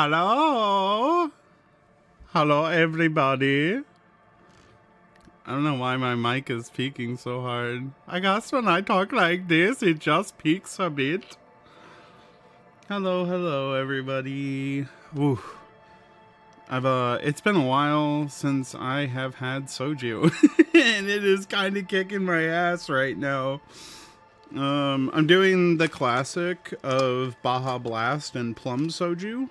Hello? Hello, everybody. I don't know why my mic is peaking so hard. I guess when I talk like this, it just peaks a bit. Hello, everybody. Woo. It's been a while since I have had Soju, and it is kind of kicking my ass right now. I'm doing the classic of Baja Blast and Plum Soju.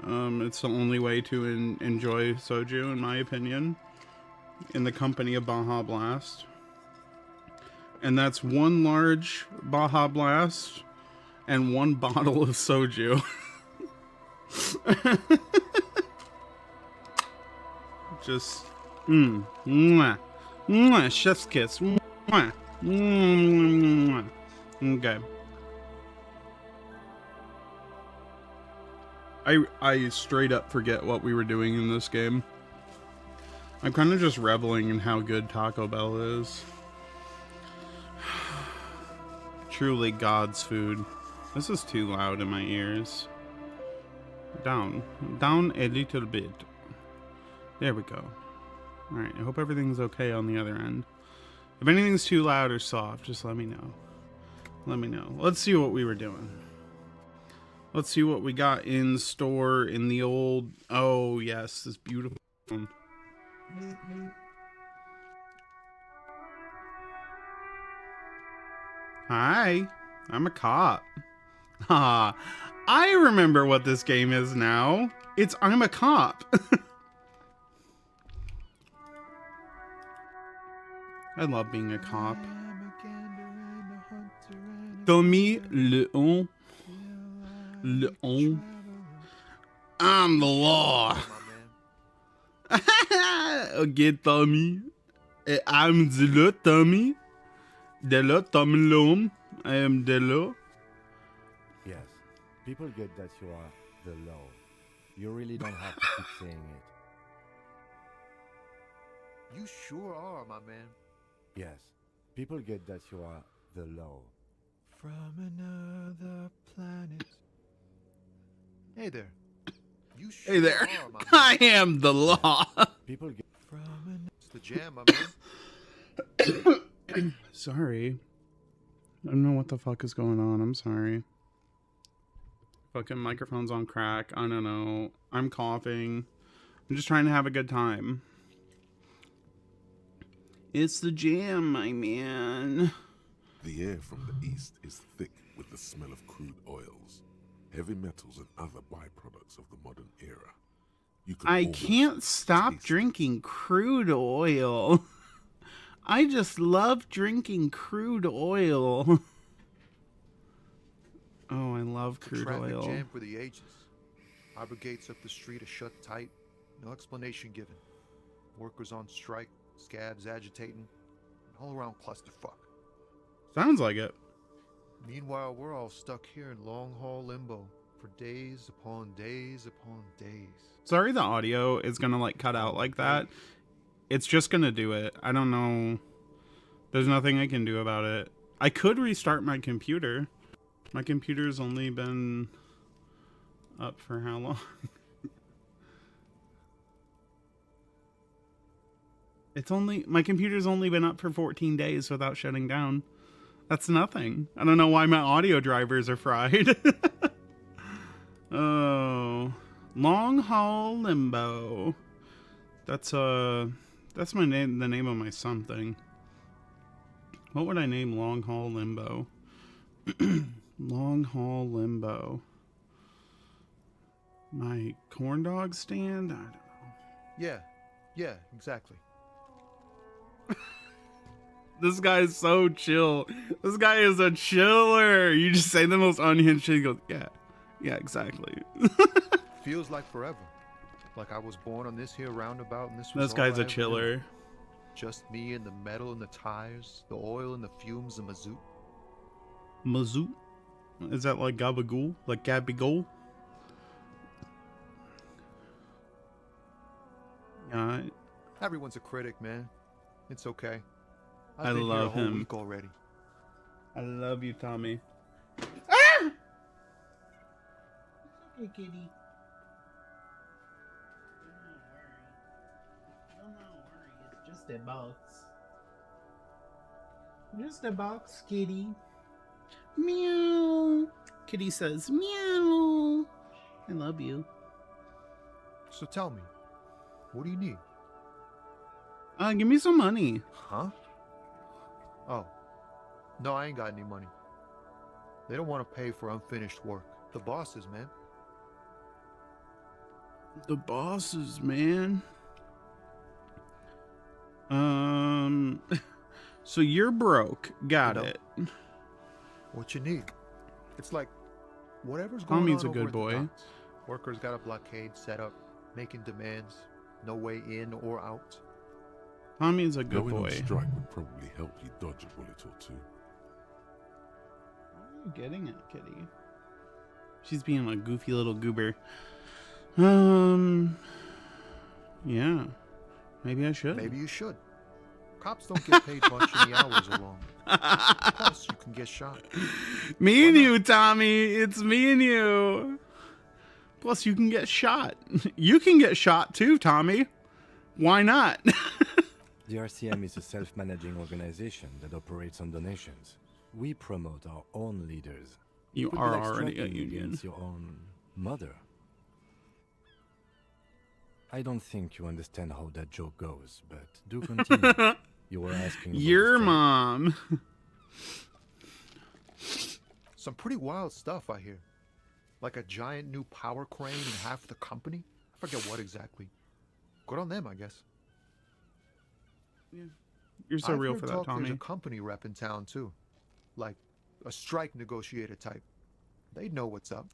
It's the only way to enjoy Soju, in my opinion, in the company of Baja Blast. And that's one large Baja Blast and one bottle of Soju. Just, mwah, mwah, chef's kiss, mwah, mwah. Okay. I straight up forget what we were doing in this game. I'm kind of just reveling in how good Taco Bell is. Truly God's food. This is too loud in my ears. Down a little bit. There we go. Alright, I hope everything's okay on the other end. If anything's too loud or soft, just let me know. Let me know. Let's see what we were doing. Let's see what we got in store in the old... Oh, yes, this beautiful one. Hi, I'm a cop. Ah, I remember what this game is now. It's I'm a cop. I love being a cop. Tommy Leon. Leon. I'm the law. Okay, Tommy. I'm the law, Tommy. The law, Tommy Leon. I am the law. Yes, people get that you are the law. You really don't have to keep saying it. You sure are, my man. Yes, people get that you are the law. From another planet. Hey there. You sure Hey there. are, my man. I am the law. People get It's the jam, my man. Sorry. I don't know what the fuck is going on. I'm sorry. Fucking microphone's on crack. I don't know. I'm coughing. I'm just trying to have a good time. It's the jam, my man. The air from the east is thick with the smell of crude oils, heavy metals, and other byproducts of the modern era. You can I almost can't stop taste it. drinking crude oil. I just love drinking crude oil. Oh, I love crude Traffic oil. jam for the ages. Arbor gates up the street are shut tight. No explanation given. Workers on strike. Scabs agitating. All around clusterfuck. Sounds like it. Meanwhile, we're all stuck here in long-haul limbo for days upon days upon days. Sorry the audio is gonna like cut out like that. It's just gonna do it. I don't know. There's nothing I can do about it. I could restart my computer. My computer's only been up for how long? My computer's only been up for 14 days without shutting down. That's nothing. I don't know why my audio drivers are fried. Oh, long haul limbo. That's my name, the name of my something. What would I name long haul limbo? Long haul limbo. My corn dog stand? I don't know. Yeah, exactly. This guy is so chill. This guy is a chiller. You just say the most unhinged shit. He goes, yeah, exactly. Feels like forever. Like I was born on this here roundabout and this was This all guy's I a ever chiller. knew. Just me and the metal and the tires, the oil and the fumes of mazoot. Mazoot? Is that like gabagool? Like gabagool? Yeah, Everyone's a critic, man. It's okay. I I've been love here a whole him. week already. I love you, Tommy. Ah! Okay, kitty. Just a box. Just a box, kitty. Meow. Kitty says meow. I love you. So tell me, what do you need? Give me some money. Huh? Oh. No, I ain't got any money. They don't want to pay for unfinished work. The bosses, man. The bosses, man. So you're broke. Got it. What you need? It's like whatever's going on. Tommy's a over good at the boy. docks. Workers got a blockade set up, making demands, no way in or out. Tommy's a good Going on boy. strike would probably help you dodge a bullet or two. What are you getting at, kitty? She's being a goofy little goober. Yeah. Maybe I should. Maybe you should. Cops don't get paid much and the hours are long. Plus, you can get shot. Me and you, Tommy. It's me and you. Plus, you can get shot. You can get shot too, Tommy. Why not? The RCM is a self-managing organization that operates on donations. We promote our own leaders. You Could be are like already a striking union. against your own mother. I don't think you understand how that joke goes, but do continue. You were asking about Your the strike. mom. Some pretty wild stuff, I hear. Like a giant new power crane in half the company? I forget what exactly. Good on them, I guess. You're so I've real heard for that, talk There's Tommy. a company rep in town, too. Like a strike negotiator type. They'd know what's up.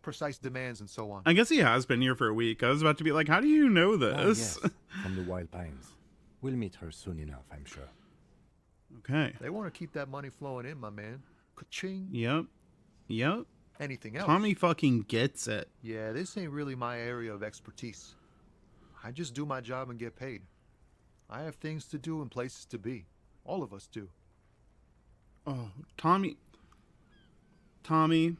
Precise demands and so on. I guess he has been here for a week. I was about to be like, how do you know Ah, this? yes, from the Wild Pines. We'll meet her soon enough, I'm sure. Okay. They want to keep that money flowing in, my man. Ka-ching. Yep. Yep. Anything else? Tommy fucking gets it. Yeah, this ain't really my area of expertise. I just do my job and get paid. I have things to do and places to be. All of us do. Oh, Tommy. Tommy.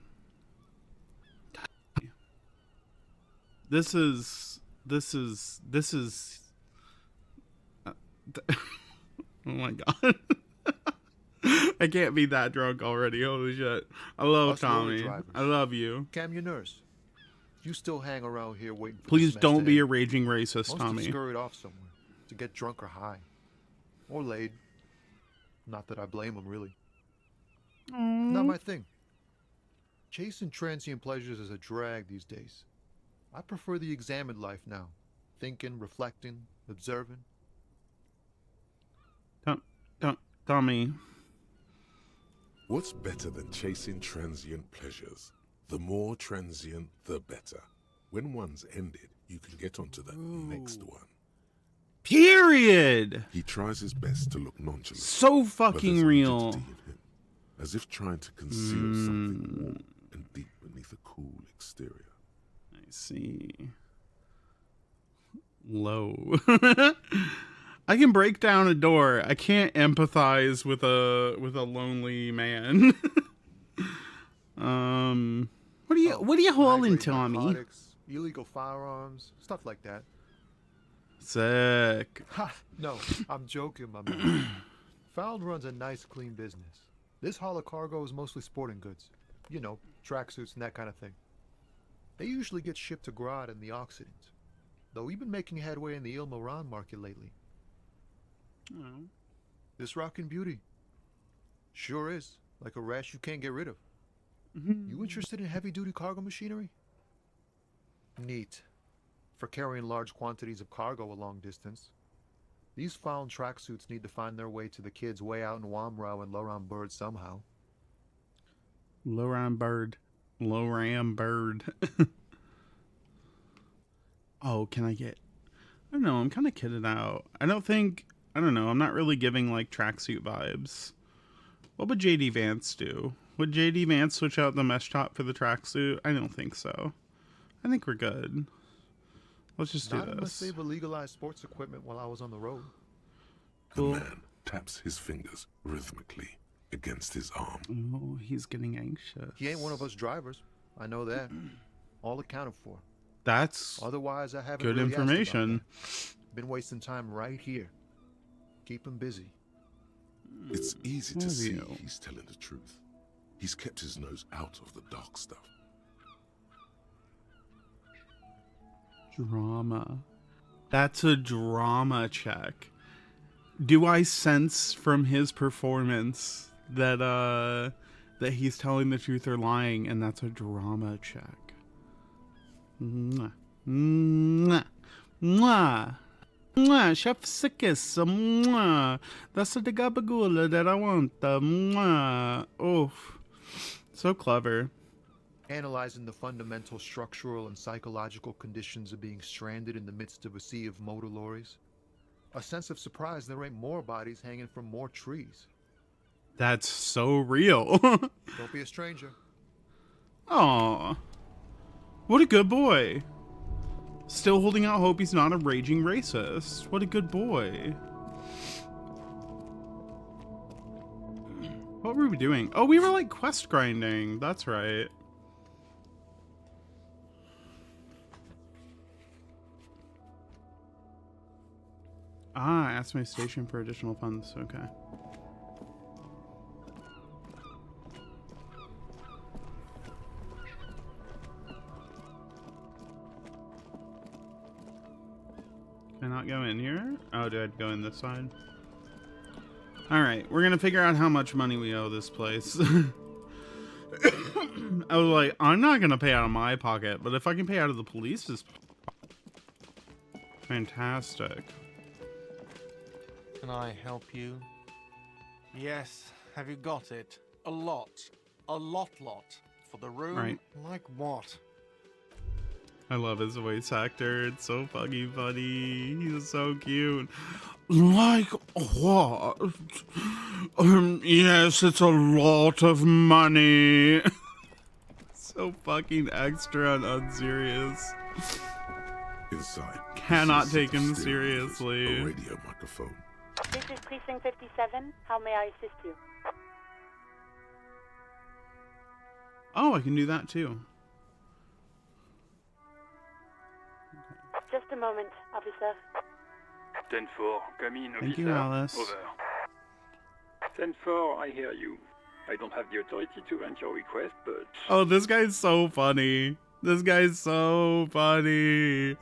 This is. Oh my god. I can't be that drunk already. Holy shit. I love Us lorry Tommy. drivers. I love you. Cam, your nurse. You still hang around here waiting for Please this mess don't to be a end. raging racist, Most have Tommy. scurried off somewhere to get drunk or high. Or laid. Not that I blame them, really. Not my thing. Chasing transient pleasures is a drag these days. I prefer the examined life now. Thinking, reflecting, observing. Tommy. What's better than chasing transient pleasures? The more transient, the better. When one's ended, you can get onto the next one. Period. He tries his best to look nonchalant. So but fucking there's a real. rigidity in him, as if trying to conceal something warm and deep beneath a cool exterior. I see. Low. I can break down a door. I can't empathize with a lonely man. What are you hauling, Migraine Tommy? narcotics, illegal firearms, stuff like that. Sick. Ha! No, I'm joking, my man. Found runs a nice, clean business. This haul of cargo is mostly sporting goods. You know, tracksuits and that kind of thing. They usually get shipped to Grad in the Occident. Though we've been making headway in the Il Moran market lately. Oh. This rockin' beauty. Sure is. Like a rash you can't get rid of. You interested in heavy-duty cargo machinery? Neat. For carrying large quantities of cargo a long distance. These found tracksuits need to find their way to the kids way out in Wamrau and Loran Bird somehow. Low-ram bird. Oh, can I get... I don't know, I'm kind of kitted out. I don't know, I'm not really giving, like, tracksuit vibes. What would JD Vance do? Would JD Vance switch out the mesh top for the tracksuit? I don't think so. I think we're good. Let's just Not do unless this. they've illegalized sports equipment while I was on the road. Cool. The man taps his fingers rhythmically against his arm. Oh, he's getting anxious. He ain't one of us drivers. I know that. All accounted for. That's Otherwise, I haven't good really asked about information. that. Been wasting time right here, Keep him busy. It's easy to Love see you. he's telling the truth. He's kept his nose out of the dark stuff. Drama. That's a drama check. Do I sense from his performance that that he's telling the truth or lying, and that's a drama check? Mwah. Mwah. Mwah. Mwah. Chef Sickis. Mwah. That's the gabagoula that I want. Mwah. Oof. So clever. Analyzing the fundamental structural and psychological conditions of being stranded in the midst of a sea of motor lorries. A sense of surprise there ain't more bodies hanging from more trees. That's so real. Don't be a stranger. Aw. What a good boy. Still holding out hope he's not a raging racist. What a good boy. What were we doing? Oh, we were like quest grinding. That's right. Ah, ask my station for additional funds. Okay. Can I not go in here? Oh, do I go in this side? Alright, we're gonna figure out how much money we owe this place. I was like, I'm not gonna pay out of my pocket, but if I can pay out of the police's fantastic. Can I help you? Yes. Have you got it? A lot. A lot. For the room? Right. Like what? I love his voice actor. It's so fucking funny. He's so cute. Like what? Yes, it's a lot of money. So fucking extra and unserious. Inside, Cannot you see a take set of him steering wheels, seriously. A radio microphone. This is Precinct 57. How may I assist you? Oh, I can do that too. Just a moment, officer. 10-4, come in, Thank officer. you, Alice. Over. 10-4, I hear you. I don't have the authority to grant your request, but... Oh, this guy's so funny. This guy's so funny.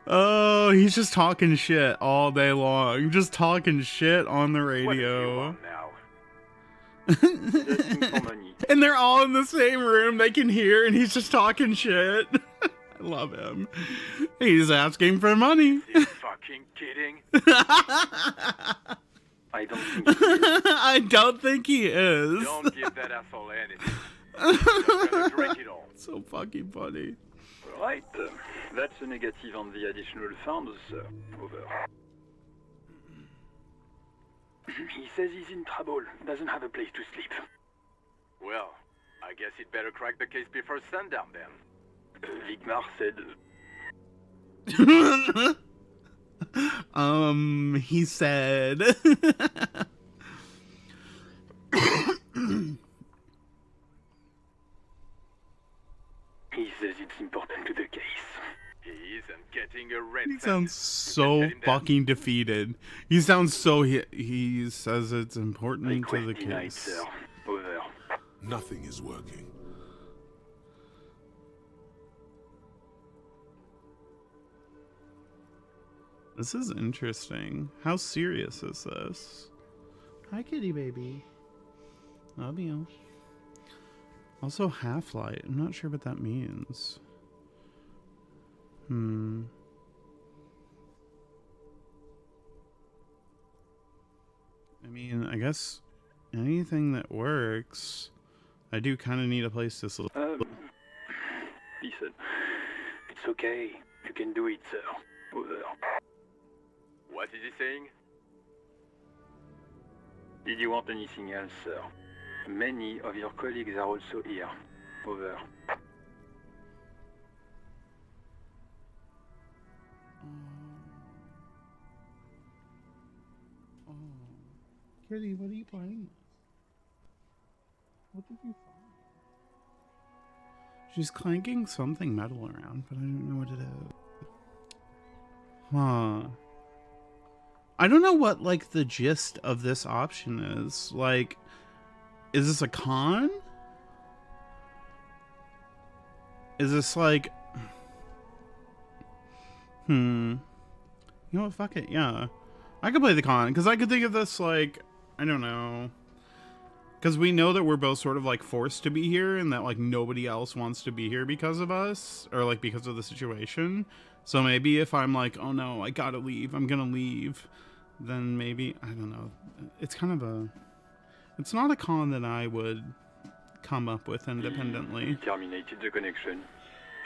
Oh, he's just talking shit all day long. Just talking shit on the What do you radio. want now? Asking for money. And they're all in the same room. They can hear, and he's just talking shit. I love him. He's asking for money. You fucking kidding? I don't think he is. I don't think he is. Don't give that asshole anything. He's gonna drink it all. So fucking funny. Right, that's a negative on the additional funds, sir. Over. He says he's in trouble, doesn't have a place to sleep. Well, I guess he'd better crack the case before sundown then. Vigmar said... He said... He says it's important to the case. He isn't getting a red He cent. sounds so fucking defeated. He sounds so... He says it's important to the Request denied, case. sir. Over. Nothing is working. This is interesting. How serious is this? Hi, kitty baby. Love you. Also, half-light. I'm not sure what that means. I mean, I guess anything that works. I do kind of need a place to sleep. Listen. It's okay. You can do it, sir. Over. What is he saying? Did you want anything else, sir? Many of your colleagues are also here. Over. Oh. Kitty, what are you playing? What did you find? She's clanking something metal around, but I don't know what it is. Huh. I don't know what, like, the gist of this option is. Like, is this a con? Is this, like... You know what, fuck it, yeah. I could play the con, because I could think of this, like, I don't know. Because we know that we're both sort of, like, forced to be here, and that, like, nobody else wants to be here because of us, or, like, because of the situation. So maybe if I'm like, oh no, I gotta leave, I'm gonna leave, then maybe, I don't know. It's kind of a... It's not a con that I would come up with independently. Terminated the connection.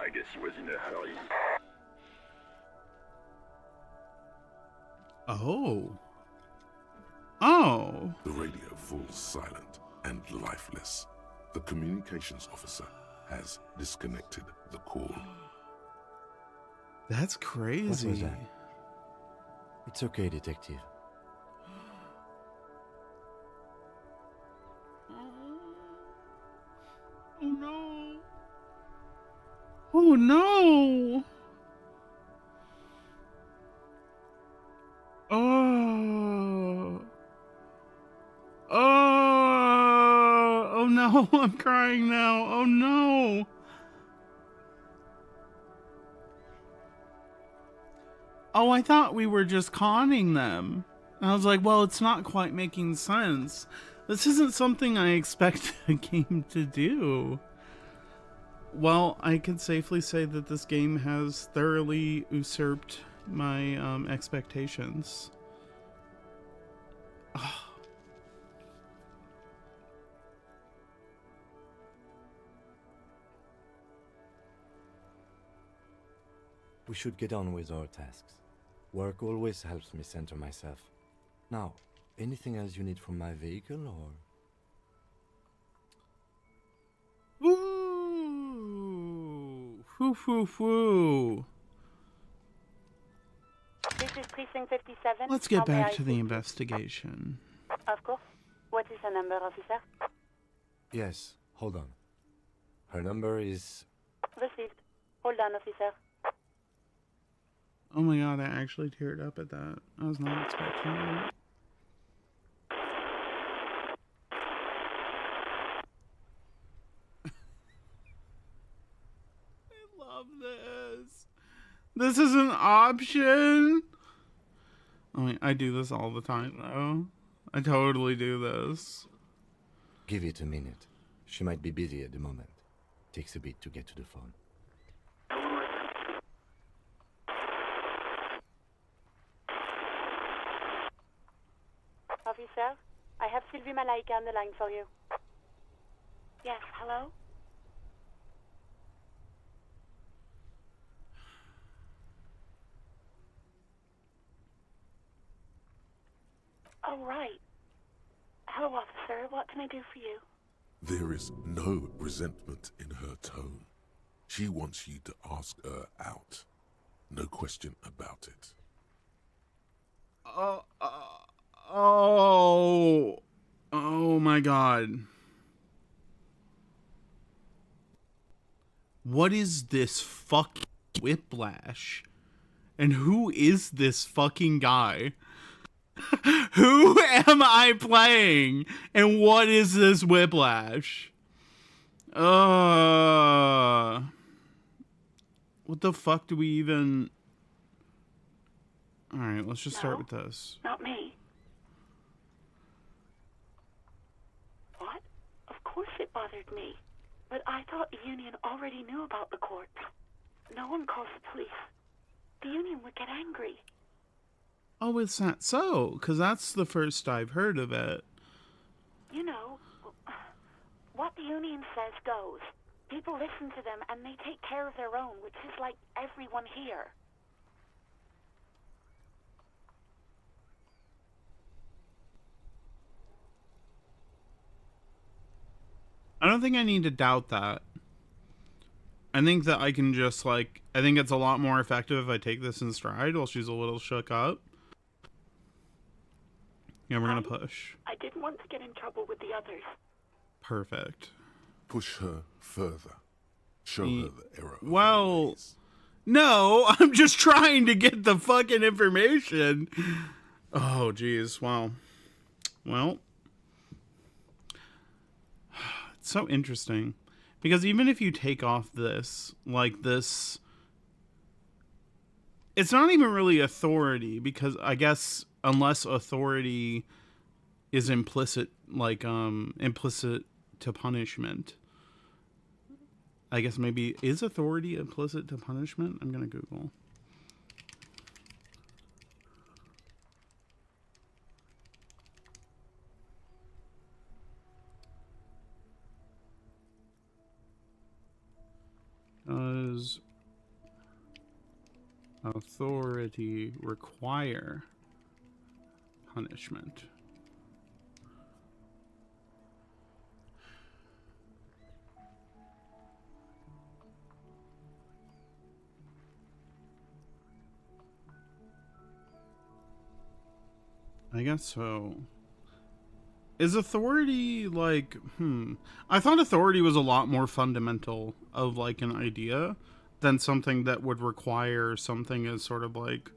I guess he was in a hurry. Oh. Oh. The radio falls silent and lifeless. The communications officer has disconnected the call. That's crazy. What was that? It's okay, detective. Oh no. Oh no. Oh. Oh. Oh no, I'm crying now. Oh no. Oh, I thought we were just conning them. And I was like, well, it's not quite making sense. This isn't something I expect a game to do. Well, I can safely say that this game has thoroughly usurped my expectations. Oh. We should get on with our tasks. Work always helps me center myself. Now, anything else you need from my vehicle, or...? Ooh! Foo foo foo! This is Precinct 57. Let's get How may I back to the assist you? investigation. Of course. What is the number, officer? Yes, hold on. Her number is... Received. Hold on, officer. Oh my god, I actually teared up at that. I was not expecting that. I love this. This is an option. I mean, I do this all the time, though. I totally do this. Give it a minute. She might be busy at the moment. Takes a bit to get to the phone. Officer, I have Sylvie Malaika on the line for you. Yes, hello? Oh, right. Hello, officer. What can I do for you? There is no resentment in her tone. She wants you to ask her out. No question about it. Oh my god. What is this fucking whiplash? And who is this fucking guy? Who am I playing? And what is this whiplash? What the fuck do we even... Alright, let's just start with this. Not me. What? Of course it bothered me. But I thought the union already knew about the court. No one calls the police. The union would get angry. Oh, is that so? Because that's the first I've heard of it. You know, what the union says goes. People listen to them and they take care of their own, which is like everyone here. I don't think I need to doubt that. I think that I can just, like... I think it's a lot more effective if I take this in stride while she's a little shook up. Yeah, we're gonna push. I didn't want to get in trouble with the others. Perfect. Push her further. Show her the error. Of her Well, ways. no, I'm just trying to get the fucking information. Oh, geez. Wow. Well, it's so interesting. Because even if you take off this, like this, it's not even really authority, because I guess unless authority is implicit, like, implicit to punishment. I guess maybe, is authority implicit to punishment? I'm gonna Google. Does authority require punishment? I guess so. Is authority like, I thought authority was a lot more fundamental of like an idea than something that would require something as sort of like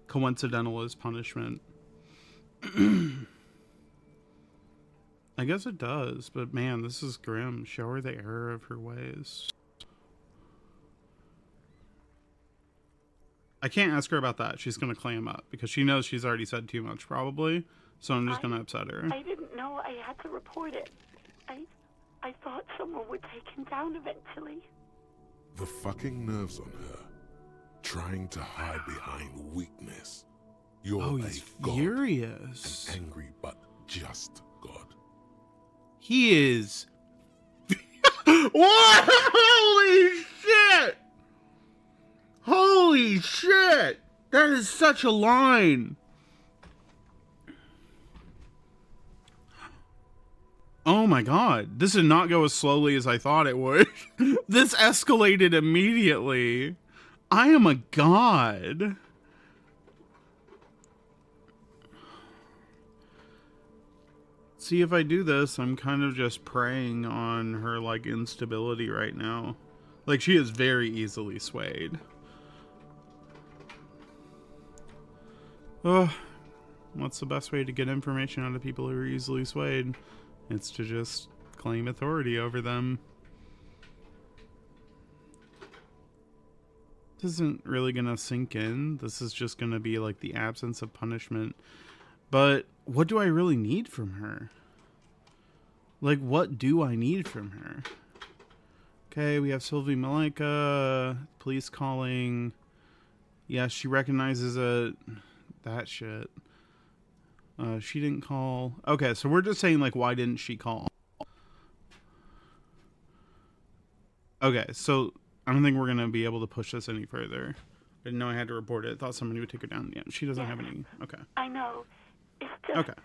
coincidental as punishment. I guess it does, but man, this is grim. Show her the error of her ways. I can't ask her about that. She's going to clam up because she knows she's already said too much probably. So I'm just going to upset her. I didn't know I had to report it. I thought someone would take him down eventually. The fucking nerves on her. Trying to hide behind weakness. You're he's a god. furious. An angry but just god. He is. What? Holy shit! Holy shit! That is such a line. Oh my god. This did not go as slowly as I thought it would. This escalated immediately. I am a god. See, if I do this, I'm kind of just preying on her, like, instability right now. Like, she is very easily swayed. Oh, what's the best way to get information out of people who are easily swayed? It's to just claim authority over them. This isn't really gonna sink in. This is just gonna be like the absence of punishment. But what do I really need from her? Like, what do I need from her? Okay, we have Sylvie Malika, police calling. Yeah, she recognizes it. That shit. She didn't call. Okay, so we're just saying, like, why didn't she call? Okay, so I don't think we're gonna be able to push this any further. I didn't know I had to report it. I thought somebody would take her down. Yeah, she doesn't have any. Okay. I know. It's just... Okay.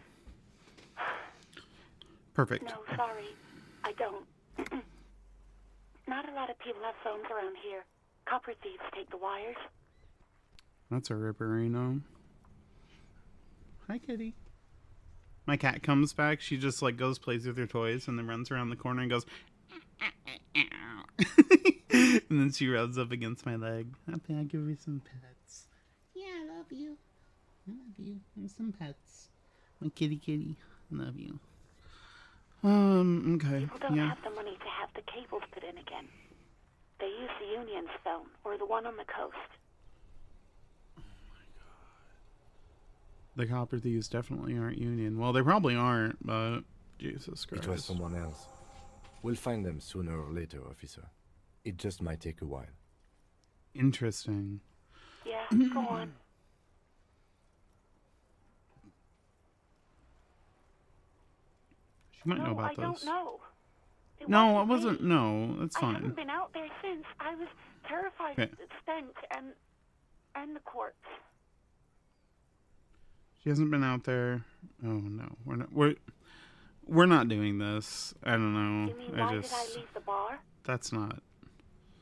Perfect. No, sorry. I don't. Not a lot of people have phones around here. Copper thieves take the wires. That's a ripperino. Hi, kitty. My cat comes back. She just, like, goes, plays with her toys, and then runs around the corner and goes... and then she rubs up against my leg. Okay, I'll give you some pets. Yeah, I love you. I love you. Here's some pets. My kitty. I love you. Okay. People don't have the money to have the cables put in again. They use the Union's phone, or the one on the coast. The copper thieves definitely aren't Union. Well, they probably aren't, but Jesus Christ. It was someone else. We'll find them sooner or later, officer. It just might take a while. Interesting. Yeah, go on. She might know about I this. don't know. No, it wasn't. No, that's I fine. haven't been out there since. I was terrified of the stench and the corpse. She hasn't been out there. Oh no, we're not doing this. I don't know. You mean why did I leave the bar? That's not.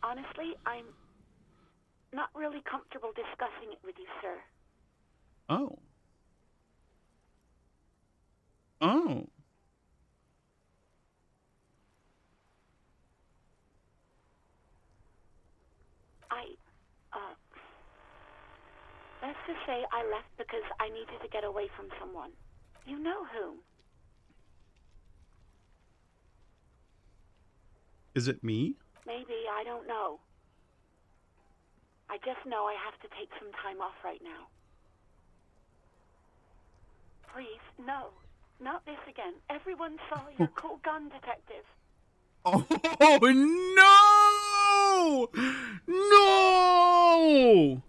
Honestly, I'm not really comfortable discussing it with you, sir. Oh. Let's just say I left because I needed to get away from someone. You know whom. Is it me? Maybe, I don't know. I just know I have to take some time off right now. Please, no. Not this again. Everyone saw your cool gun detective. Oh no! No!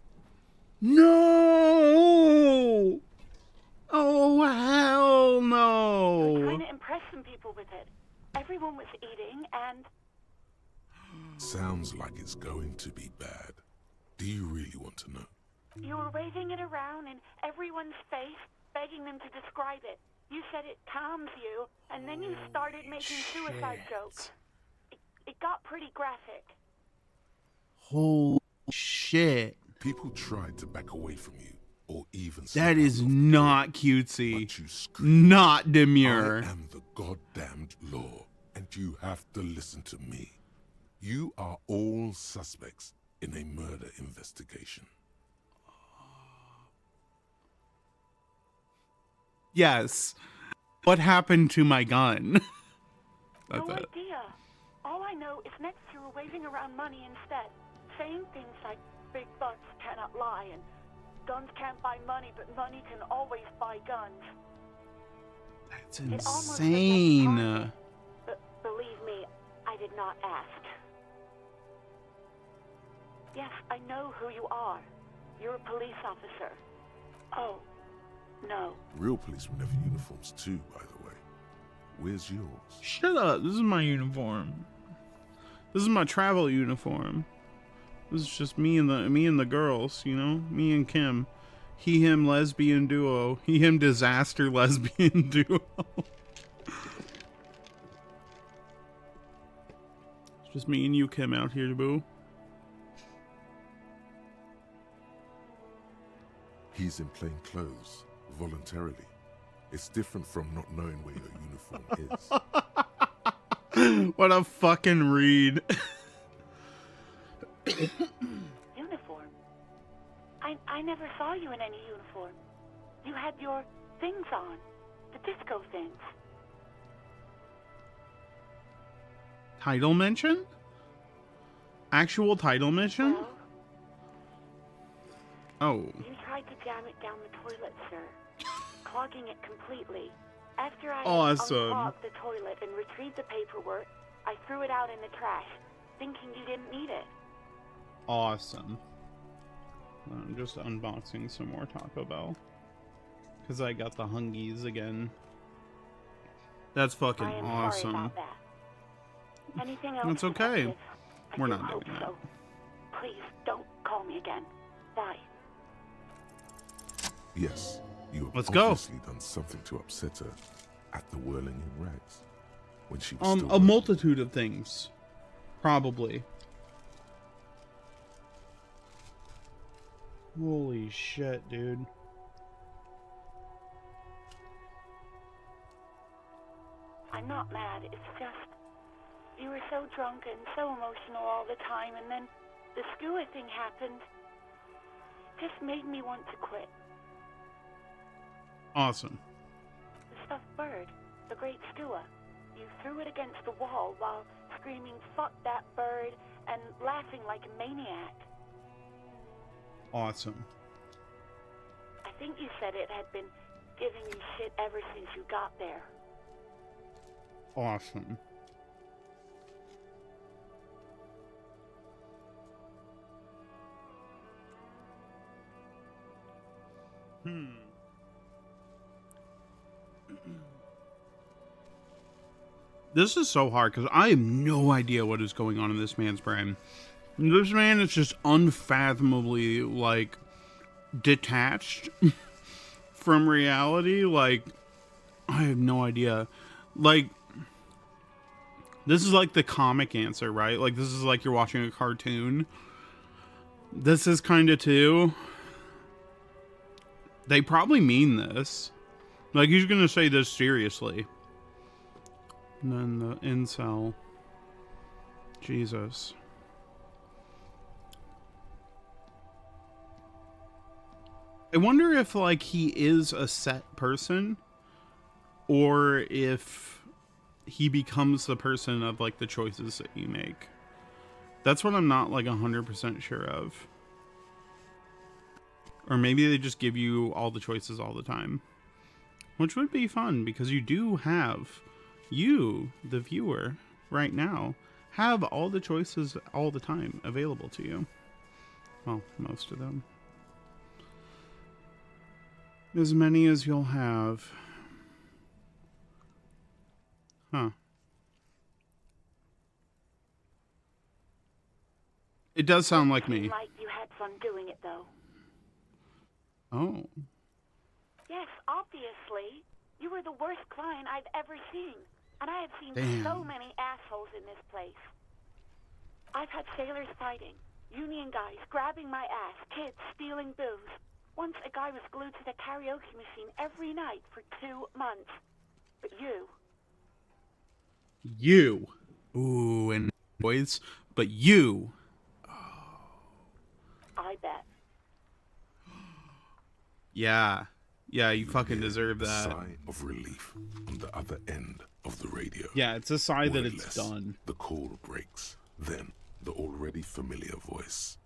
No! Oh hell no! I was trying to impress some people with it. Everyone was eating and... Sounds like it's going to be bad. Do you really want to know? You were waving it around in everyone's face, begging them to describe it. You said it calms you, and then you started making suicide jokes. It got pretty graphic. Holy shit. People tried to back away from you, or even... That is not cutesy. But you screamed, not demure. I am the goddamned law, and you have to listen to me. You are all suspects in a murder investigation. Yes. What happened to my gun? That's No it. idea. All I know is next you were waving around money instead, saying things like big bucks cannot lie and guns can't buy money, but money can always buy guns. That's It almost insane. looked like target, but believe me, I did not ask. Yes, I know who you are. You're a police officer. Oh, no. Real policemen have uniforms too, by the way. Where's yours? Shut up. This is my uniform. This is my travel uniform. This is just me and the girls, you know? Me and Kim. He, him, lesbian duo. He, him, disaster lesbian duo. It's just me and you, Kim, out here, boo. He's in plain clothes, voluntarily. It's different from not knowing where your uniform is. What a fucking read. Uniform? I never saw you in any uniform. You had your things on. The disco things. Title mention? Actual title mention? Well, Oh. you tried to jam it down the toilet, sir. Clogging it completely. After I Awesome. unclogged the toilet and retrieved the paperwork, I threw it out in the trash, thinking you didn't need it. Awesome. I'm just unboxing some more Taco Bell. Because I got the hungies again. That's fucking I am awesome. sorry about that. Anything else? That's okay. detective? I We're do not hope doing so. Please don't call me again. Bye. Yes, you have Let's go. obviously done something to upset her at the Whirling in Rags. When she was still A multitude of things. Probably. Holy shit, dude. I'm not mad. It's just you were so drunk and so emotional all the time, and then the skua thing happened. Just made me want to quit. Awesome. The stuffed bird, the great skua. You threw it against the wall while screaming, "Fuck that bird," and laughing like a maniac. Awesome. I think you said it had been giving you shit ever since you got there. Awesome. This is so hard because I have no idea what is going on in this man's brain. This man is just unfathomably, like, detached from reality. Like, I have no idea. Like, this is like the comic answer, right? Like, this is like you're watching a cartoon. This is kind of too. They probably mean this. Like, he's gonna say this seriously. And then the incel. Jesus. I wonder if, like, he is a set person, or if he becomes the person of, like, the choices that you make. That's what I'm not, like, 100% sure of. Or maybe they just give you all the choices all the time. Which would be fun, because you do have, you, the viewer, right now, have all the choices all the time available to you. Well, most of them. As many as you'll have. Huh. It does sound like me. Like you had fun doing it, though. Oh. Yes, obviously. You were the worst client I've ever seen. And I have seen so many assholes in this place. I've had sailors fighting, union guys grabbing my ass, kids stealing booze. Once a guy was glued to the karaoke machine every night for 2 months. But you. You. Ooh, and boys. But you. I bet. Yeah. Yeah, you fucking deserve that. Sigh of relief on the other end of the radio. Yeah, it's a sigh that it's Wordless, done. The call breaks. Then the already familiar voice.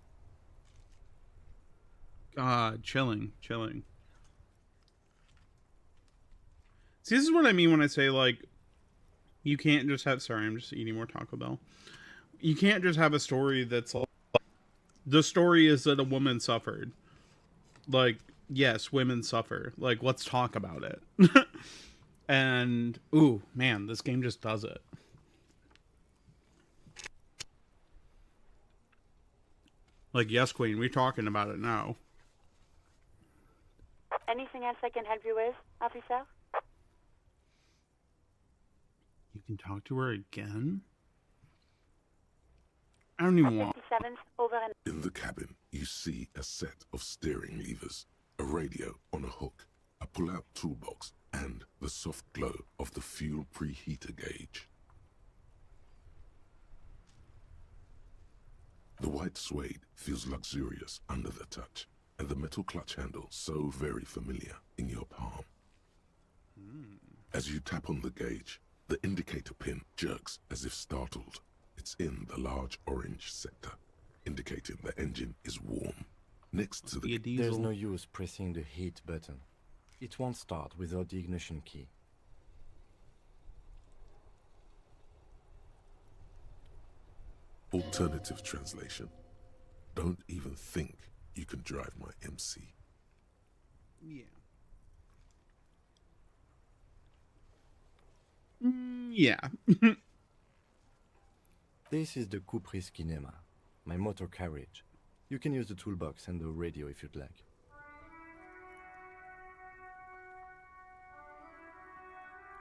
God, chilling. See, this is what I mean when I say, like, you can't just have... Sorry, I'm just eating more Taco Bell. You can't just have a story that's like... The story is that a woman suffered. Like, yes, women suffer. Like, let's talk about it. And, ooh, man, this game just does it. Like, yes, Queen, we're talking about it now. Anything else I can help you with, officer? You can talk to her again? I don't even want... 57th, over and... In the cabin, you see a set of steering levers, a radio on a hook, a pull-out toolbox, and the soft glow of the fuel preheater gauge. The white suede feels luxurious under the touch, and the metal clutch handle so very familiar in your palm. As you tap on the gauge, the indicator pin jerks as if startled. It's in the large orange sector, indicating the engine is warm. Next to the... There's no use pressing the heat button. It won't start without the ignition key. Alternative translation. Don't even think you can drive my MC. Yeah. Yeah. This is the Kupris Kinema, my motor carriage. You can use the toolbox and the radio if you'd like.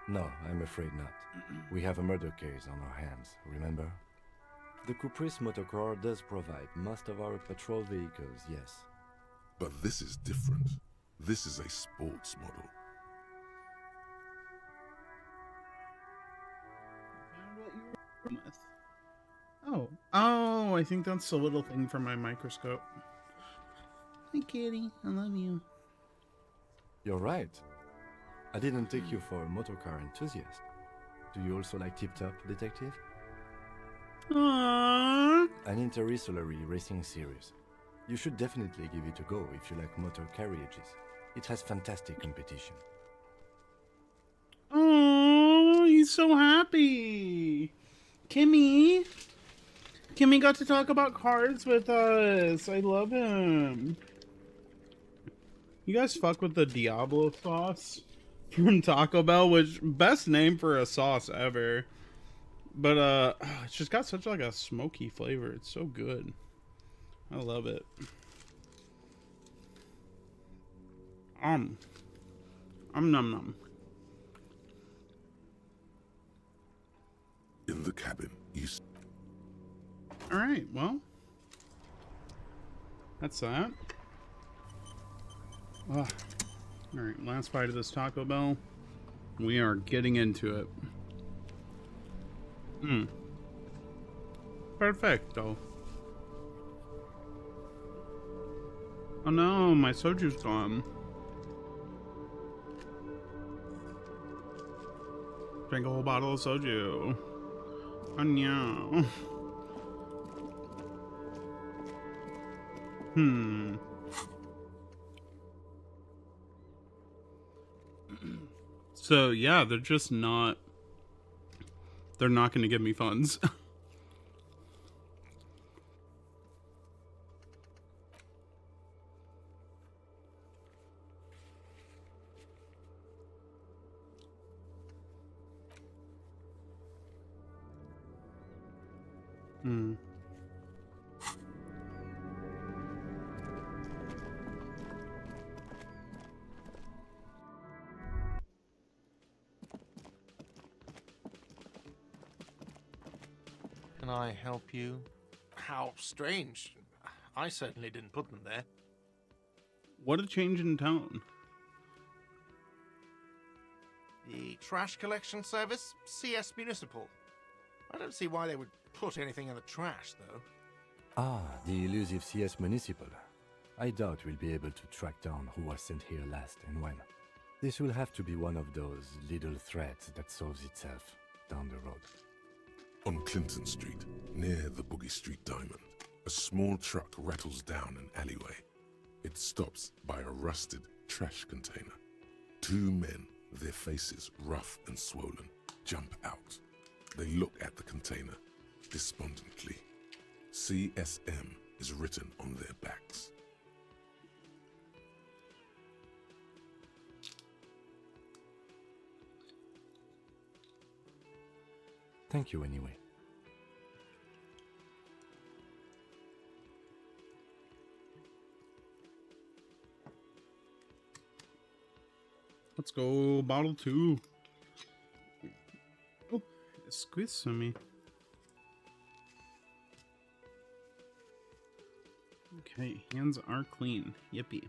No, I'm afraid not. We have a murder case on our hands, remember? The Kupris motorcar does provide most of our patrol vehicles, yes. But this is different. This is a sports model. Oh, I think that's the little thing from my microscope. Hi, kitty. I love you. You're right. I didn't take you for a motorcar enthusiast. Do you also like Tip Top, Detective? Aww. An interstellary racing series. You should definitely give it a go if you like motor carriages. It has fantastic competition. Oh, he's so happy. Kimmy got to talk about cars with us. I love him. You guys fuck with the Diablo sauce from Taco Bell, which best name for a sauce ever. But it's just got such like a smoky flavor. It's so good. I love it. Num num. In the cabin, you... Alright, well. That's that. Alright, last bite of this Taco Bell. We are getting into it. Perfecto. Oh no, my soju's gone. Drank a whole bottle of soju. Oh no. So yeah, they're just not. They're not going to give me funds. Can I help you? How strange. I certainly didn't put them there. What a change in tone. The trash collection service? CS Municipal. I don't see why they would put anything in the trash, though. Ah, the elusive CS Municipal. I doubt we'll be able to track down who was sent here last and when. This will have to be one of those little threads that solves itself down the road. On Clinton Street, near the Boogie Street Diamond, a small truck rattles down an alleyway. It stops by a rusted trash container. Two men, their faces rough and swollen, jump out. They look at the container despondently. CSM is written on their backs. Thank you anyway. Let's go, bottle 2. Oh, it squeezed on me. Okay, hands are clean. Yippee.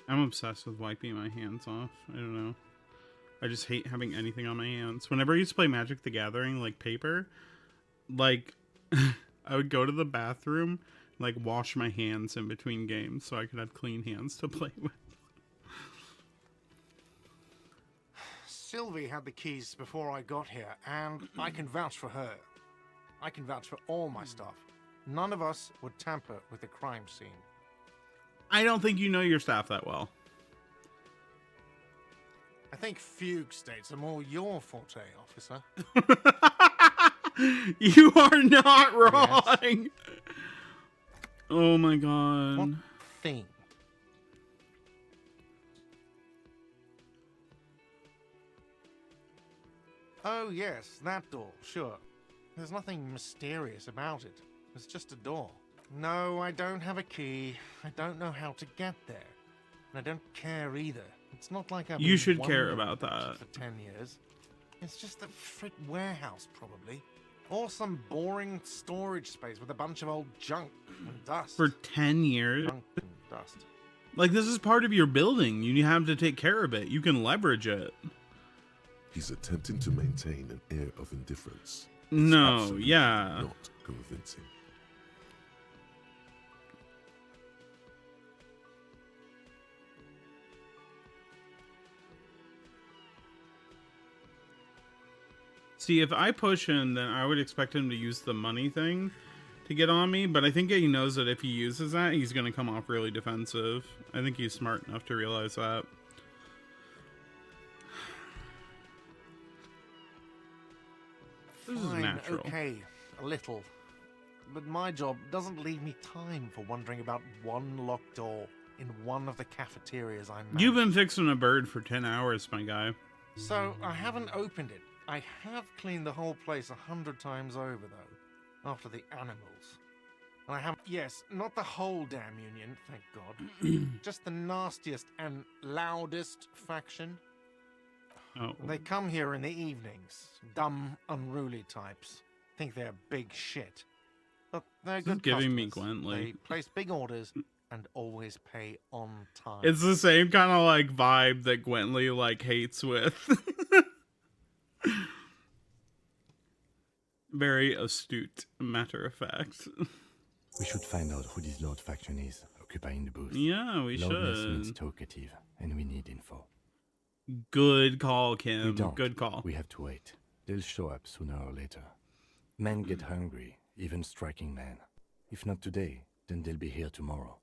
I'm obsessed with wiping my hands off. I don't know. I just hate having anything on my hands. Whenever I used to play Magic the Gathering, like paper, like, I would go to the bathroom, like, wash my hands in between games so I could have clean hands to play with. Sylvie had the keys before I got here, and I can vouch for her. I can vouch for all my stuff. None of us would tamper with the crime scene. I don't think you know your staff that well. I think fugue states are more your forte, officer. You are not wrong. Yes. Oh my god. What thing? Oh yes, that door, sure. There's nothing mysterious about it. It's just a door. No, I don't have a key. I don't know how to get there. And I don't care either. It's not like I've You should care about that. For 10 years. It's just a frit warehouse, probably. Or some boring storage space with a bunch of old junk and dust. For 10 years? Junk and dust. Like, this is part of your building. You have to take care of it. You can leverage it. He's attempting to maintain an air of indifference. No, yeah. Not convincing. See, if I push him, then I would expect him to use the money thing to get on me, but I think he knows that if he uses that, he's going to come off really defensive. I think he's smart enough to realize that. This is natural. Okay, a little. But my job doesn't leave me time for wondering about one locked door in one of the cafeterias I manage. You've been fixing a bird for 10 hours, my guy. So, I haven't opened it. I have cleaned the whole place 100 times over, though, after the animals. And I have, yes, not the whole damn union, thank God. Just the nastiest and loudest faction. Oh. They come here in the evenings. Dumb, unruly types. Think they're big shit. But they're good giving me customers. Gwentley. They place big orders and always pay on time. It's the same kind of like vibe that Gwentley like hates with. Very astute, matter of fact. We should find out who this Lord faction is, occupying the booth. Yeah, we Loudness means should. talkative, and we need info. Good call, We Kim. don't. Good call. We have to wait. They'll show up sooner or later. Men get hungry, even striking men. If not today, then they'll be here tomorrow.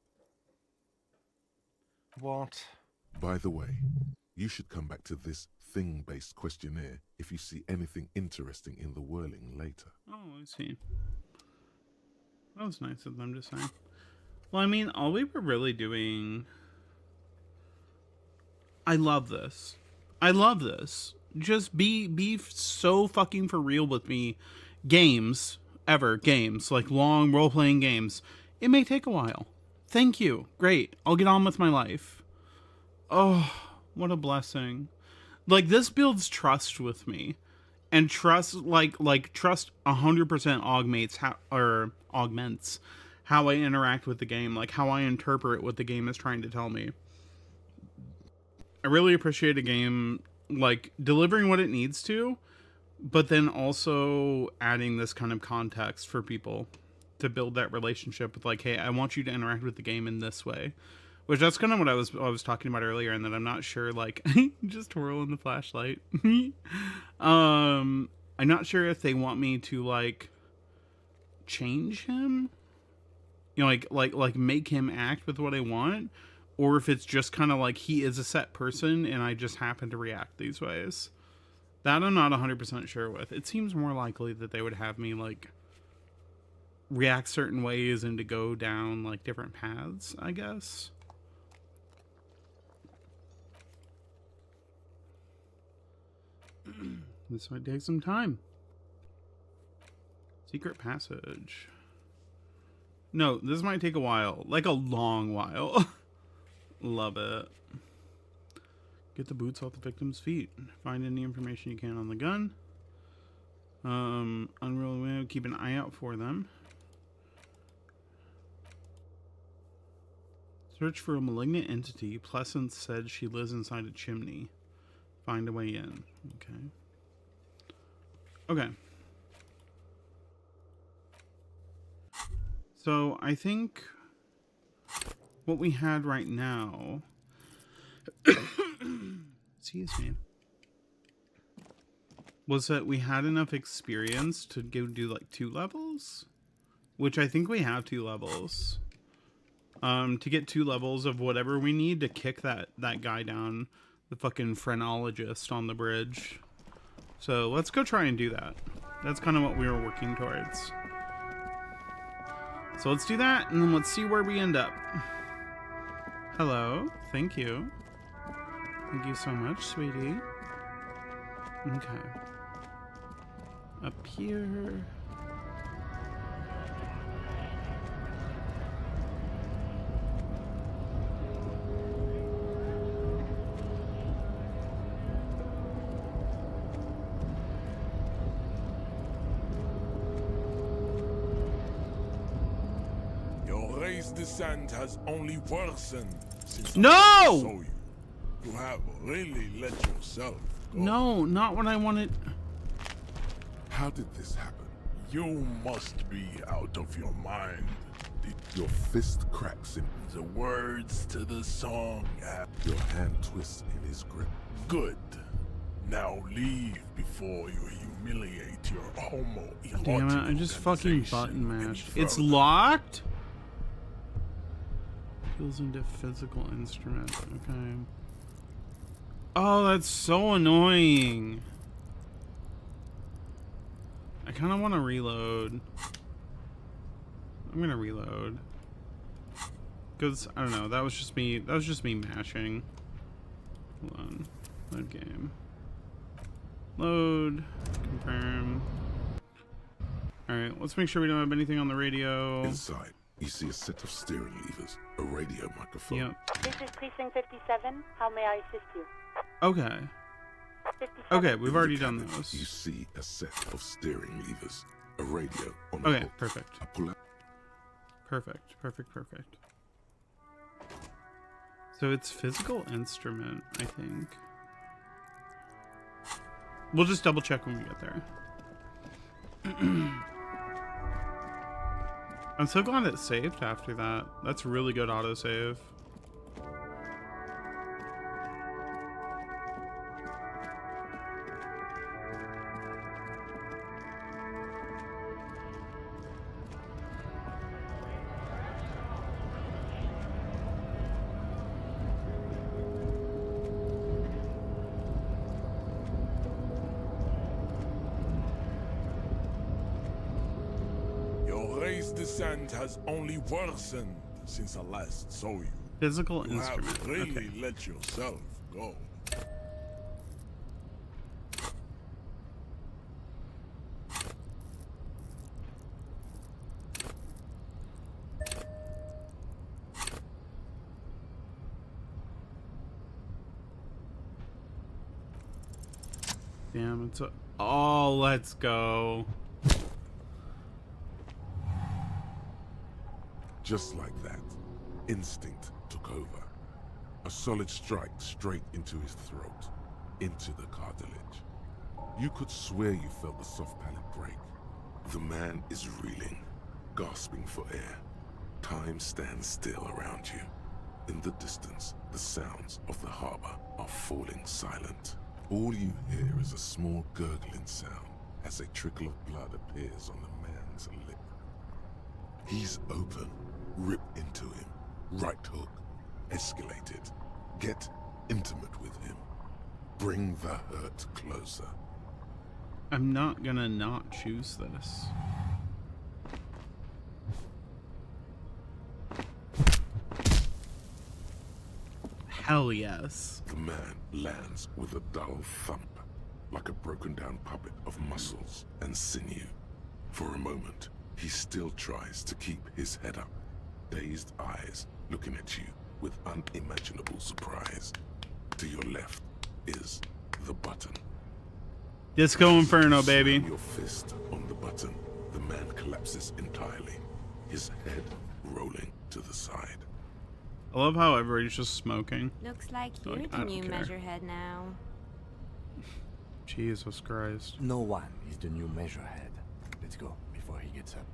What? By the way, you should come back to this thing-based questionnaire if you see anything interesting in the whirling later. Oh, I see. That was nice of them to say. Well, I mean, all we were really doing... I love this. I love this. Just be so fucking for real with me. Games, like long role-playing games. It may take a while. Thank you. Great. I'll get on with my life. Oh, what a blessing. Like, this builds trust with me. And trust, trust 100% augments how I interact with the game, like how I interpret what the game is trying to tell me. I really appreciate a game, like, delivering what it needs to, but then also adding this kind of context for people to build that relationship with, like, hey, I want you to interact with the game in this way. Which that's kind of what I was talking about earlier, and that I'm not sure, like, just twirling the flashlight. I'm not sure if they want me to, like, change him, you know, like make him act with what I want, or if it's just kind of like he is a set person and I just happen to react these ways. That I'm not 100% sure with. It seems more likely that they would have me, like, react certain ways and to go down, like, different paths, I guess. This might take some time. Secret passage. No, this might take a while. Like a long while. Love it. Get the boots off the victim's feet. Find any information you can on the gun. Unreal way, keep an eye out for them. Search for a malignant entity. Pleasance said she lives inside a chimney. Find a way in. Okay. Okay. So I think what we had right now, excuse me, was that we had enough experience to go do like 2 levels, which I think we have 2 levels. To get 2 levels of whatever we need to kick that guy down, the fucking phrenologist on the bridge. So let's go try and do that. That's kind of what we were working towards. So let's do that, and then let's see where we end up. Hello. Thank you. Thank you so much, sweetie. Okay. Up here. Descent has only worsened since No! I saw you. You have really let yourself go. No, not what I wanted. How did this happen? You must be out of your mind. Your fist cracks in The words to the song have... your hand twists in his grip. Good. Now leave before you humiliate your homoerotic Damn it, I just fucking organization button mashed. any It's further. locked? Goes into physical instrument. Okay. Oh, that's so annoying. I kind of want to reload. I'm gonna reload. Because, I don't know, that was just me mashing. Hold on. Load game. Load. Confirm. Alright, let's make sure we don't have anything on the radio. Inside, you see a set of steering levers, a radio microphone. Yep. This is Precinct 57. How may I assist you? Okay. 57. Okay, we've In the already done cabin, those. You see a set of steering levers, a radio on a Okay, hook. perfect. I pull out. Perfect. So it's physical instrument, I think. We'll just double check when we get there. I'm so glad it saved after that. That's really good autosave. Your race descent has only worsened since I last saw you. Physical You instrument. have really Okay. let yourself go. Damn, it's a... Oh, let's go. Just like that, instinct took over. A solid strike straight into his throat, into the cartilage. You could swear you felt the soft palate break. The man is reeling, gasping for air. Time stands still around you. In the distance, the sounds of the harbor are falling silent. All you hear is a small gurgling sound as a trickle of blood appears on the man's lip. He's open. Rip into him. Right hook. Escalate it. Get intimate with him. Bring the hurt closer. I'm not gonna not choose this. Hell yes. The man lands with a dull thump, like a broken down puppet of muscles and sinew. For a moment, he still tries to keep his head up, dazed eyes looking at you with unimaginable surprise. To your left is the button. Disco Inferno, Slam baby. your fist on the button. The man collapses entirely, his head rolling to the side. I love how everybody's just smoking. Looks like Like, you're I the don't new care. measurehead now. Jesus Christ. No one is the new measurehead. Let's go before he gets up.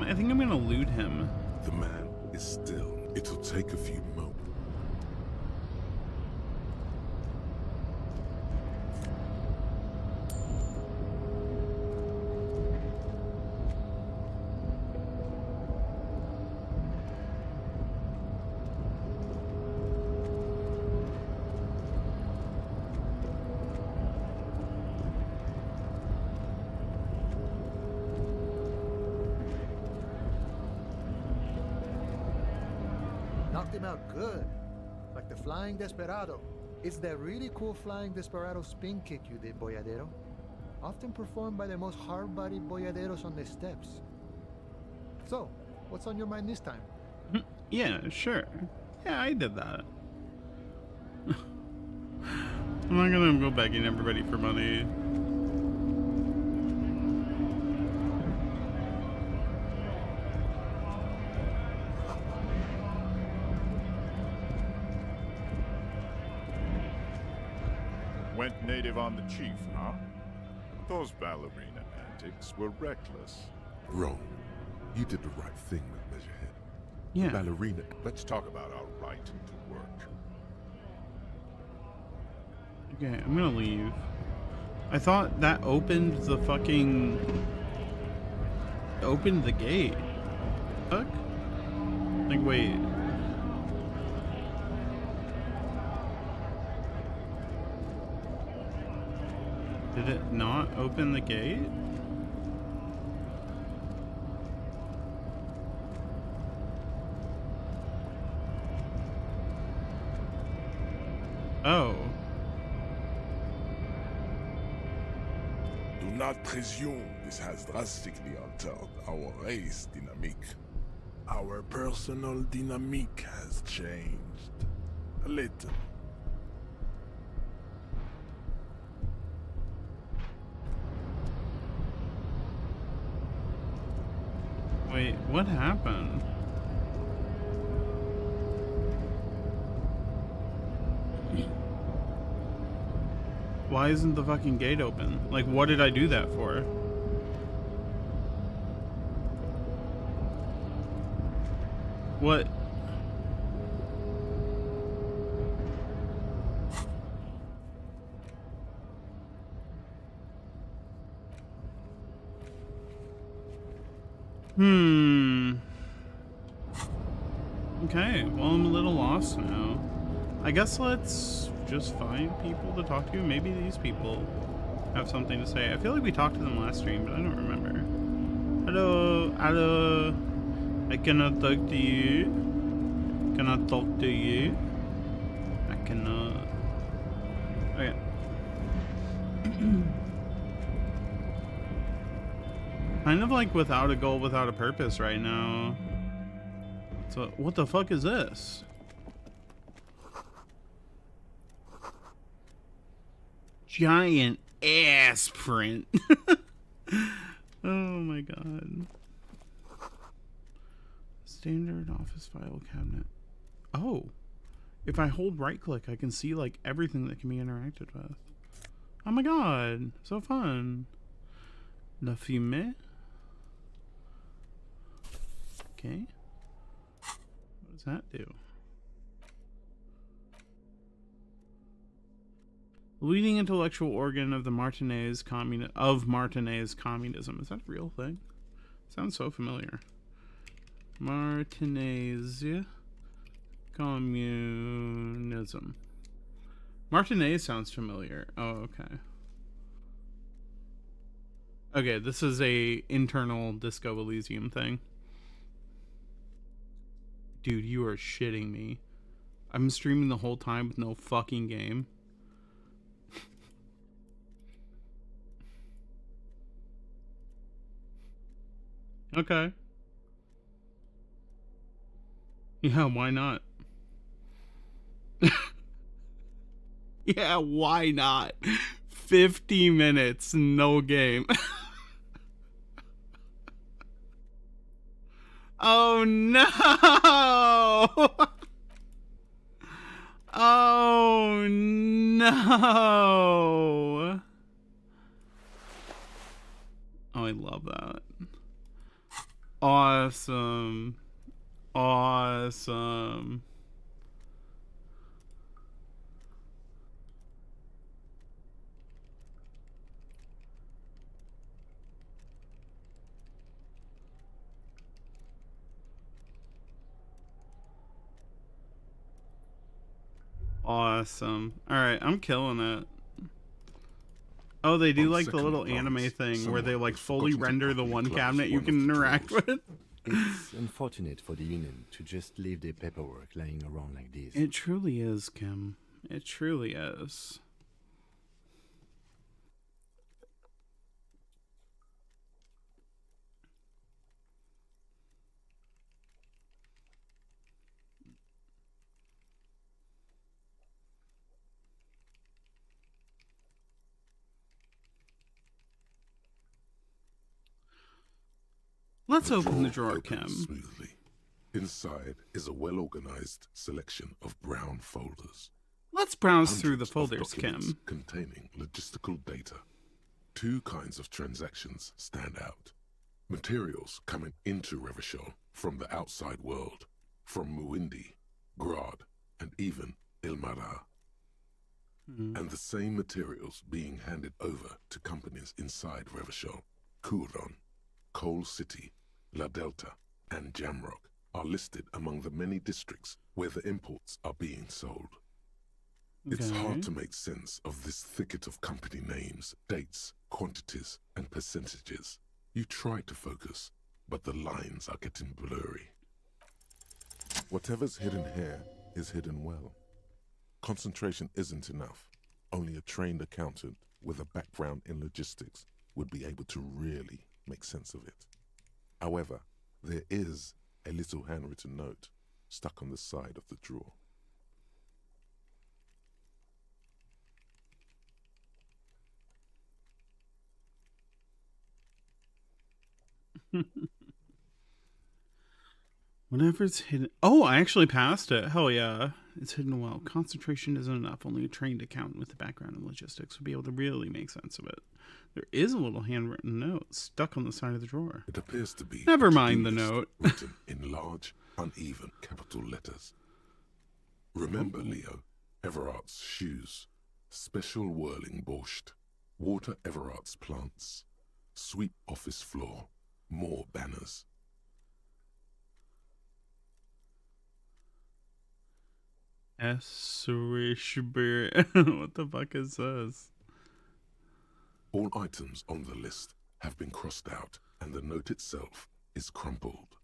I think I'm gonna loot him. The man is still. It'll take a few moments. Knocked him out good. Like the flying desperado. It's that really cool flying desperado spin kick you did, boyadero. Often performed by the most hard-bodied boyaderos on the steps. So, what's on your mind this time? Yeah, sure. Yeah, I did that. I'm not gonna go begging everybody for money. Went native on the chief, huh? Those ballerina antics were reckless. Wrong. You did the right thing with Measurehead. Yeah. Ballerina. Let's talk about our right to work. Okay, I'm gonna leave. I thought that opened the fucking... Opened the gate. Fuck? Like, wait. Did it not open the gate? Oh. Do not presume this has drastically altered our race dynamique. Our personal dynamique has changed. A little. Wait, what happened? Why isn't the fucking gate open? Like, what did I do that for? What? Okay, well, I'm a little lost now. I guess let's just find people to talk to. Maybe these people have something to say. I feel like we talked to them last stream, but I don't remember. Hello, hello. I cannot talk to you. Cannot talk to you. I cannot. Okay. Kind of like without a goal, without a purpose right now. So, what the fuck is this? Giant ass print. Oh my god. Standard office file cabinet. Oh. If I hold right click, I can see like everything that can be interacted with. Oh my god. So fun. La fumée. Okay. What does that do? Leading intellectual organ of the Martinez communism. Is that a real thing? Sounds so familiar. Martinez communism. Martinez sounds familiar. Oh, okay. Okay, this is a internal Disco Elysium thing. Dude, you are shitting me. I'm streaming the whole time with no fucking game. Okay. Yeah, why not? Yeah, why not? 50 minutes, no game. Oh no! Oh no! Oh, I love that. Awesome. Awesome. Awesome. Alright, I'm killing it. Oh, they do like the little anime thing where they like fully render the one cabinet you can interact with. It's unfortunate for the Union to just leave their paperwork lying around like this. It truly is, Kim. It truly is. Let's open the drawer, Kim. Smoothly. Inside is a well-organized selection of brown folders. Let's browse through the Hundreds of folders, Kim. containing logistical data. Two kinds of transactions stand out. Materials coming into Revachol from the outside world, from Muindi, Grad, and even Ilmara. And the same materials being handed over to companies inside Revachol. Kuron, Coal City, La Delta, and Jamrock are listed among the many districts where the imports are being sold. It's hard to make sense of this thicket of company names, dates, quantities, and percentages. You try to focus, but the lines are getting blurry. Whatever's hidden here is hidden well. Concentration isn't enough. Only a trained accountant with a background in logistics would be able to really make sense of it. However, there is a little handwritten note stuck on the side of the drawer. Whatever's hidden. Oh, I actually passed it. Hell yeah. It's hidden well. Concentration isn't enough. Only a trained accountant with a background in logistics would be able to really make sense of it. There is a little handwritten note stuck on the side of the drawer. It appears to be Never a mind the to-do list note. written in large, uneven capital letters. Remember, Leo, Everart's shoes, special whirling borscht, water Everart's plants, sweep office floor, more banners. What the fuck is this? All items on the list have been crossed out, and the note itself is crumpled.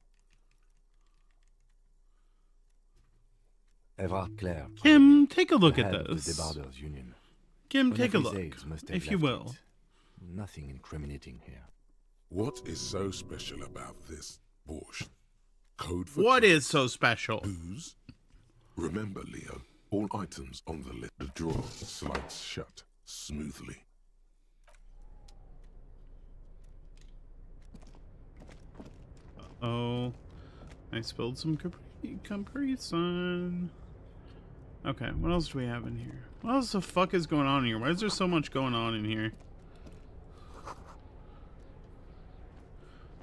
Everard Clare. Kim, take a look the at head of this. the Debarders Union. Kim, One take of a his look, aides must have if you left will. it. Nothing incriminating here. What is so special about this borscht? Code for What trade, is so special? booze? Remember, Leo, all items on the list. The drawer slides shut smoothly. Oh, I spilled some Capri Sun. Okay, what else do we have in here? What else the fuck is going on here? Why is there so much going on in here?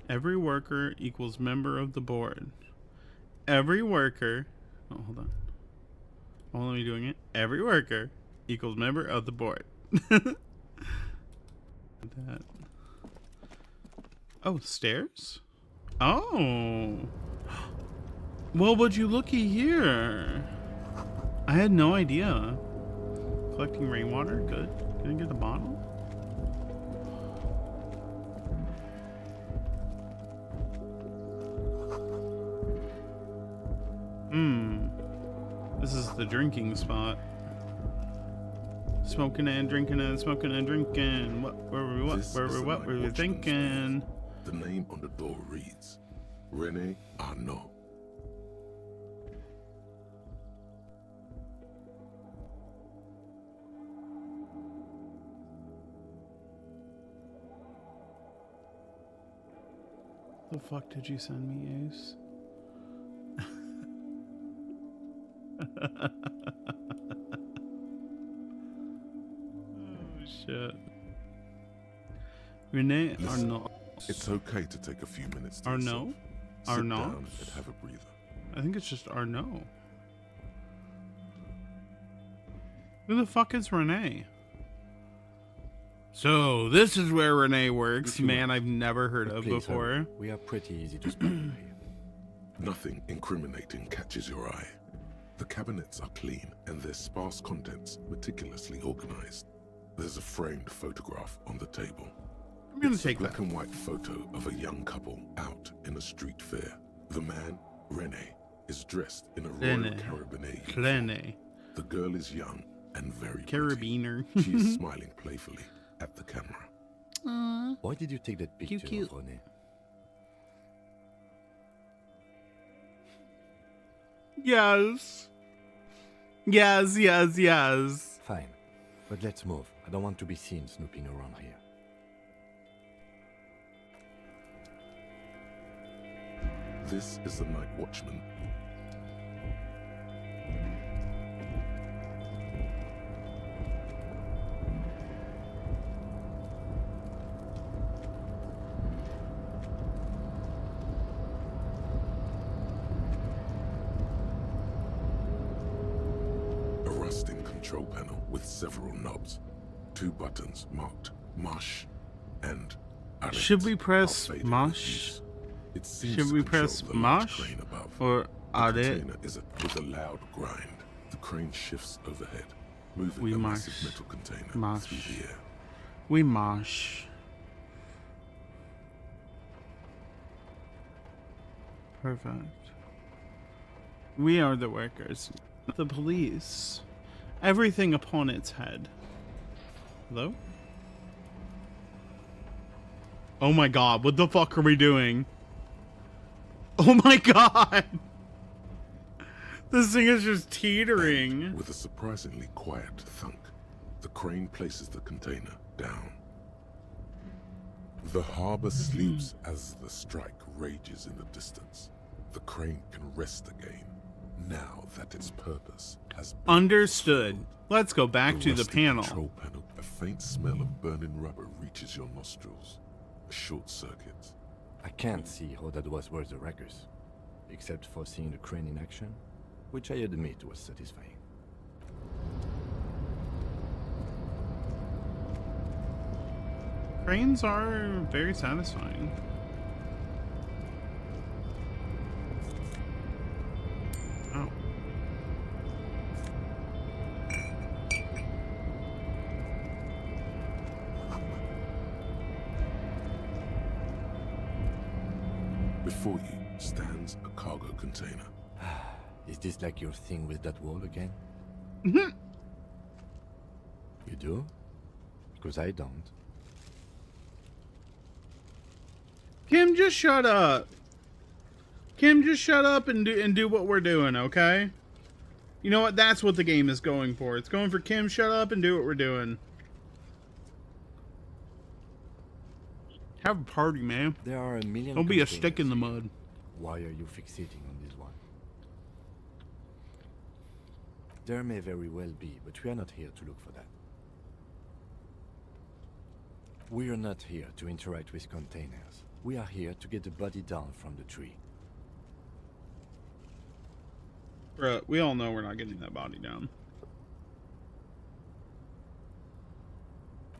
Every worker equals member of the board. Every worker... Oh, hold on. Oh, let me doing it. Every worker equals member of the board. That. Oh, stairs? Oh. Well, would you looky here? I had no idea. Collecting rainwater, good. Can I get the bottle? This is the drinking spot. Smoking and drinking and smoking and drinking. What were we thinking? The name on the door reads René Arnaud. The fuck did you send me, Ace? Oh shit. René Arnaud. It's okay to take a few minutes to Arnaud? yourself. Sit Arnaud? down and have a breather. I think it's just Arnaud. Who the fuck is René? So, this is where René works. Man, I've never heard of Please, before. we are pretty easy to spot here. Nothing incriminating catches your eye. The cabinets are clean and their sparse contents meticulously organized. There's a framed photograph on the table. I'm gonna It's take a black that. and white photo of a young couple out in a street fair. The man, René, is dressed in a Royal René. Carabiner uniform. René. The girl is young and very pretty. Carabiner. She is smiling playfully at the camera. Why did you take that picture Cute. of René? Yes. Yes, yes, yes. Fine, but let's move. I don't want to be seen snooping around here. This is the night watchman. A rusting control panel with several knobs. 2 buttons marked Marche and I. Should we press Marche? It seems Should to we control press the large Marche crane above. or The Arrête? container is with a loud grind. The crane shifts overhead, moving We a marche. massive metal container Marche. through the air. We marche. Perfect. We are the workers, not the police. Everything upon its head. Hello? Oh my god, what the fuck are we doing? Oh my god! This thing is just teetering. With a surprisingly quiet thunk, the crane places the container down. The harbor sleeps as the strike rages in the distance. The crane can rest again, Now that its purpose has been Understood. fulfilled, Let's go back to the rusted panel. Control panel. A faint smell of burning rubber reaches your nostrils. A short circuit. I can't see how that was worth the wreckers, except for seeing the crane in action, which I admit was satisfying. Cranes are very satisfying. Oh. Before you stands a cargo container. Is this like your thing with that wall again? Mhm. You do? Because I don't. Kim, just shut up. Kim, just shut up and do what we're doing, okay? You know what? That's what the game is going for. It's going for Kim, shut up and do what we're doing. Have a party, man. There are a million. Don't be a stick in the mud. Why are you fixating on this one? There may very well be, but we are not here to look for that. We are not here to interact with containers. We are here to get the body down from the tree. Bruh, we all know we're not getting that body down.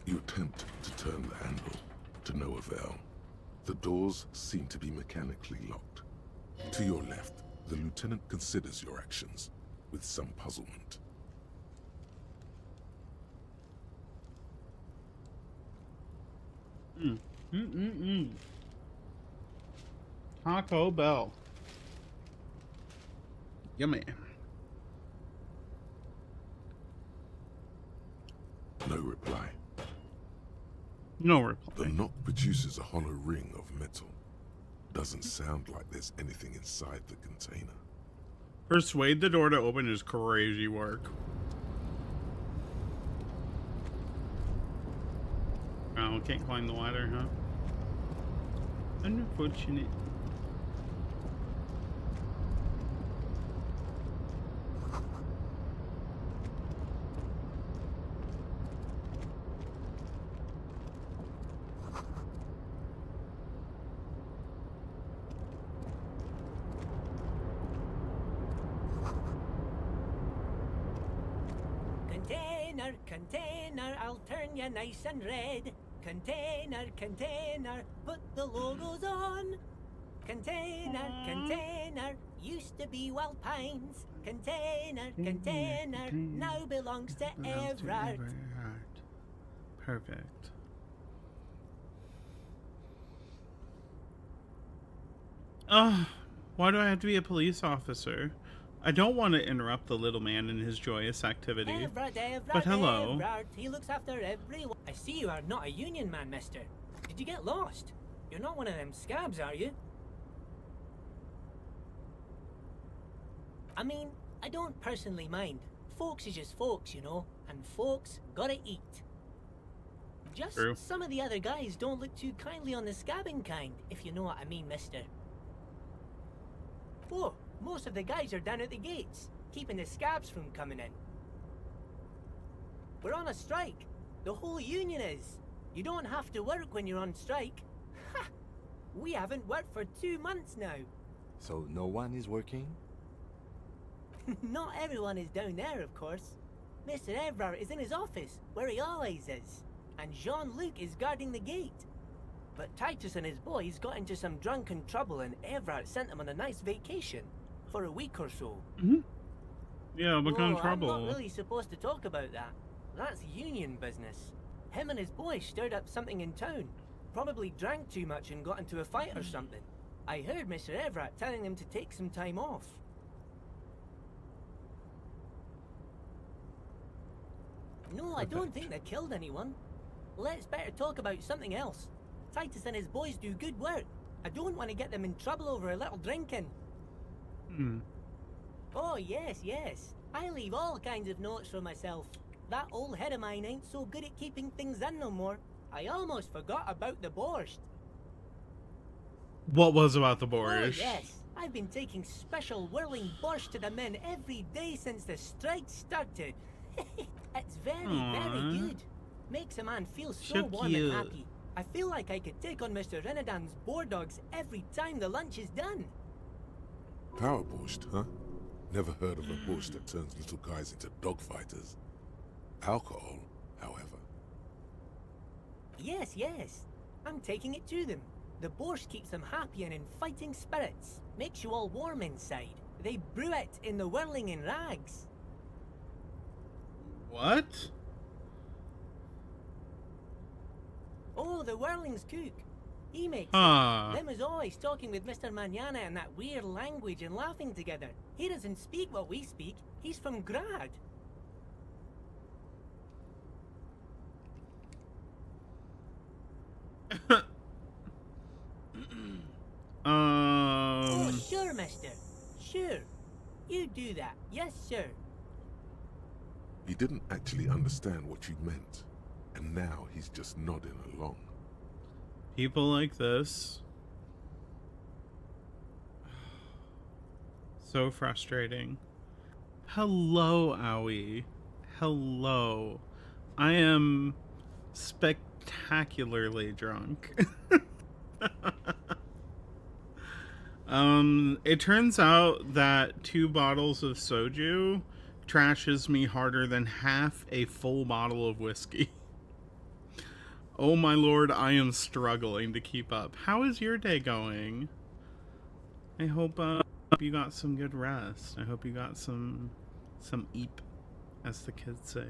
You attempt to turn the handle, to no avail. The doors seem to be mechanically locked. To your left, the lieutenant considers your actions with some puzzlement. Taco Bell. Yummy. No reply. No reply. The knock produces a hollow ring of metal. Doesn't sound like there's anything inside the container. Persuade the door to open is crazy work. Oh, can't climb the ladder, huh? Unfortunate. Container, container, I'll turn you nice and red. Container, container, put the logos on. Container, container, used to be Wild Pines. Container, container, now belongs to Everard. Perfect. Why do I have to be a police officer? I don't want to interrupt the little man in his joyous activity. Everard, But hello. Everard, he looks after everyone. I see you are not a union man, mister. Did you get lost? You're not one of them scabs, are you? I mean, I don't personally mind. Folks is just folks, you know, and folks gotta eat. Just True. some of the other guys don't look too kindly on the scabbing kind, if you know what I mean, mister. Oh, most of the guys are down at the gates, keeping the scabs from coming in. We're on a strike. The whole union is. You don't have to work when you're on strike. Ha! We haven't worked for 2 months now. So no one is working? Not everyone is down there, of course. Mr. Everard is in his office, where he always is. And Jean-Luc is guarding the gate. But Titus and his boys got into some drunken trouble and Everard sent them on a nice vacation. For a week or so. Yeah, what kind of trouble? I'm not really supposed to talk about that. That's union business. Him and his boys stirred up something in town. Probably drank too much and got into a fight or something. I heard Mr. Everett telling them to take some time off. No, I don't think they killed anyone. Let's better talk about something else. Titus and his boys do good work. I don't want to get them in trouble over a little drinking. Oh, yes, yes. I leave all kinds of notes for myself. That old head of mine ain't so good at keeping things in no more. I almost forgot about the borscht. What was about the Oh, borscht? yes. I've been taking special whirling borscht to the men every day since the strike started. It's very, very good. Makes a man feel so warm and happy. I feel like I could take on Mr. Renadan's boar dogs every time the lunch is done. Power borscht, huh? Never heard of a borscht that turns little guys into dogfighters. Alcohol, however. Yes, yes. I'm taking it to them. The borscht keeps them happy and in fighting spirits. Makes you all warm inside. They brew it in the whirling in rags. What? Oh, the whirling's cook. He makes it. Them is always talking with Mr. Manana in that weird language and laughing together. He doesn't speak what we speak. He's from Grad. Oh, sure, mister. Sure. You do that. Yes, sir. He didn't actually understand what you meant, and now he's just nodding along. People like this. So frustrating. Hello, Owie. Hello. I am spectacularly drunk. It turns out that 2 bottles of soju trashes me harder than half a full bottle of whiskey. Oh my lord, I am struggling to keep up. How is your day going? I hope you got some good rest. I hope you got some eep, as the kids say.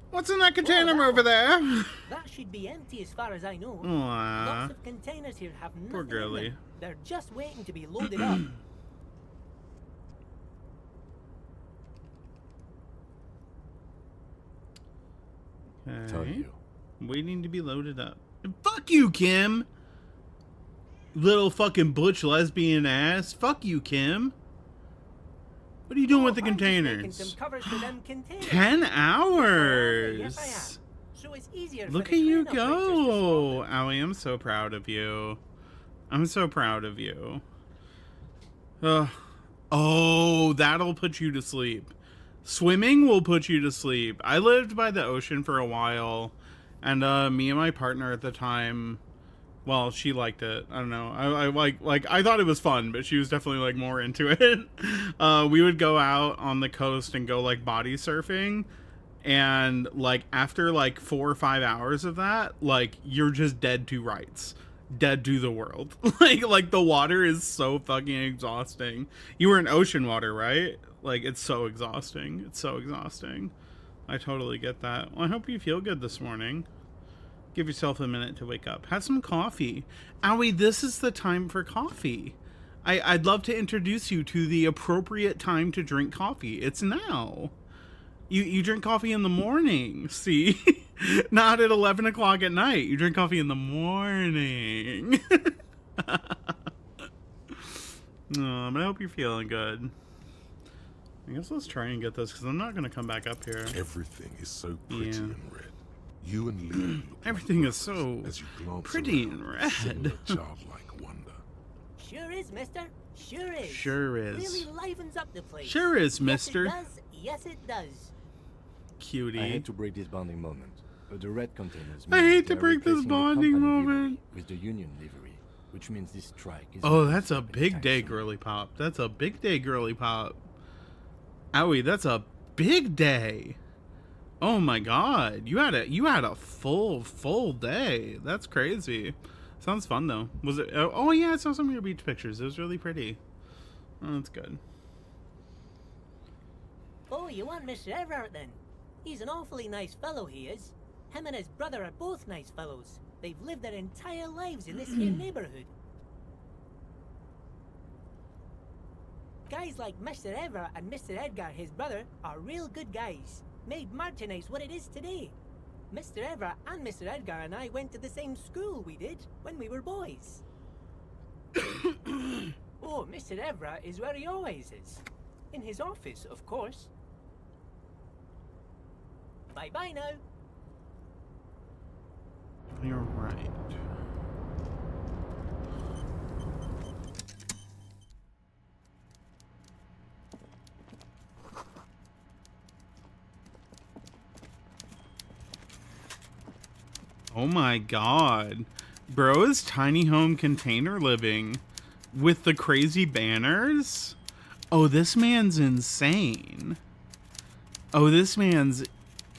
What's in that container over there? That should be empty as far as I know. Aww. Lots of containers here have nothing Poor girlie. in them. They're just waiting to be loaded up. Okay. Waiting to be loaded up. Fuck you, Kim! Little fucking butch lesbian ass. Fuck you, Kim. What are you doing with the containers? Some covers for them containers. 10 hours! Yes, I am. So it's easier Look for at the you crane operators to go! Allie, I'm so proud of you. I'm so proud of you. Oh, that'll put you to sleep. Swimming will put you to sleep. I lived by the ocean for a while, and me and my partner at the time, well, she liked it. I don't know. I thought it was fun, but she was definitely like more into it. We would go out on the coast and go like body surfing, and like after like 4 or 5 hours of that, like you're just dead to rights. Dead to the world. like the water is so fucking exhausting. You were in ocean water, right? Like it's so exhausting. It's so exhausting. I totally get that. Well, I hope you feel good this morning. Give yourself a minute to wake up. Have some coffee. Owie, this is the time for coffee. I'd love to introduce you to the appropriate time to drink coffee. It's now. You drink coffee in the morning, see? Not at 11 o'clock at night. You drink coffee in the morning. But I hope you're feeling good. I guess let's try and get this, because I'm not going to come back up here. Everything is so pretty and red. You and Leon look everything is so as you glance pretty around, and red. Childlike wonder. Sure is, mister. Sure is. Sure is. Really livens up the place. Sure is, mister. Yes, it does. Yes, it does. Cutie. I hate to break this bonding moment, but the red containers. I hate to break this bonding moment. With the union livery, which means this strike is. Oh, that's a big day, girly pop. That's a big day, girly pop. Owie, that's a big day. Oh my god, you had a full day. That's crazy. Sounds fun though. Was it? Oh yeah, I saw some of your beach pictures. It was really pretty. Oh, that's good. Oh, you want Mr. Everett then? He's an awfully nice fellow, he is. Him and his brother are both nice fellows. They've lived their entire lives in this here neighborhood. Guys like Mr. Everett and Mr. Edgar, his brother, are real good guys. Made Marche and I what it is today. Mr. Everett and Mr. Edgar and I went to the same school we did when we were boys. Oh, Mr. Everett is where he always is. In his office, of course. Bye-bye now. You're right. Oh my god. Bro is tiny home container living with the crazy banners. Oh, this man's insane. Oh, this man's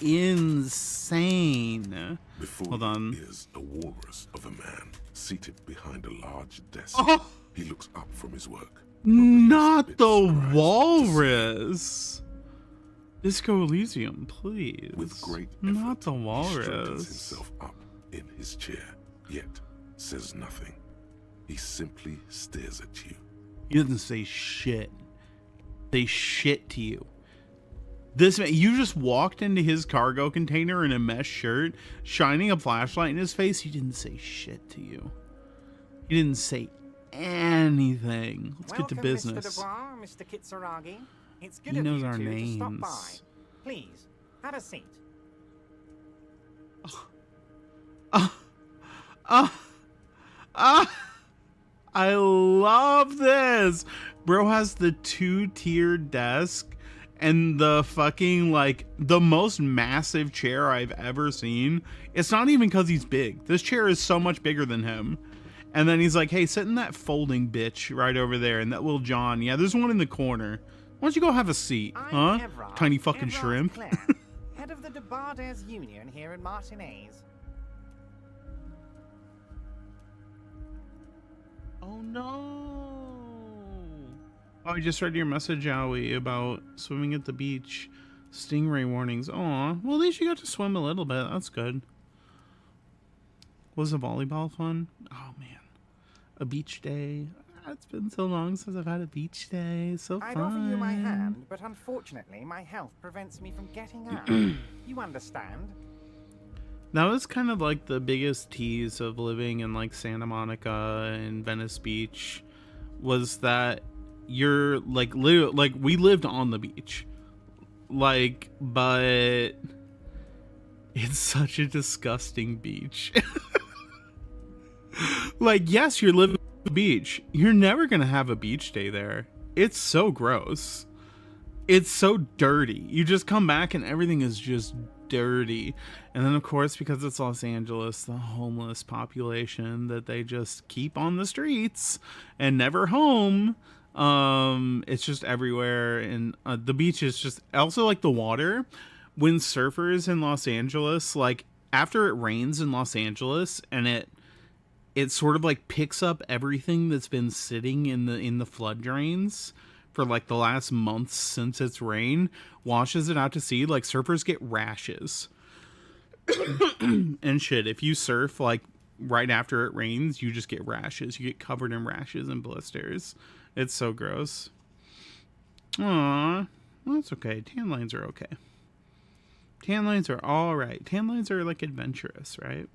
insane. Before Hold on. you is a walrus of a man seated behind a large desk. Oh. He looks up from his work. Not the walrus. Disco Elysium, please. With great effort, not the he walrus. straightens himself up in his chair, yet says nothing. He simply stares at you. He doesn't say shit. They shit to you. This man, you just walked into his cargo container in a mesh shirt, shining a flashlight in his face. He didn't say shit to you. He didn't say anything. Let's get to business. Mr. Dubois, Mr. Kitsuragi. It's good He of knows you our two names. to stop by. Please, have a seat. I love this. Bro has the 2-tiered desk and the fucking, like, the most massive chair I've ever seen. It's not even because he's big. This chair is so much bigger than him. And then he's like, hey, sit in that folding bitch right over there. And that little John. Yeah, there's one in the corner. Why don't you go have a seat? Huh? Everard, Tiny fucking Everard shrimp. Clare, head of the Debarders Union here in Marche and I. Oh no! Oh, I just read your message, Owie, about swimming at the beach. Stingray warnings. Aw, well, at least you got to swim a little bit. That's good. Was the volleyball fun? Oh man, a beach day. It's been so long since I've had a beach day. So fun. I'd offer you my hand, but unfortunately, my health prevents me from getting out. You understand? That was kind of like the biggest tease of living in like Santa Monica and Venice Beach, was that you're like like we lived on the beach, like, but it's such a disgusting beach. Like, yes, you're living on the beach. You're never gonna have a beach day there. It's so gross. It's so dirty. You just come back and everything is just dirty. And then of course, because it's Los Angeles, the homeless population that they just keep on the streets and never home, it's just everywhere. And the beach is just also like the water. When surfers in Los Angeles, like after it rains in Los Angeles and it sort of like picks up everything that's been sitting in the flood drains for like the last months since it's rain, washes it out to sea. Like surfers get rashes and shit. If you surf like right after it rains, you just get rashes. You get covered in rashes and blisters. It's so gross. Aw, well, that's okay. Tan lines are okay. Tan lines are all right. Tan lines are like adventurous, right?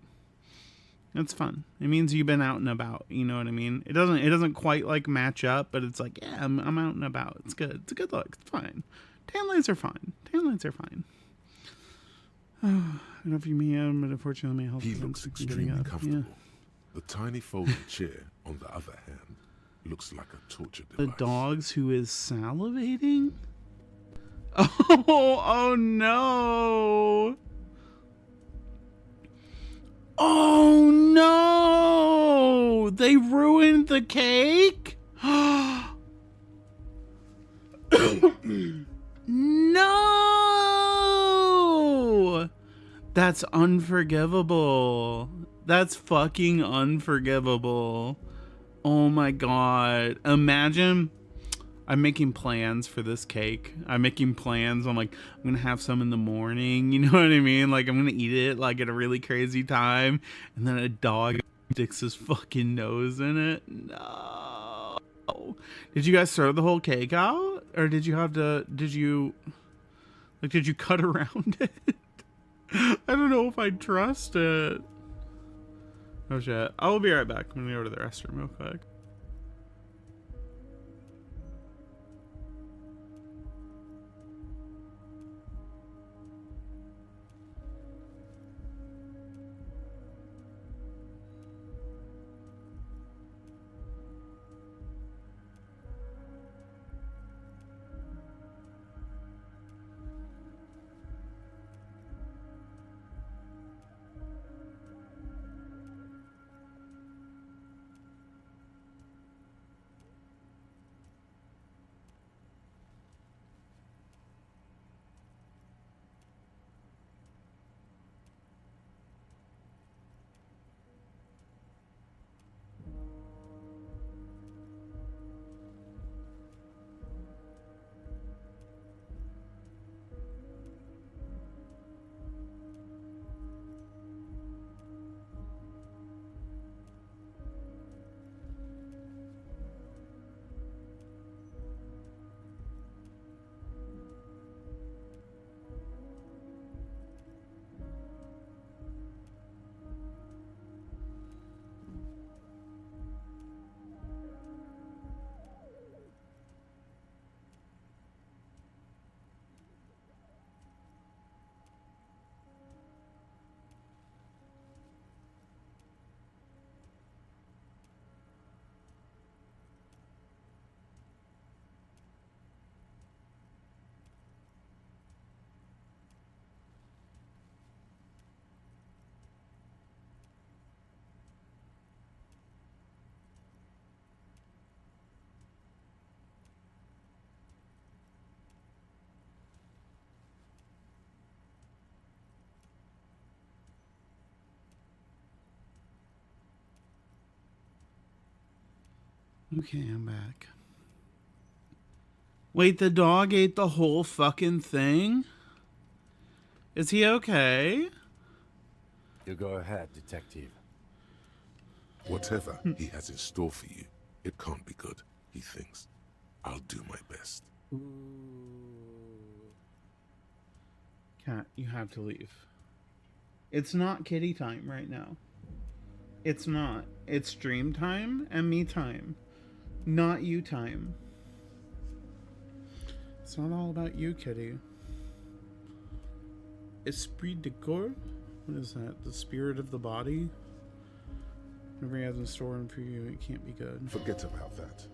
It's fun. It means you've been out and about. You know what I mean? It doesn't quite like match up, but it's like, yeah, I'm out and about. It's good. It's a good look. It's fine. Tan lines are fine. Tan lines are fine. I don't know if you mean, but unfortunately my health He looks extremely comfortable. Yeah. The tiny folding chair, on the other hand, looks like a torture The device. dogs who is salivating? Oh no! Oh no! They ruined the cake? No! That's unforgivable. That's fucking unforgivable. Oh my god. Imagine I'm making plans for this cake. I'm making plans. I'm like, I'm gonna have some in the morning. You know what I mean? Like, I'm gonna eat it like at a really crazy time. And then a dog sticks his fucking nose in it. No. Did you guys throw the whole cake out? Or did you cut around it? I don't know if I trust it. Oh shit. I will be right back. I'm gonna go to the restroom real quick. Okay, I'm back. Wait, the dog ate the whole fucking thing? Is he okay? You go ahead, detective. Whatever he has in store for you, it can't be good, he thinks. I'll do my best. Cat, you have to leave. It's not kitty time right now. It's not. It's dream time and me time. Not you time. It's not all about you, kitty. Esprit de corps? What is that? The spirit of the body? Whatever he has in store for you, it can't be good. Forget about that.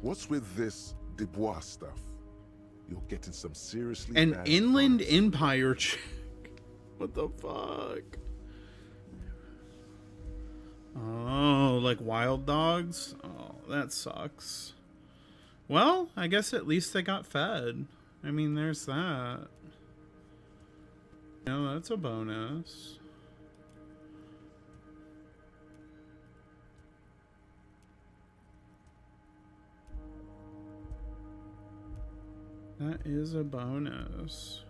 What's with this Dubois stuff? You're getting some seriously An bad inland vibes. empire chick. What the fuck? Oh, like wild dogs? Oh, that sucks. Well, I guess at least they got fed. I mean, there's that. No, that's a bonus. That is a bonus.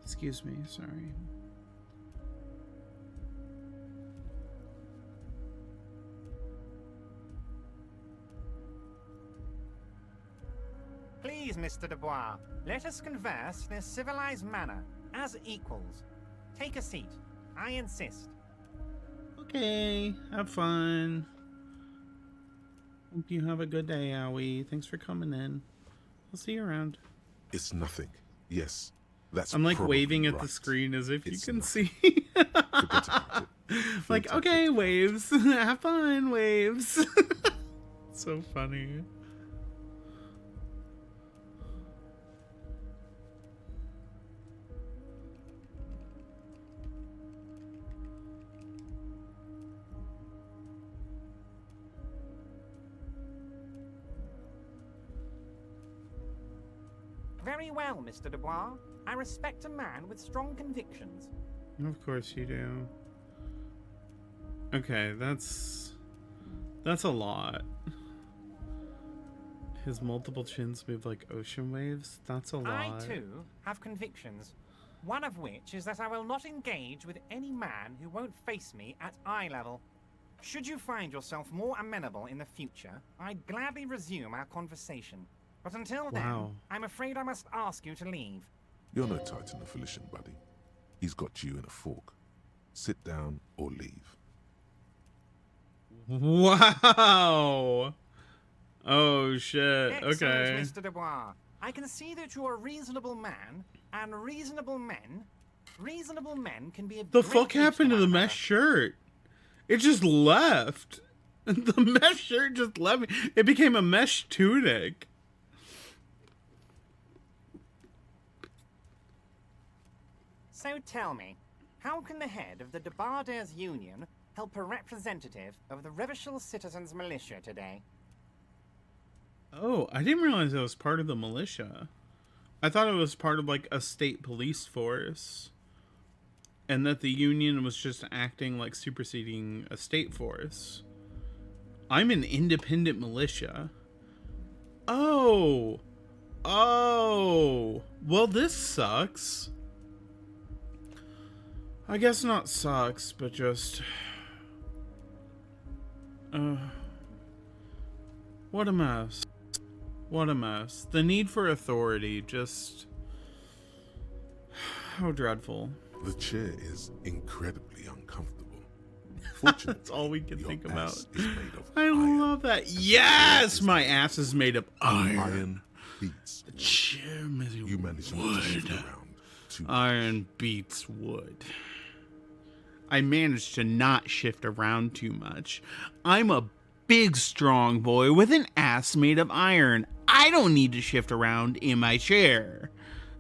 Excuse me, sorry. Please, Mr. Dubois, let us converse in a civilized manner, as equals. Take a seat. I insist. Okay, have fun. Hope you have a good day, Owie. Thanks for coming in. I'll see you around. It's nothing. Yes, that's I'm like probably waving at right. the screen as if It's you can nothing. see. Forget about it. Like, okay, waves. Have fun, waves. So funny. Very well, Mr. Dubois. I respect a man with strong convictions. Of course you do. Okay, that's a lot. His multiple chins move like ocean waves. That's a lot. I, too, have convictions. One of which is that I will not engage with any man who won't face me at eye level. Should you find yourself more amenable in the future, I'd gladly resume our conversation. But until then, I'm afraid I must ask you to leave. You're no Titan of Elysium, buddy. He's got you in a fork. Sit down or leave. Wow. Oh shit. Excellent, Okay. Mr. Dubois. I can see that you're a reasonable man, and reasonable men can be a The great fuck use happened to one the another. mesh shirt? It just left. The mesh shirt just left me. It became a mesh tunic. So tell me, how can the head of the Debarders Union help a representative of the Revachol Citizens Militia today? Oh, I didn't realize it was part of the militia. I thought it was part of like a state police force. And that the Union was just acting like superseding a state force. I'm an independent militia. Oh. Oh. Well, this sucks. I guess not sucks, but just... what a mess. What a mess. The need for authority, just... how dreadful. The chair is incredibly uncomfortable. Fortunately, that's all we can think about. Is made of I love that. Yes, my ass is made of iron. Iron beats. The chair made You managed wood. to shift around too much. Iron beats wood. I managed to not shift around too much. I'm a big, strong boy with an ass made of iron. I don't need to shift around in my chair.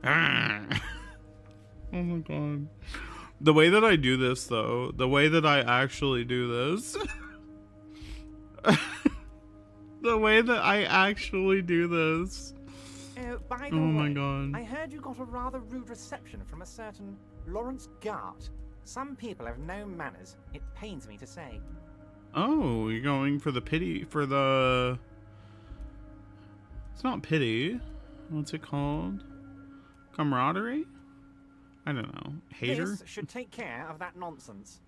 Ah. Oh my god. The way that I do this, though, the way that I actually do this, the way that I actually do this. Oh, by the Oh way, my god. I heard you got a rather rude reception from a certain Lawrence Gart. Some people have no manners. It pains me to say. Oh, you're going for the pity, for the... It's not pity. What's it called? Camaraderie? I don't know. Hater? This should take care of that nonsense.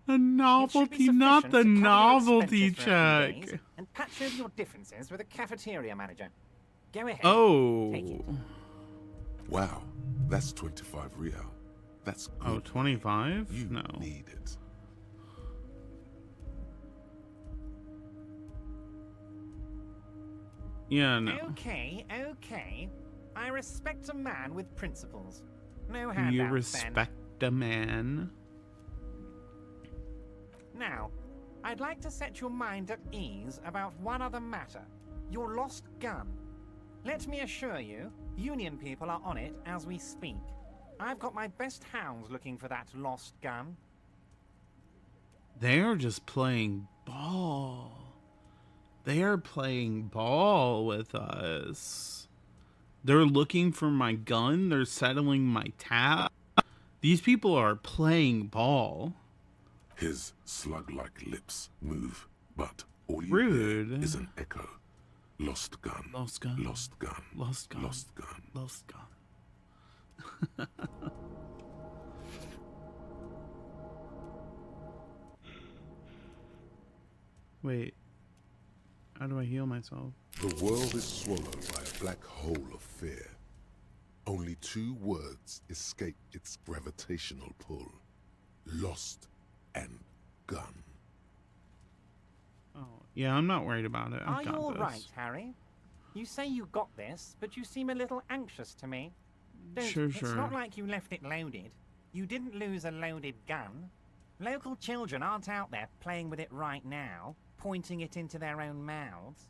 The novelty, not the novelty check. And patch over your differences with a cafeteria manager. Go ahead. Oh. Take it. Wow, that's 25 real. That's good. Oh, 25? You No. need it. Yeah, no. Okay, okay. I respect a man with principles. No handouts, You then. respect a man. Now, I'd like to set your mind at ease about one other matter. Your lost gun. Let me assure you, Union people are on it as we speak. I've got my best hounds looking for that lost gun. They're just playing ball. They are playing ball with us. They're looking for my gun. They're settling my tab. These people are playing ball. His slug-like lips move, but all you Rude. hear is an echo. Lost gun. Lost gun. Lost gun. Lost gun. Lost gun. Lost gun. Wait. How do I heal myself? The world is swallowed by a black hole of fear. Only 2 words escape its gravitational pull. Lost and gun. Oh, yeah, I'm not worried about it. Are I've you got all this. right, Harry? You say you got this, but you seem a little anxious to me. Sure. It's not like you left it loaded. You didn't lose a loaded gun. Local children aren't out there playing with it right now, pointing it into their own mouths.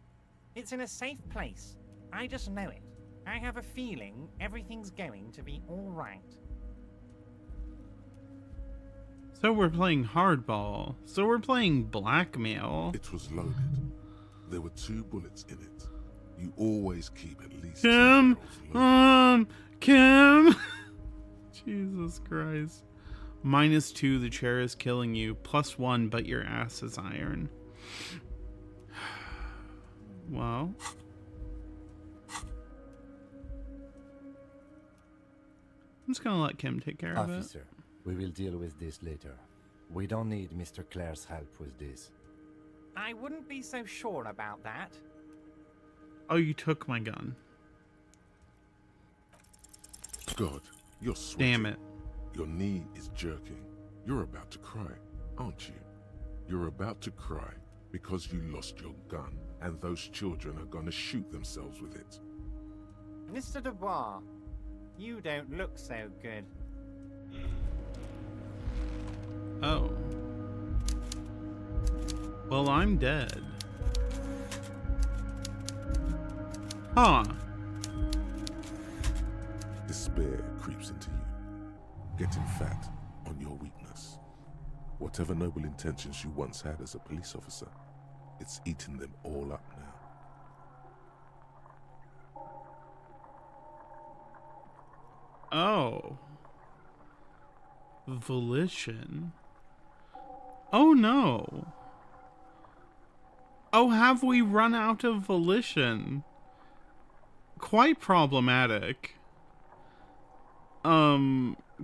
It's in a safe place. I just know it. I have a feeling everything's going to be all right. So we're playing hardball. So we're playing blackmail. It was loaded. There were 2 bullets in it. You always keep at least 2 Kim! barrels loaded. Kim! Jesus Christ. -2, the chair is killing you. +1, but your ass is iron. Well. I'm just gonna let Kim take care of it. Officer, we will deal with this later. We don't need Mr. Clare's help with this. I wouldn't be so sure about that. Oh, you took my gun. God, you're sweating. Damn it. Your knee is jerking. You're about to cry, aren't you? You're about to cry because you lost your gun and those children are gonna shoot themselves with it. Mr. Dubois, you don't look so good. Oh. Well, I'm dead. Huh. Despair creeps into you, getting fat on your weakness. Whatever noble intentions you once had as a police officer, it's eating them all up now. Oh. Volition. Oh no. Oh, have we run out of volition? Quite problematic.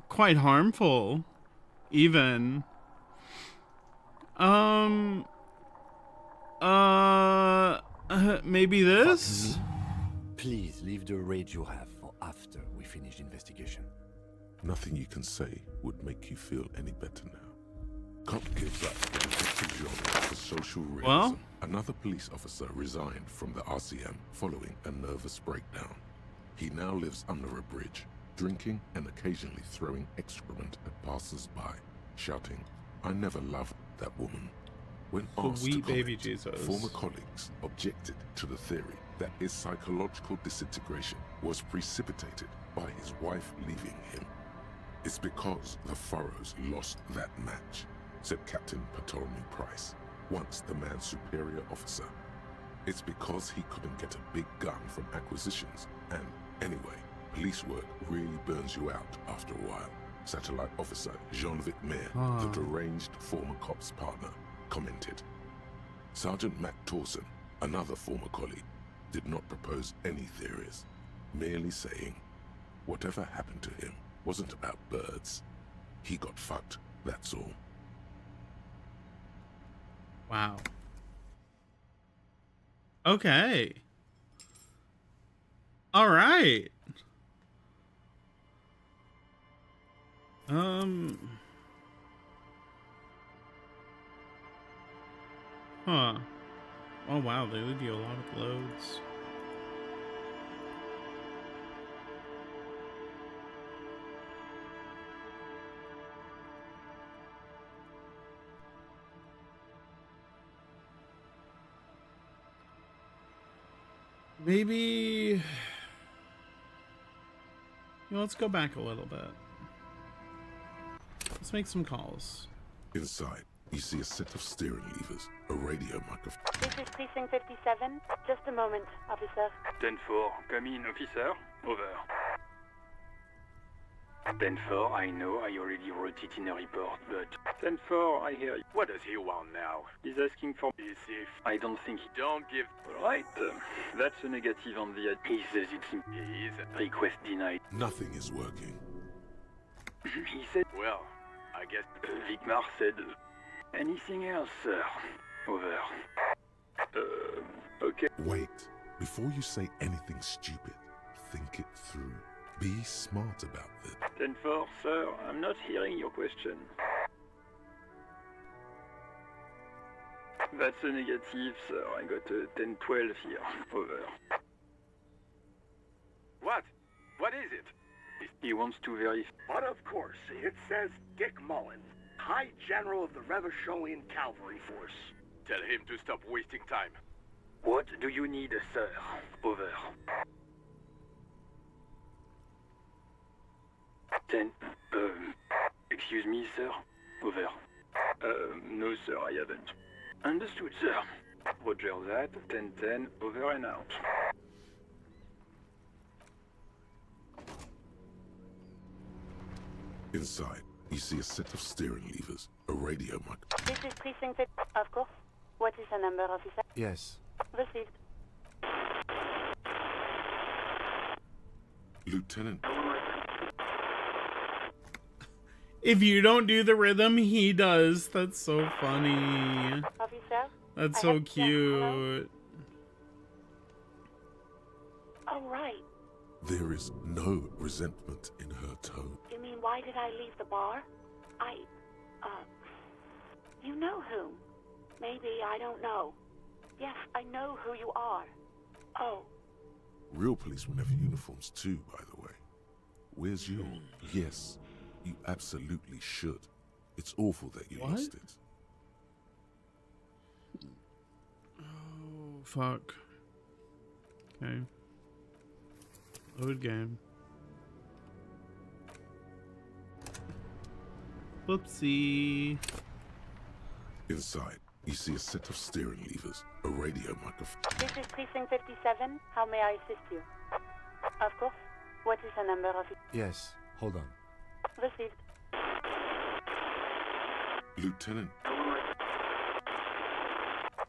Quite harmful. Even. Maybe this? Please leave the rage you have for after we finish the investigation. Nothing you can say would make you feel any better now. Cop gives up the detective genre for social realism. Well? Another police officer resigned from the RCM following a nervous breakdown. He now lives under a bridge, drinking and occasionally throwing excrement at passers-by, shouting, "I never loved that woman." When asked to Sweet baby comment, Jesus. former colleagues objected to the theory that his psychological disintegration was precipitated by his wife leaving him. It's because the Furrows lost that match, said Captain Ptolemy Price, once the man's superior officer. It's because he couldn't get a big gun from acquisitions. And anyway, police work really burns you out after a while. Satellite officer Jean-Vic Mayer, the deranged former cop's partner, commented. Sergeant Matt Torson, another former colleague, did not propose any theories, merely saying, whatever happened to him wasn't about birds. He got fucked, that's all. Wow. Okay. All right. Huh. Oh wow, they leave you a lot of loads. Maybe... let's go back a little bit. Let's make some calls. Inside, you see a set of steering levers, a radio microphone. This is Precinct 57. Just a moment, officer. 10-4, come in, officer. Over. 10-4, I know I already wrote it in a report, but... 10-4, I hear you. What does he want now? He's asking for... Is if... I don't think he... Don't give... Right, that's a negative on the... He says it's... He is... Request denied. Nothing is working. He said... Well, I guess... Vicmar said... Anything else, sir? Over. Okay. Wait. Before you say anything stupid, think it through. Be smart about it. 10-4, sir, I'm not hearing your question. That's a negative, sir. I got a 10-12 here. Over. What? What is it? He wants to verify. But of course, it says Dick Mullen, High General of the Revacholian Cavalry Force. Tell him to stop wasting time. What do you need, sir? Over. 10. Excuse me, sir. Over. No, sir, I haven't. Understood, sir. Roger that. 10-10. Over and out. Inside, you see a set of steering levers, a radio mic. This is Precinct 50. Of course. What is the number, officer? Yes. Received. Lieutenant. If you don't do the rhythm, he does. That's so funny. Officer? That's so cute. Oh, right. There is no resentment in her tone. You mean, why did I leave the bar? You know whom? Maybe, I don't know. Yes, I know who you are. Oh. Real policemen have uniforms too, by the way. Where's your... Yes, you absolutely should. It's awful that you lost it. Oh, fuck. Okay. Load game. Whoopsie. Inside, you see a set of steering levers, a radio microphone. This is Precinct 57. How may I assist you? Of course. What is the number of it? Yes, hold on. Received. Lieutenant.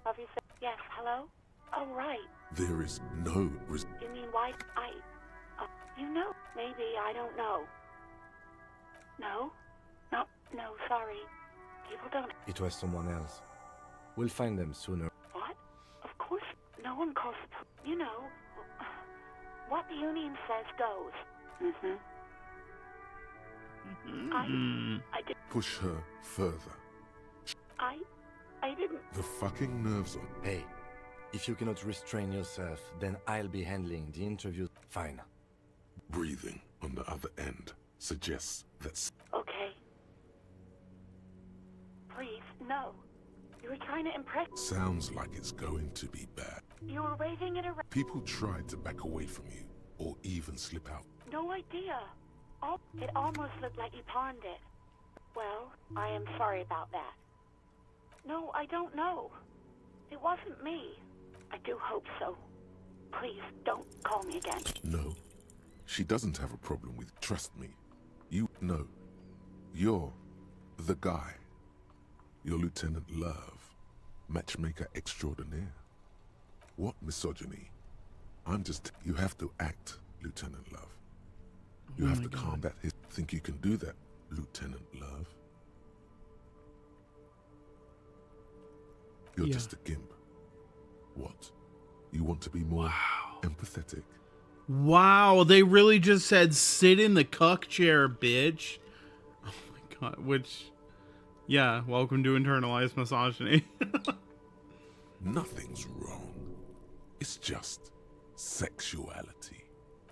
Officer. Yes, hello? Oh, right. There is no You mean why you know? Maybe, I don't know. No? No, sorry. People don't... It was someone else. We'll find them sooner. What? Of course, no one calls it... You know, what the union says goes. I did... Push her further. I didn't... The fucking nerves on... Hey, if you cannot restrain yourself, then I'll be handling the interview. Fine. Breathing on the other end suggests that... Okay. Please, no. You were trying to impress... Sounds like it's going to be bad. You were waving it around... People tried to back away from you, or even slip out. No idea. It almost looked like you pawned it. Well, I am sorry about that. No, I don't know. It wasn't me. I do hope so. Please, don't call me again. No, she doesn't have a problem with. Trust me. You know. You're the guy. You're Lieutenant Love, matchmaker extraordinaire. What misogyny? You have to act, Lieutenant Love. You have to combat his. Think you can do that, Lieutenant Love? You're just a gimp. What? You want to be more empathetic? Wow, they really just said sit in the cuck chair, bitch. Oh my god, which, yeah, welcome to internalized misogyny. Nothing's wrong. It's just sexuality.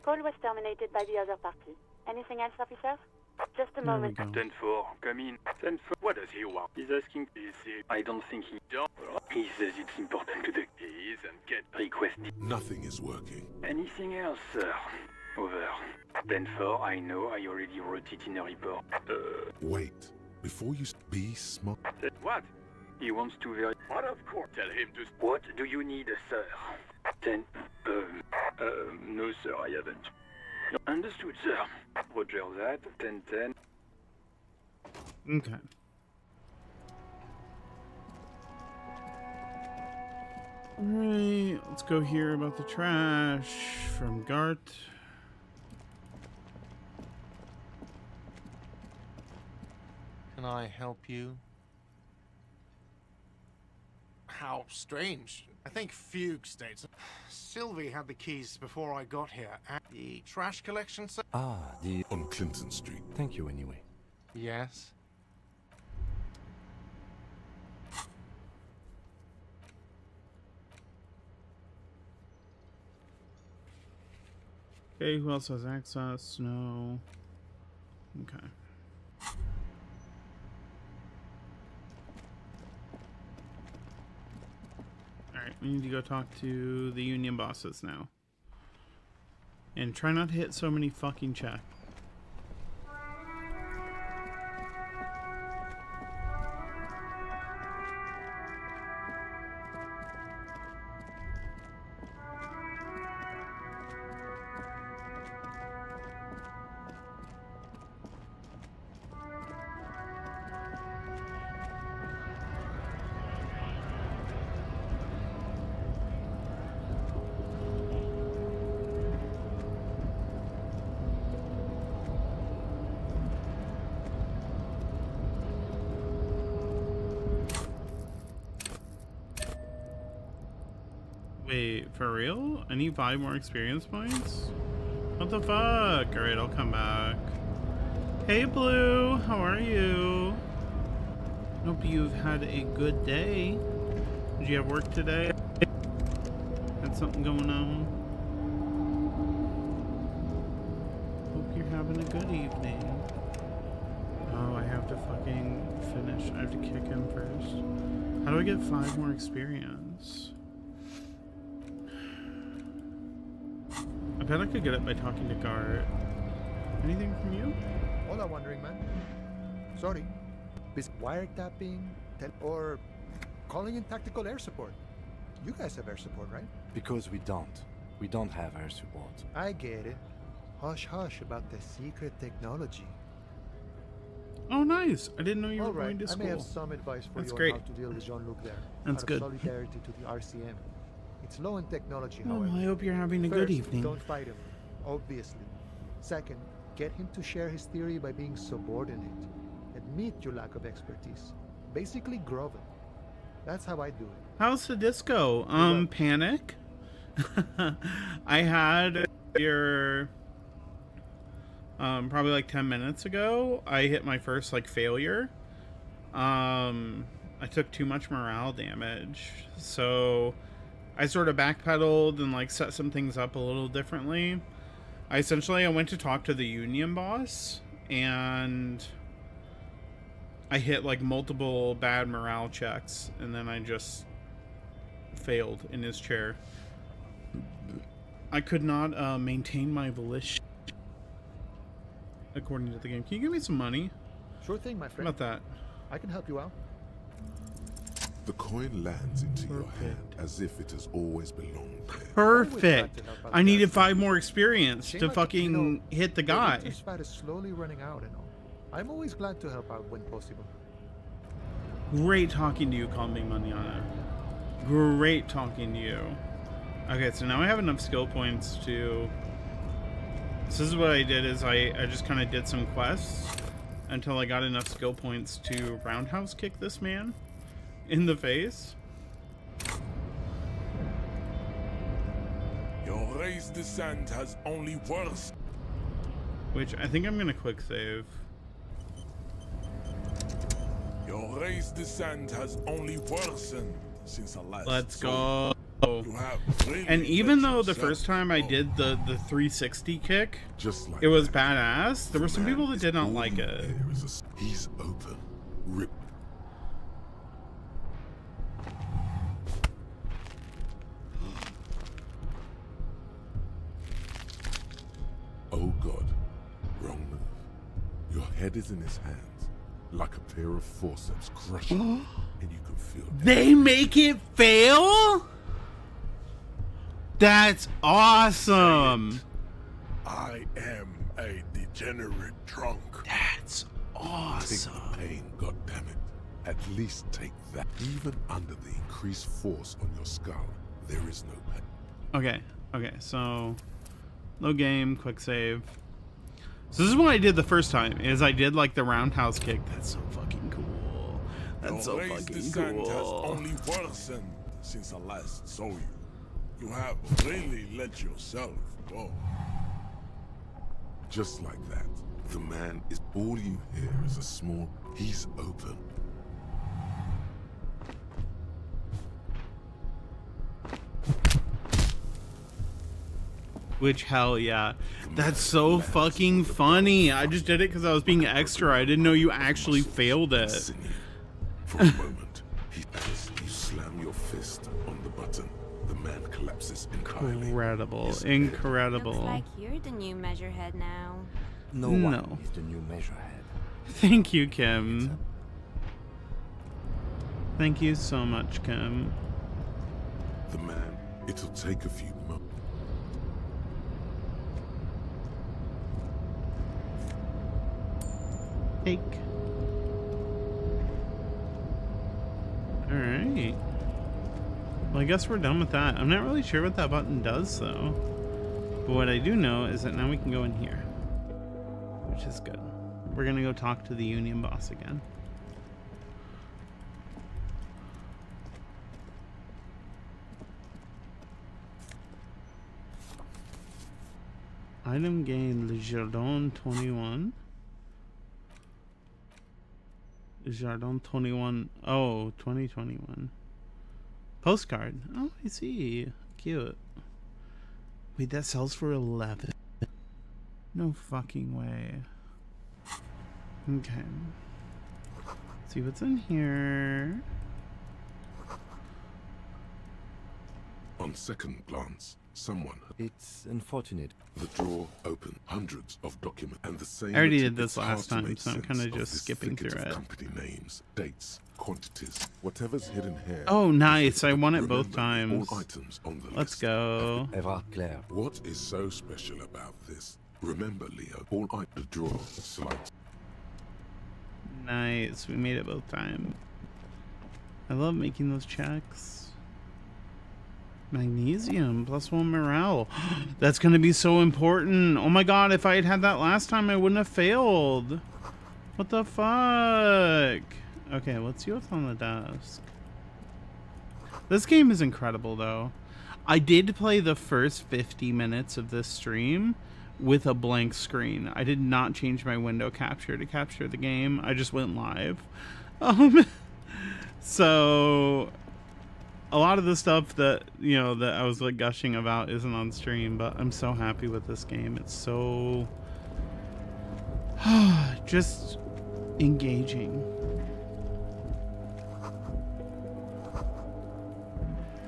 Call was terminated by the other party. Anything else, officer? Just a moment. 10-4, come in. 10-4. What does he want? He's asking. I don't think he don't. He says it's important to the He isn't get request. Nothing is working. Anything else, sir? Over. 10-4, I know. I already wrote it in a report. Wait. Before you be smart. What? He wants to very. What of course? Tell him to. What do you need, sir? 10. No, sir, I haven't. Understood, sir. Roger that. 10-10. Okay. Alright, let's go hear about the trash from Gart. Can I help you? How strange. I think Fugue states Sylvie had the keys before I got here. At the trash collection, sir? On Clinton Street. Thank you anyway. Yes. Okay, who else has access? No. Okay. Alright, we need to go talk to the union bosses now. And try not to hit so many fucking checks. Wait, for real? I need 5 more experience points? What the fuck? Alright, I'll come back. Hey Blue, how are you? Hope you've had a good day. Did you have work today? Had something going on? Hope you're having a good evening. Oh, I have to fucking finish. I have to kick him first. How do I get 5 more experience? I bet I could get it by talking to Gart. Anything from you? Hola, wandering man. Sorry. Wiretapping, or calling in tactical air support. You guys have air support, right? Because we don't. We don't have air support. I get it. Hush hush about the secret technology. Oh, nice. I didn't know you were going to I school. may have some advice for That's you great. on how to deal with Jean-Luc there. That's good. Solidarity to the RCM. It's low in technology, Oh, however. I hope you're having a First, good evening. Don't fight him, obviously. Second, get him to share his theory by being subordinate. Admit your lack of expertise. Basically, grovel. That's how I do it. How's the disco? Panic? I had your... probably like 10 minutes ago, I hit my first, like, failure. I took too much morale damage. So... I sort of backpedaled and like set some things up a little differently. I went to talk to the union boss and I hit like multiple bad morale checks and then I just failed in his chair. I could not maintain my volition according to the game. Can you give me some money? Sure thing, my friend. How about that? I can help you out. The coin lands into your hand as if it has always belonged there. Perfect. I needed 5 more experience to fucking hit the guy. The spat is slowly running out and all. I'm always glad to help out when possible. Great talking to you, Call Me Manana. Great talking to you. Okay, so now I have enough skill points to... So this is what I did, is I just kind of did some quests until I got enough skill points to roundhouse kick this man in the face. Your raised descent has only worse. Which I think I'm going to quick save. Your raised descent has only worsened since the last. Let's go. And even though the first time I did the 360 kick, it was badass, there were some people that did not like it. He's open. Rip. Oh God. Wrong move. Your head is in his hands, like a pair of forceps crushing, and you can feel it. They make it fail? That's awesome. I am a degenerate drunk. That's awesome. Take the pain, goddammit. At least take that. Even under the increased force on your skull, there is no pain. Okay, so no game, quick save. So this is what I did the first time, is I did like the roundhouse kick. That's so fucking cool. That's so fucking descent has cool. only worsened since the last saw you. You have really let yourself go. Just like that. The man is all you hear is a small... He's open. Which, hell yeah. That's so fucking funny. I just did it because I was being extra. I didn't know you actually failed it. For a moment, you slam your fist on the button. The man collapses entirely. Incredible. Incredible. Looks like you're the new measurehead now. No one is the new measurehead. Thank you, Kim. Thank you so much, Kim. The man, it'll take a few moments. Take. Alright. Well, I guess we're done with that. I'm not really sure what that button does, though. But what I do know is that now we can go in here. Which is good. We're gonna go talk to the union boss again. Item gain, Le Jardin 21. Le Jardin 21. Oh, 2021. Postcard. Oh, I see. Cute. Wait, that sells for 11. No fucking way. Okay. Let's see what's in here. On second glance, someone... It's unfortunate. The drawer opened, hundreds of documents, and the same... I already material. did this It's hard last to time, make so I'm sense kind of of just this skipping thicket through of it. company names, dates, quantities, whatever's hidden here. Oh, nice. I won it both Remember, times. all items on the Let's list go. What is so special about this? Remember, Leo, all the drawer slides. Nice. We made it both times. I love making those checks. Magnesium, +1 morale. That's going to be so important. Oh my god, if I had had that last time, I wouldn't have failed. What the fuck? Okay, let's see what's on the desk. This game is incredible, though. I did play the first 50 minutes of this stream with a blank screen. I did not change my window capture to capture the game. I just went live. So a lot of the stuff that, you know, that I was like gushing about isn't on stream, but I'm so happy with this game. It's so just engaging.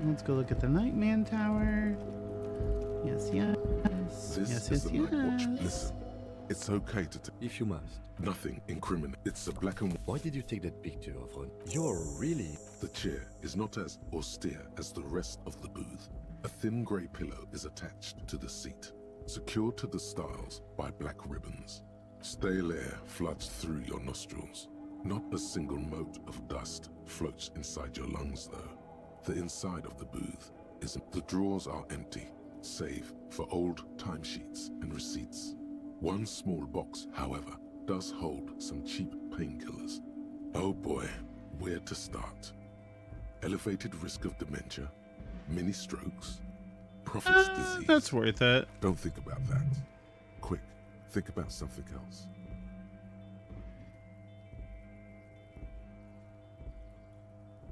Let's go look at the Nightman Tower. Yes, yes. This Yes, is yes, the night watch. yes. Listen, It's okay to if you must. Nothing incriminate. It's a black and white. Why did you take that picture of her? You're really... The chair is not as austere as the rest of the booth. A thin grey pillow is attached to the seat, secured to the stiles by black ribbons. Stale air floods through your nostrils. Not a single mote of dust floats inside your lungs, though. The inside of the booth isn't. The drawers are empty, save for old timesheets and receipts. One small box, however, does hold some cheap painkillers. Oh boy, where to start? Elevated risk of dementia, mini strokes, prophet's disease. That's worth it. Don't think about that. Quick, think about something else.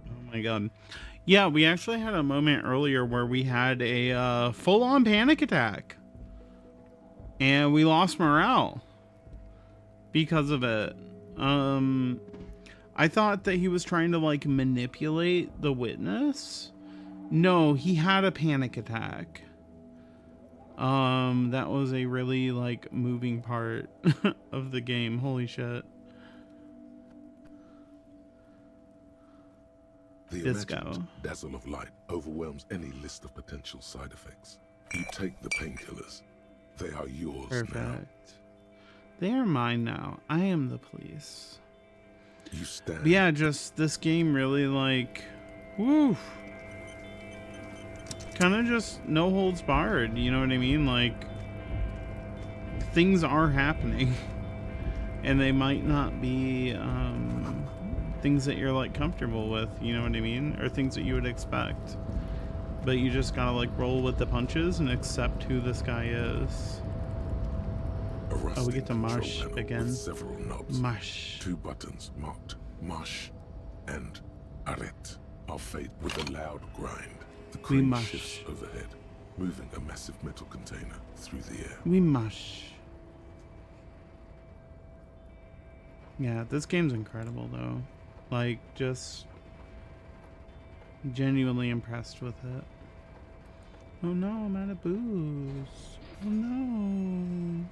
Oh my god. Yeah, we actually had a moment earlier where we had a full-on panic attack. And we lost morale because of it. I thought that he was trying to like manipulate the witness. No, he had a panic attack. That was a really like moving part of the game. Holy shit. The imagined dazzle of light overwhelms any list of potential side effects. You take the painkillers. They are yours. Perfect. Now. They are mine now. I am the police. You stand. But yeah, just this game really like, woo. Kind of just no holds barred. You know what I mean? Like, things are happening, and they might not be things that you're like comfortable with. You know what I mean? Or things that you would expect. But you just gotta like roll with the punches and accept who this guy is. Oh, we get to Marche again. With several knobs. Marche. 2 buttons marked Marche and Arrête are fade with a loud grind. The crane shifts overhead, moving a massive metal container through the air. We marche. Yeah, this game's incredible though. Like, just genuinely impressed with it. Oh no, I'm out of booze. Oh no.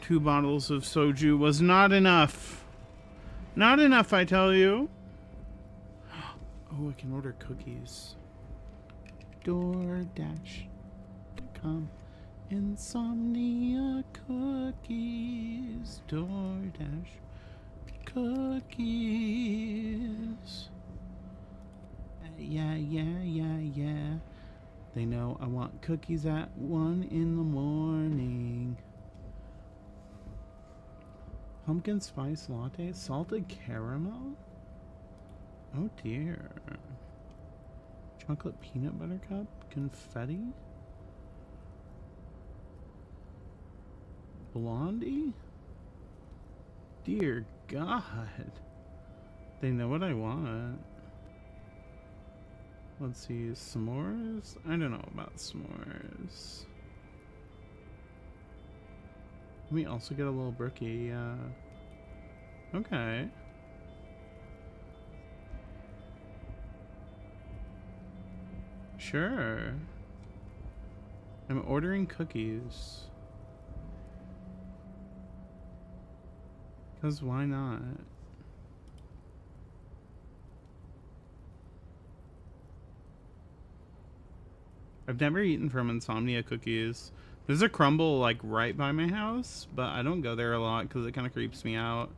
2 bottles of soju was not enough. Not enough, I tell you. Oh, I can order cookies. DoorDash.com. Insomnia cookies. DoorDash cookies. Yeah. They know I want cookies at 1 in the morning. Pumpkin spice latte, salted caramel? Oh dear. Chocolate peanut butter cup, confetti? Blondie? Dear God. They know what I want. Let's see, s'mores? I don't know about s'mores. Let me also get a little brookie, okay. Sure. I'm ordering cookies. 'Cause why not? I've never eaten from Insomnia cookies. There's a Crumble like right by my house, but I don't go there a lot because it kind of creeps me out.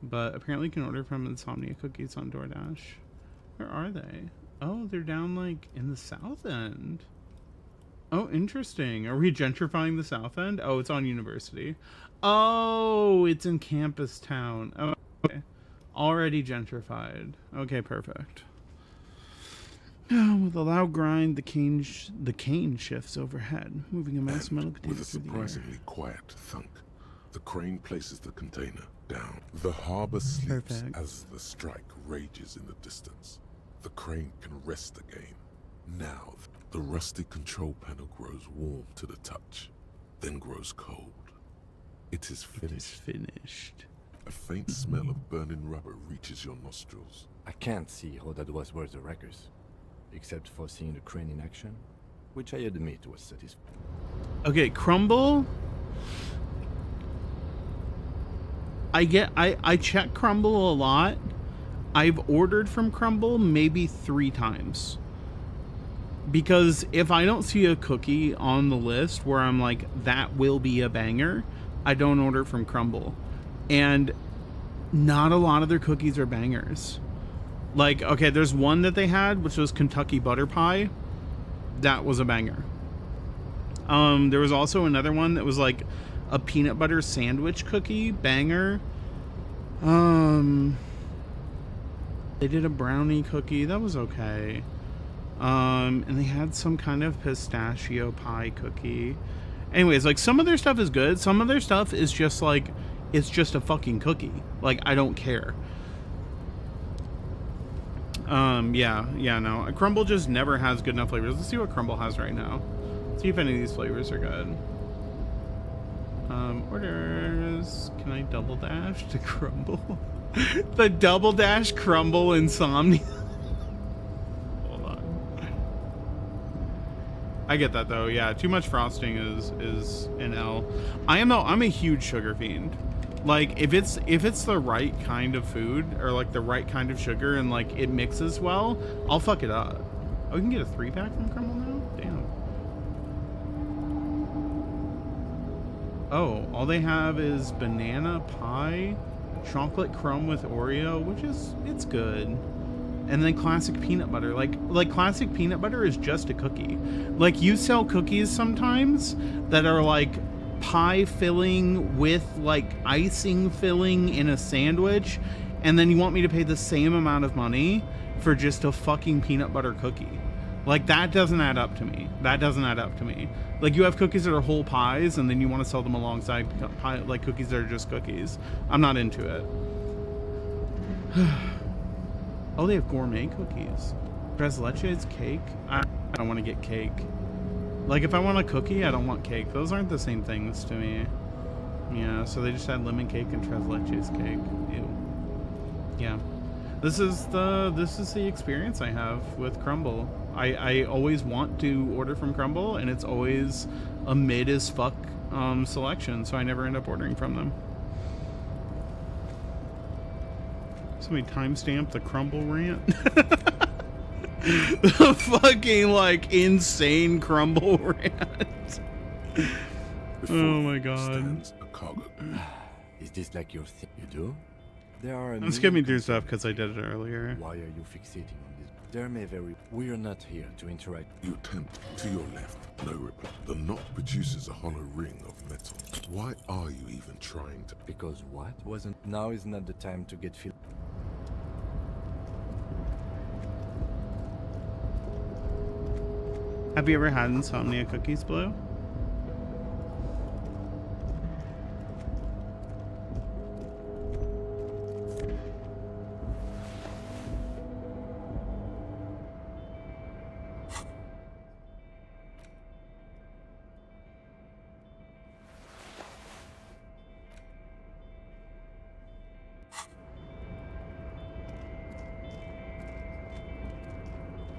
But apparently you can order from Insomnia cookies on DoorDash. Where are they? Oh, they're down like in the south end. Oh, interesting. Are we gentrifying the south end? Oh, it's on University. Oh, it's in Campus Town. Oh, okay. Already gentrified. Okay, perfect. With a loud grind, the cane shifts overhead, moving a massive metal container with a surprisingly quiet thunk, the crane places the container down. The harbor sleeps as the strike rages in the distance. The crane can rest again. Now, the rusty control panel grows warm to the touch, then grows cold. It is finished. A faint smell of burning rubber reaches your nostrils. I can't see how that was worth the wreckers. Except for seeing the crane in action, which I admit was satisfying. Okay, crumble. I check crumble a lot. I've ordered from crumble maybe 3 times. Because if I don't see a cookie on the list where I'm like, that will be a banger, I don't order from crumble. And not a lot of their cookies are bangers. Like, okay, there's one that they had, which was Kentucky butter pie. That was a banger. There was also another one that was like a peanut butter sandwich cookie, banger. They did a brownie cookie, that was okay. And they had some kind of pistachio pie cookie. Anyways, like, some of their stuff is good. Some of their stuff is just like, it's just a fucking cookie. Like, I don't care. Yeah, no. Crumble just never has good enough flavors. Let's see what Crumble has right now. See if any of these flavors are good. Orders. Can I double dash to Crumble? The double dash Crumble Insomnia. Hold on. I get that though. Yeah, too much frosting is an L. I'm a huge sugar fiend. Like, if it's the right kind of food or like the right kind of sugar and like it mixes well, I'll fuck it up. Oh, we can get a 3-pack from Crumble now? Damn. Oh, all they have is banana pie, chocolate crumb with Oreo, which is, it's good. And then classic peanut butter. Like classic peanut butter is just a cookie. Like, you sell cookies sometimes that are like pie filling with like icing filling in a sandwich, and then you want me to pay the same amount of money for just a fucking peanut butter cookie. Like, that doesn't add up to me. That doesn't add up to me. Like, you have cookies that are whole pies, and then you want to sell them alongside pie, like cookies that are just cookies. I'm not into it. Oh, they have gourmet cookies. Tres leches, cake. I don't want to get cake. Like, if I want a cookie, I don't want cake. Those aren't the same things to me. Yeah, so they just had lemon cake and tres leches cake. Ew. Yeah. This is the experience I have with Crumble. I always want to order from Crumble, and it's always a mid as fuck selection, so I never end up ordering from them. Somebody timestamp the Crumble rant. The fucking like insane Crumble rant. Oh my god. Is this like your thing you do? There are I'm skipping through stuff because I did it earlier. Why are you fixating on this? There may very... We are not here to interact. You attempt to your left, no reply. The knot produces a hollow ring of metal. Why are you even trying to... Because what? Wasn't... Now is not the time to get feel... Have you ever had insomnia cookies, Blue?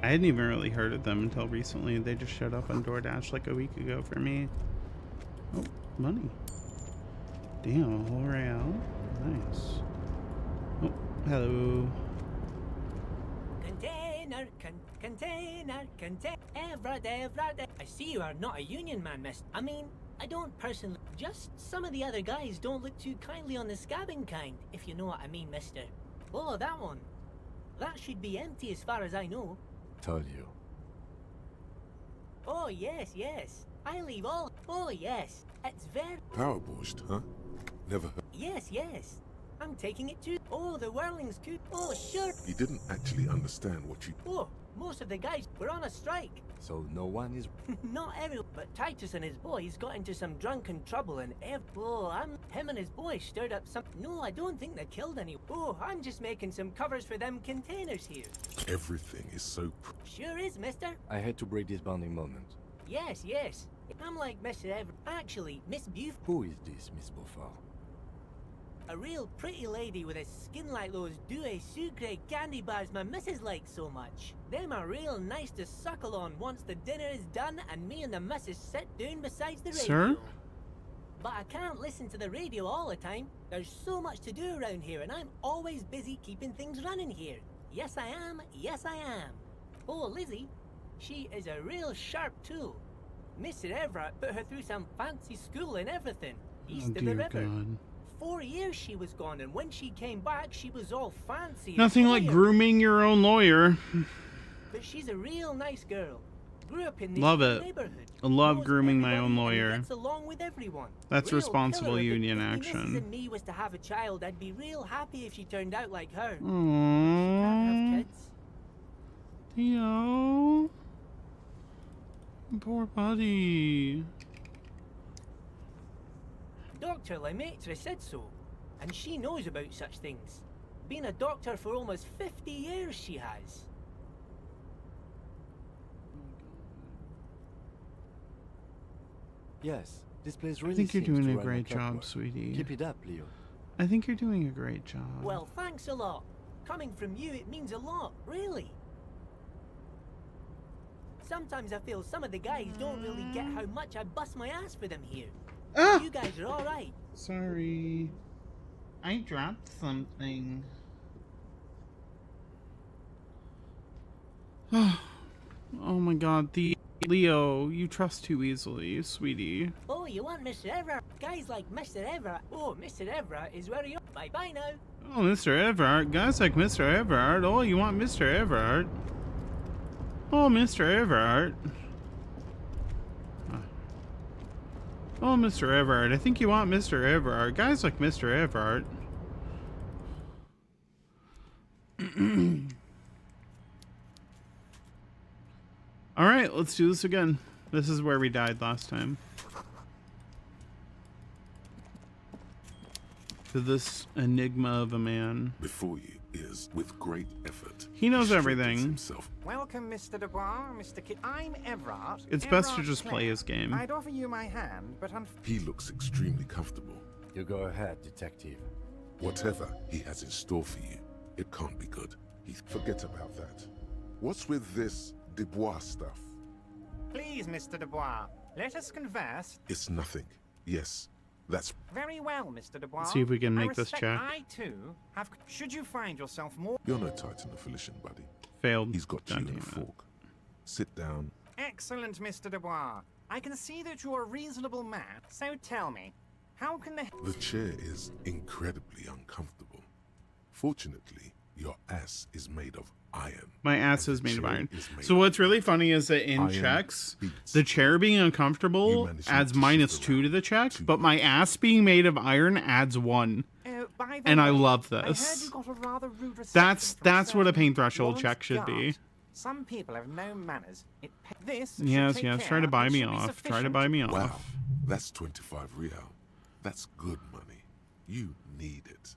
I hadn't even really heard of them until recently. They just showed up on DoorDash like a week ago for me. Oh, money. Damn, a whole real. Nice. Oh, hello. Container. I see you are not a union man, miss. I mean, I don't personally. Just some of the other guys don't look too kindly on the scabbing kind, if you know what I mean, mister. Oh, that one. That should be empty as far as I know. Told you. Oh, yes. I leave all. Oh, yes. It's very... Powerboshed, huh? Never heard. Yes. I'm taking it too. Oh, the whirlings too. Oh, sure. He didn't actually understand what you... Oh, most of the guys were on a strike. So no one is... Not everyone, but Titus and his boys got into some drunken trouble and him and his boys stirred up some... No, I don't think they killed anyone. Oh, I'm just making some covers for them containers here. Everything is so... Sure is, mister. I had to break this bonding moment. Yes. I'm like Mr. Actually, Miss Buf... Who is this, Miss Beaufort? A real pretty lady with a skin like those Douai Sucre candy bars my missus likes so much. Them are real nice to suckle on once the dinner is done and me and the missus sit down beside the radio. Sir? But I can't listen to the radio all the time. There's so much to do around here and I'm always busy keeping things running here. Yes I am, yes I am. Oh, Lizzie, she is a real sharp tool. Mr. Everett put her through some fancy school and everything, east of the river. God. 4 years she was gone, and when she came back, she was all fancy. Nothing like grooming your own lawyer. But she's a real nice girl. Grew up in this Love it. neighborhood. I love Knows grooming my everybody own and lawyer. gets along with everyone. That's Real responsible killer, but union if my missus action. and me was to have a child, I'd be real happy if she turned out like her. Aww. Can't have kids. Theo. Poor buddy. Dr. Lemaitre said so, and she knows about such things. Been a doctor for almost 50 years, she has. Yes, this place really I think you're seems doing to a run great like clockwork. job, sweetie. Keep it up, Leo. I think you're doing a great job. Well, thanks a lot. Coming from you, it means a lot, really. Sometimes I feel some of the guys don't really get how much I bust my ass for them here. Ah! You guys are alright. Sorry. I dropped something. Oh my god, Leo, you trust too easily, sweetie. Oh, you want Mr. Everett? Guys like Mr. Everett. Oh, Mr. Everett is where you are. Bye-bye now. Oh, Mr. Everard. Guys like Mr. Everard. Oh, you want Mr. Everard? Oh, Mr. Everard. Oh, Mr. Everard. I think you want Mr. Everard. Guys like Mr. Everard. Alright, let's do this again. This is where we died last time. To this enigma of a man. Before you is, with great effort, He knows strengthens everything. himself. Welcome, Mr. Dubois, Mr. Kidd. I'm Everard. It's best to Everard just play Clare. his game. I'd offer you my hand, but He looks extremely comfortable. You go ahead, detective. Whatever he has in store for you, it can't be good. Forget about that. What's with this Dubois stuff? Please, Mr. Dubois, let us converse. It's nothing. Yes, that's... Very well, Mr. Dubois. See if we can I make this respect check. I, too, have... Should you find yourself more... You're no Titan affiliation, buddy. Failed. He's got you God in a damn it. fork. Sit down. Excellent, Mr. Dubois. I can see that you're a reasonable man. So tell me, how can the... The chair is incredibly uncomfortable. Fortunately, your ass is made of iron. My ass and is the made of chair iron. is made So of what's really funny is that in iron checks, beats. the chair being uncomfortable managed adds not to shift -2 to the check, but my ass being made of iron adds 1. By the And I way, love I heard this. you got a rather rude reception That's from what a certain pain threshold Lawrence check should be. guards. Some people have no manners. This should Yes, take yes. care Try to buy and me should be off. Try to sufficient. buy me Wow, off. that's 25 real. That's good money. You need it.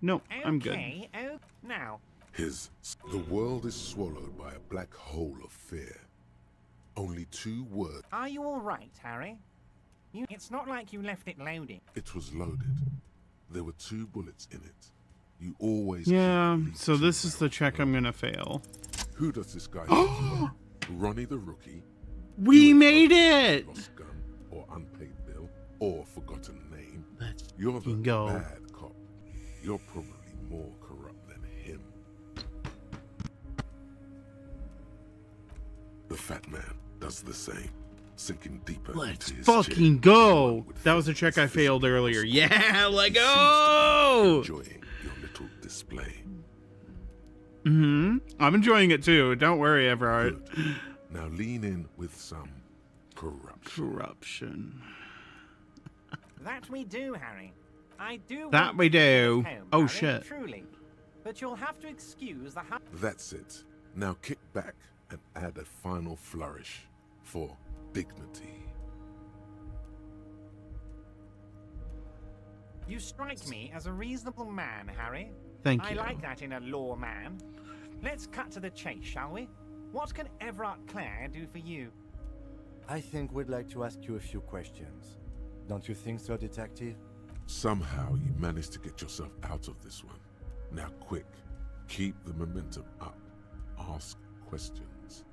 No, I'm good. Okay, oh, now, The world is swallowed by a black hole of fear. Only 2 words. are you all right, Harry? It's not like you left it loading. It was loaded. There were 2 bullets in it. You always Yeah, keep at least so 2 this is the barrels check I'm loaded. gonna fail. Who does this guy think you are? Ronnie the Rookie? We made it! Lost gun, or unpaid bill, or forgotten name. Let's You're the fucking go. bad cop. You're probably more corrupt than him. The fat man does the same, sinking deeper Let's into his fucking chair. go! That was a check I failed earlier. Yeah, let go! Enjoying your little display. I'm enjoying it too. Don't worry, Everard. Good. Now lean in with some Corruption. That we do, Harry. I do. That want we to do. take home, Oh, Harry, shit. Truly, but you'll have to excuse the. That's it. Now kick back and add a final flourish for dignity. You strike me as a reasonable man, Harry. Thank I you. like that in a lawman. Let's cut to the chase, shall we? What can Everard Clare do for you? I think we'd like to ask you a few questions. Don't you think so, detective? Somehow you managed to get yourself out of this one. Now quick, keep the momentum up. Ask questions.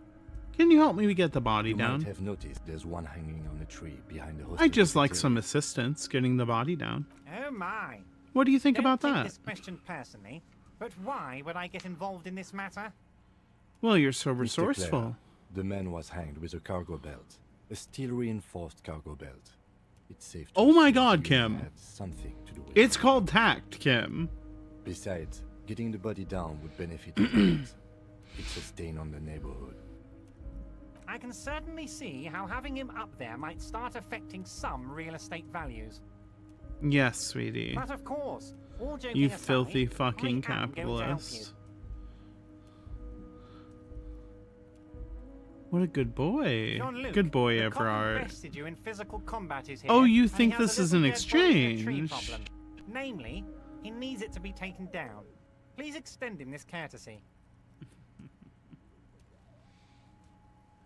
Can you help me get the body You down? might have noticed there's one hanging on a tree behind the I just like cafeteria. some assistance getting the body down. Oh my. What do you think Don't about take that? this question personally, but why would I get involved in this matter? Well, you're so Mr. resourceful. Clara, the man was hanged with a cargo belt. A steel-reinforced cargo belt. It's safe to Oh my assume God, you Kim. had something to do with It's it. called tact, Kim. Besides, getting the body down would benefit the kids. It's a stain on the neighborhood. I can certainly see how having him up there might start affecting some real estate values. Yes, sweetie. But of course, all joking You aside, filthy I fucking am going to help you. capitalist. What a good boy. Jean-Luc, Good boy, the cop who Everard. bested you in physical combat is here, Oh, you and he think has this a is an little dead boy with a tree exchange? problem. Namely, he needs it to be taken down. Please extend him this courtesy.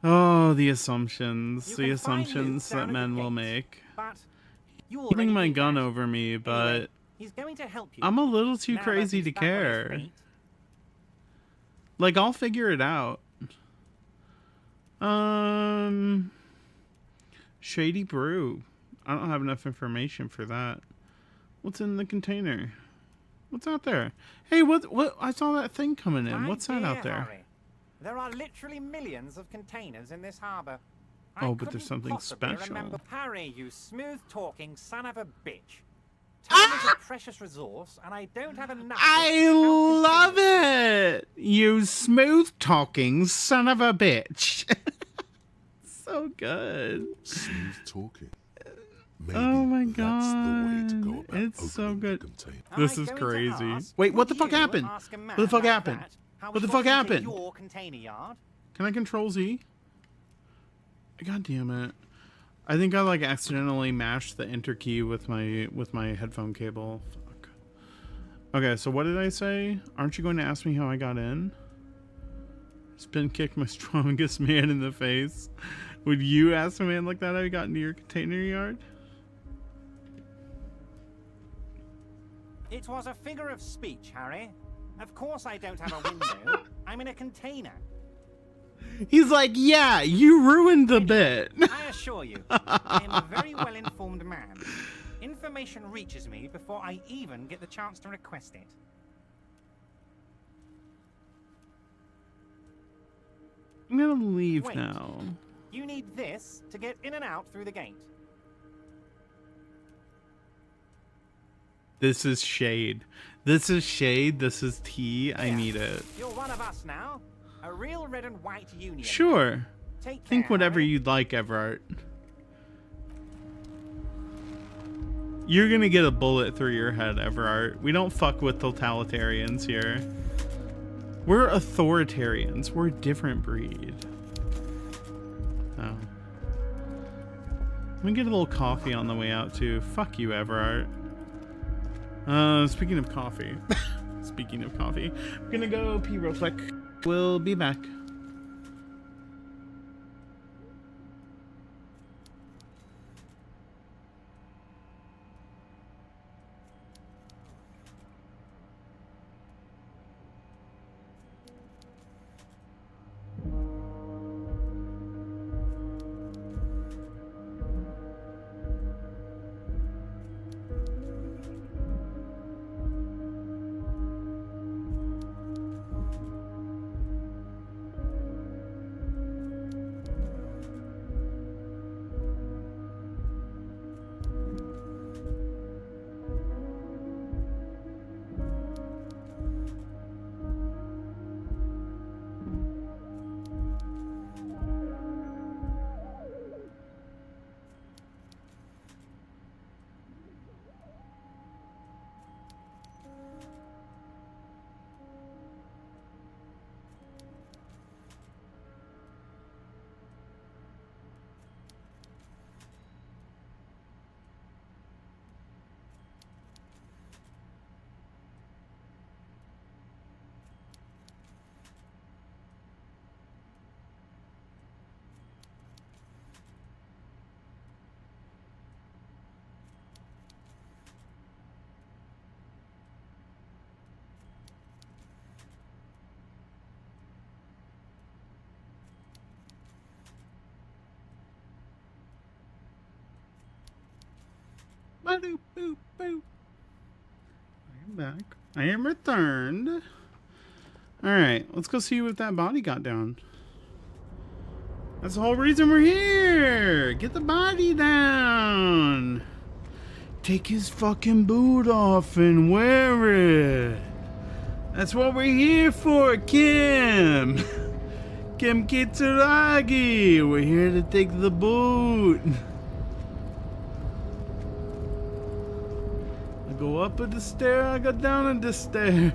Oh, the assumptions. You The can find assumptions Luke that down at men the will gates, make. But you Keeping already my knew gun that. over me, but Anyway, he's going to help you. I'm a little too Now that crazy he's to back on his care. feet. Like, I'll figure it out. Shady brew. I don't have enough information for that. What's in the container? What's out there? Hey, what? I saw that thing coming in. My What's that dear out there? Harry, there are literally millions of containers in this harbor. Oh, I but there's couldn't something possibly special. Remember. Harry, you smooth-talking son of a bitch. Time is a precious resource, and I don't have enough. I love it! You smooth-talking son of a bitch. So good. Smooth talking. Maybe Oh my that's the way to god. go about It's so opening the good. container. This I'm is going to crazy. ask, Wait, what would the fuck you happened? ask a man What the fuck like happened? that how What he the fuck got into happened? Your container yard? Can I control Z? God damn it. I think I like accidentally mashed the enter key with my headphone cable. Fuck. Okay, so what did I say? Aren't you going to ask me how I got in? Spin kick my strongest man in the face. Would you ask a man like that how he got into your container yard? It was a figure of speech, Harry. Of course I don't have a window. I'm in a container. He's like, yeah, you ruined the bit. I assure you, I am a very well-informed man. Information reaches me before I even get the chance to request it. I'm gonna leave Wait. now. You need this to get in and out through the gate. This is shade. This is shade. This is tea. I need it. You're one of us now. A real red and white union. Sure. Take care, Think whatever Harry. you'd like, Everard. You're gonna get a bullet through your head, Everard. We don't fuck with totalitarians here. We're authoritarians. We're a different breed. Oh. Let me get a little coffee on the way out, too. Fuck you, Everard. Speaking of coffee. Speaking of coffee. I'm gonna go pee real quick. We'll be back. Ba-doop, boop, boop. I am back. I am returned. Alright, let's go see what that body got down. That's the whole reason we're here! Get the body down! Take his fucking boot off and wear it! That's what we're here for, Kim! Kim Kitsuragi! We're here to take the boot! I go up the stair, I go down the stairs.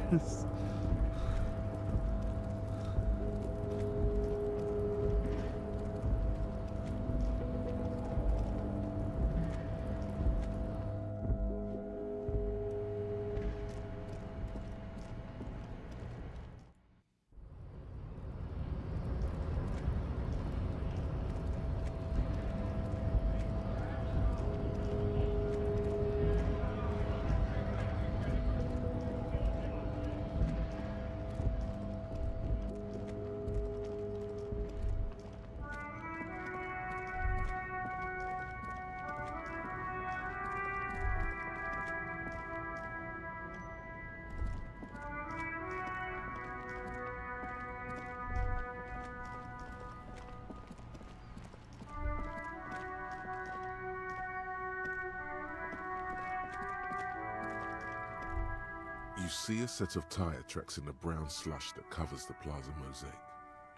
You see a set of tire tracks in the brown slush that covers the plaza mosaic.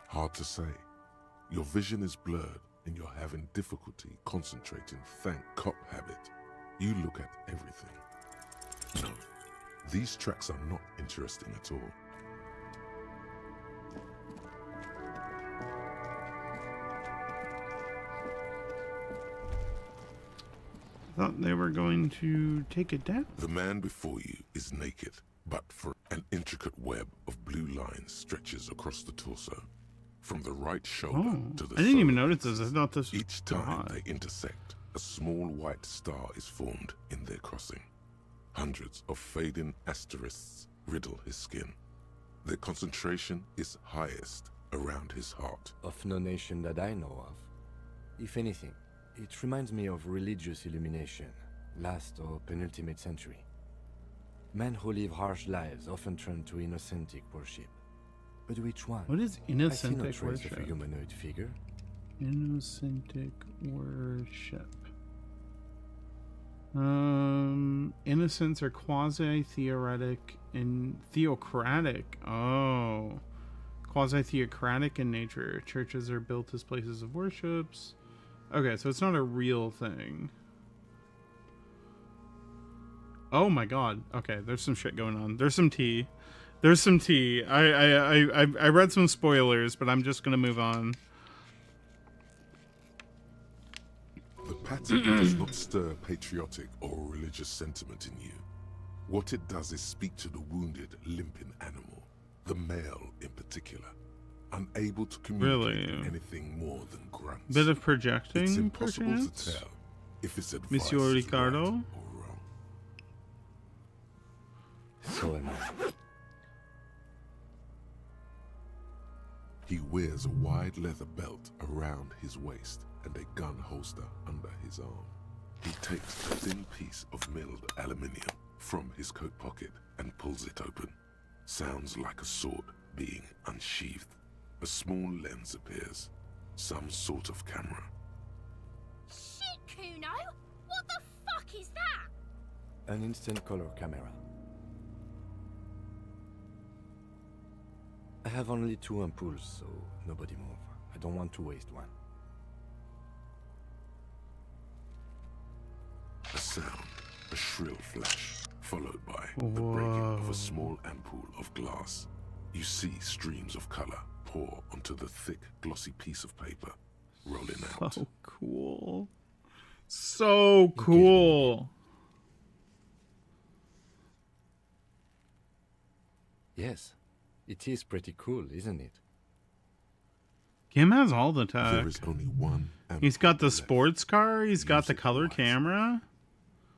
Hard to say. Your vision is blurred and you're having difficulty concentrating. Thank cop habit. You look at everything. No, these tracks are not interesting at all. Thought they were going to take it down. The man before you is naked, but for an intricate web of blue lines stretches across the torso. From the right shoulder to the I didn't even solar notice this. I thought this was Each time they intersect, a small white star is formed in their crossing. Hundreds of fading asterisks riddle his skin. Their concentration is highest around his heart. Of no nation that I know of. If anything, it reminds me of religious illumination, last or penultimate century. Men who live harsh lives often turn to innocentic worship. But which one? What is I see no innocentic trace worship? of a humanoid figure. Innocentic worship. Innocents are quasi-theoretic and theocratic. Oh. Quasi-theocratic in nature. Churches are built as places of worships. Okay, so it's not a real thing. Oh my god. Okay, there's some shit going on. There's some tea. There's some tea. I read some spoilers, but I'm just gonna move on. The pattern does not stir patriotic or religious sentiment in you. What it does is speak to the wounded, limping animal, the male in particular, unable to communicate Really? anything more than grunts. Bit of projecting, It's impossible perchance? to tell if it's advice Monsieur is Ricardo? right or wrong. So am I. He wears a wide leather belt around his waist and a gun holster under his arm. He takes a thin piece of milled aluminium from his coat pocket and pulls it open. Sounds like a sword being unsheathed. A small lens appears. Some sort of camera. Shit, Kuno! What the fuck is that? An instant color camera. I have only 2 ampoules, so nobody move. I don't want to waste one. A sound, a shrill flash, followed by the breaking of a small ampoule of glass. You see streams of color pour onto the thick, glossy piece of paper, rolling out. So cool. So cool. Yes, it is pretty cool, isn't it? Kim has all the tech. There is only one He's got the sports car. He's got the color camera.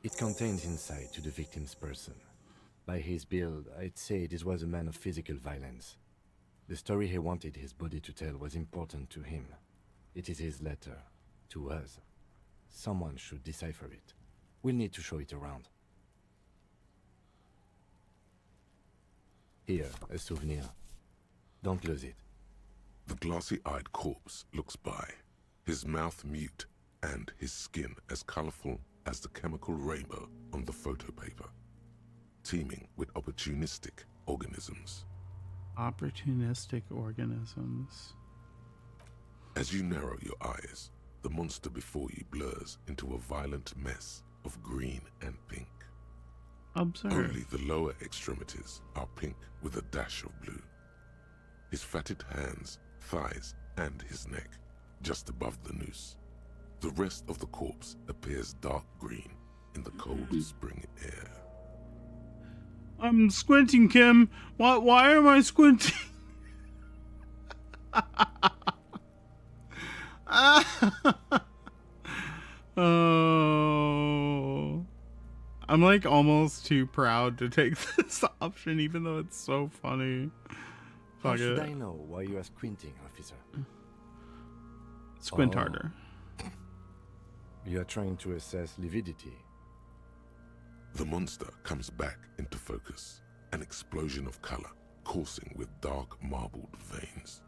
It contains insight to the victim's person. By his build, I'd say this was a man of physical violence. The story he wanted his body to tell was important to him. It is his letter to us. Someone should decipher it. We'll need to show it around. Here, a souvenir. Don't lose it. The glassy-eyed corpse looks by, his mouth mute and his skin as colorful as the chemical rainbow on the photo paper, teeming with opportunistic organisms. Opportunistic organisms. As you narrow your eyes, the monster before you blurs into a violent mess of green and pink. Observe. Only the lower extremities are pink with a dash of blue. His fatted hands, thighs, and his neck, just above the noose. The rest of the corpse appears dark green in the cold spring air. I'm squinting, Kim. Why am I squinting? Oh. I'm like almost too proud to take this option, even though it's so funny. How Fuck should it. I know why you are squinting, officer? Squint harder. You are trying to assess lividity. The monster comes back into focus, an explosion of color coursing with dark marbled veins.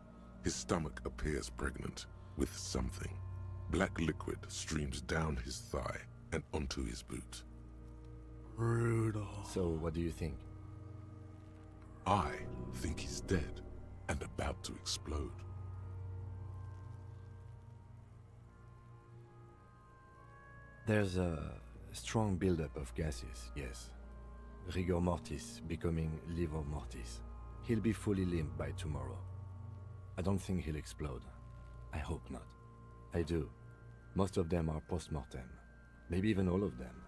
His stomach appears pregnant with something. Black liquid streams down his thigh and onto his boot. Brutal. So, what do you think? I think he's dead and about to explode. There's a strong buildup of gases, yes. Rigor mortis becoming livor mortis. He'll be fully limp by tomorrow. I don't think he'll explode. I hope not. I do. Most of them are post-mortem. Maybe even all of them.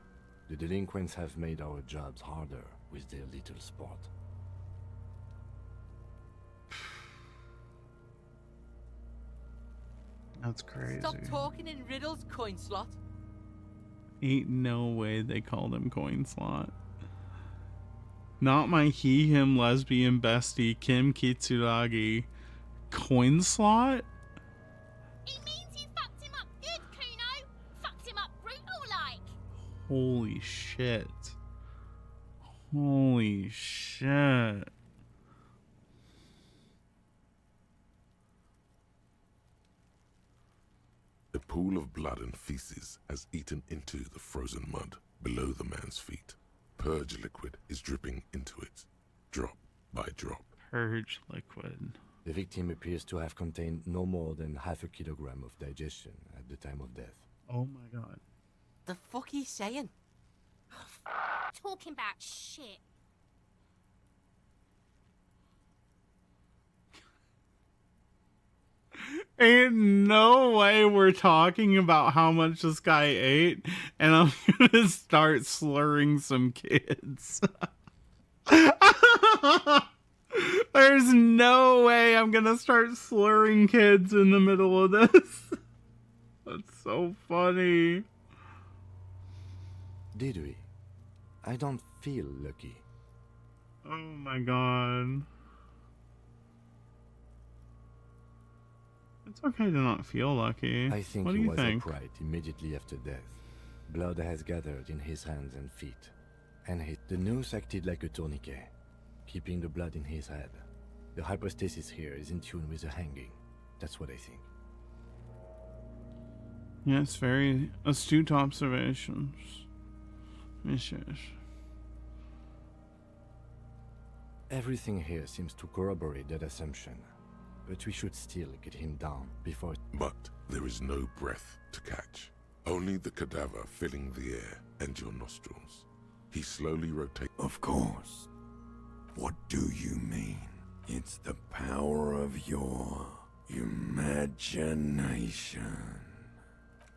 The delinquents have made our jobs harder with their little sport. That's crazy. Stop talking in riddles, coin slot. Ain't no way they called him Coin Slot. Not my he-him lesbian bestie, Kim Kitsuragi. Coin Slot? It means you fucked him up good, Kuno. Fucked him up brutal like. Holy shit. Holy shit. A pool of blood and feces has eaten into the frozen mud below the man's feet. Purge liquid is dripping into it, drop by drop. Purge liquid. The victim appears to have contained no more than half a kilogram of digestion at the time of death. Oh my god. The fuck he's saying? Talking about shit. Ain't no way we're talking about how much this guy ate, and I'm gonna start slurring some kids. There's no way I'm gonna start slurring kids in the middle of this. That's so funny. Did we? I don't feel lucky. Oh my god. It's okay to not feel lucky. I think what do he you was think? upright immediately after death. Blood has gathered in his hands and feet, and the noose acted like a tourniquet, keeping the blood in his head. The hypostasis here is in tune with the hanging. That's what I think. Yes, very astute observations. Yes. Everything here seems to corroborate that assumption, but we should still get him down before... But there is no breath to catch. Only the cadaver filling the air and your nostrils. He slowly rotates. Of course. What do you mean? It's the power of your imagination.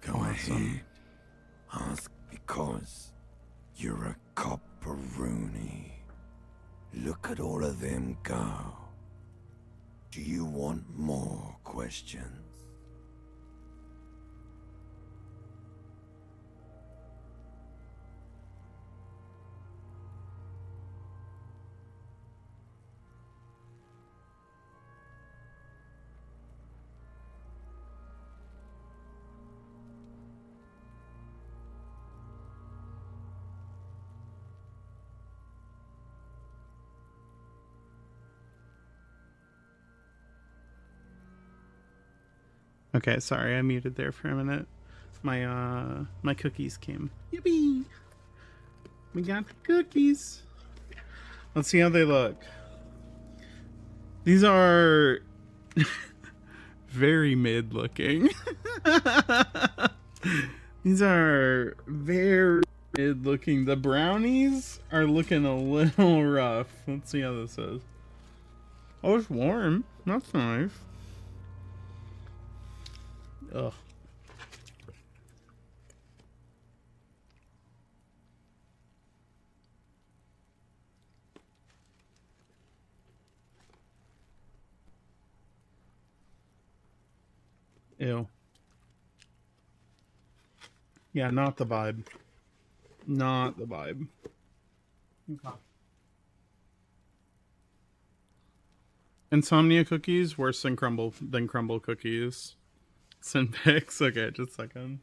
Go ahead. Ask because you're a copperoonie. Look at all of them go. Do you want more questions? Okay, sorry, I muted there for a minute. My cookies came. Yippee! We got the cookies. Let's see how they look. These are very mid looking. These are very mid looking. The brownies are looking a little rough. Let's see how this is. Oh, it's warm. That's nice. Ugh. Ew. Yeah, not the vibe. Not the vibe. Okay. Insomnia cookies worse than crumble cookies. Send pics. Okay, just a second.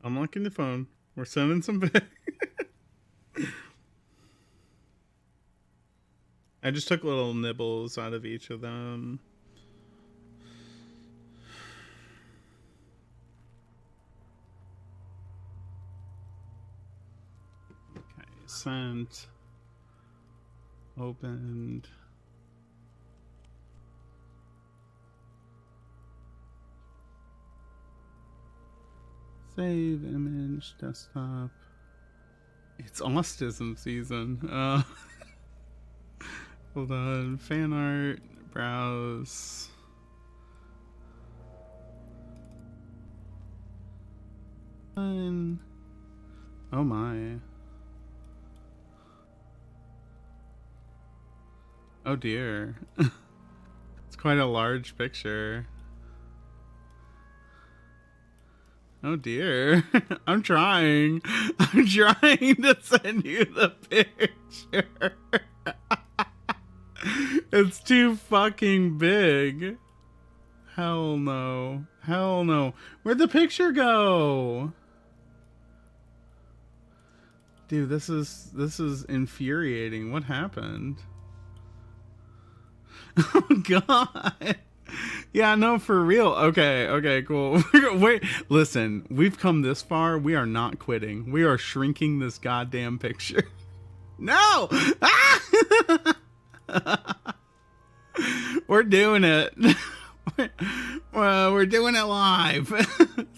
Unlocking the phone. We're sending some pics. I just took little nibbles out of each of them. Okay, sent. Opened. Save image, desktop. It's autism season. Hold on. Fan art, browse. Oh my. Oh dear. It's quite a large picture. Oh dear. I'm trying. I'm trying to send you the picture. It's too fucking big. Hell no. Hell no. Where'd the picture go? Dude, this is infuriating. What happened? Oh god. Yeah, no, for real. Okay, cool. Wait, listen, we've come this far. We are not quitting. We are shrinking this goddamn picture. No! Ah! We're doing it. We're doing it live.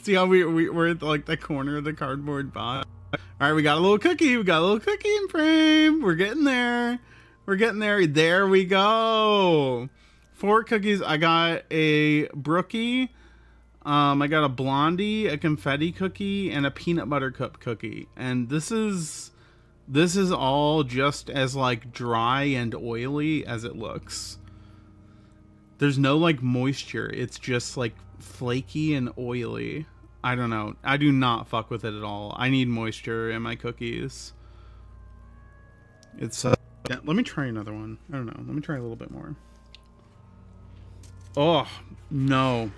See how we're at like the corner of the cardboard box. All right, we got a little cookie. We got a little cookie in frame. We're getting there. We're getting there. There we go. 4 cookies. I got a brookie. I got a blondie, a confetti cookie, and a peanut butter cup cookie. And this is all just as like dry and oily as it looks. There's no like moisture. It's just like flaky and oily. I don't know. I do not fuck with it at all. I need moisture in my cookies. It's yeah, let me try another one. I don't know. Let me try a little bit more. Oh, no.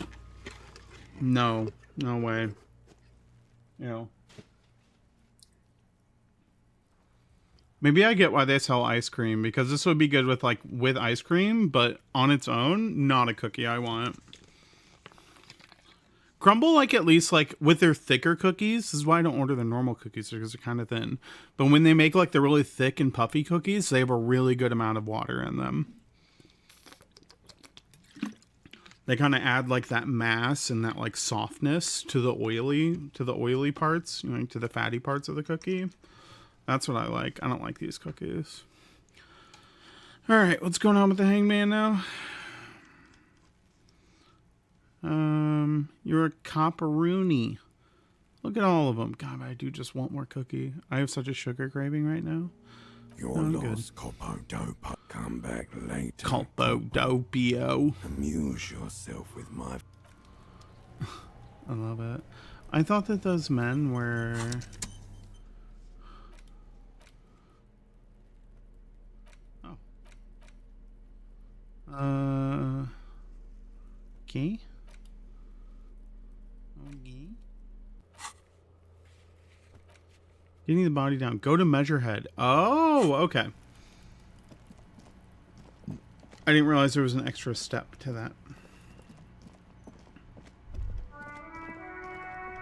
No. No way. You know. Maybe I get why they sell ice cream, because this would be good with with ice cream, but on its own, not a cookie I want. Crumble, at least with their thicker cookies, this is why I don't order the normal cookies, because they're kind of thin. But when they make the really thick and puffy cookies, they have a really good amount of water in them. They kind of add that mass and that softness to the oily parts, to the fatty parts of the cookie. That's what I like. I don't like these cookies. All right, what's going on with the hangman now? You're a copperoonie. Look at all of them. God, I do just want more cookie. I have such a sugar craving right now. You're lost, Copo-Dopo. Come back later. Copo-Dopio. Amuse yourself with my... I love it. I thought that those men were... Oh. Okay. Okay. Getting the body down. Go to Measurehead. Oh, okay. I didn't realize there was an extra step to that.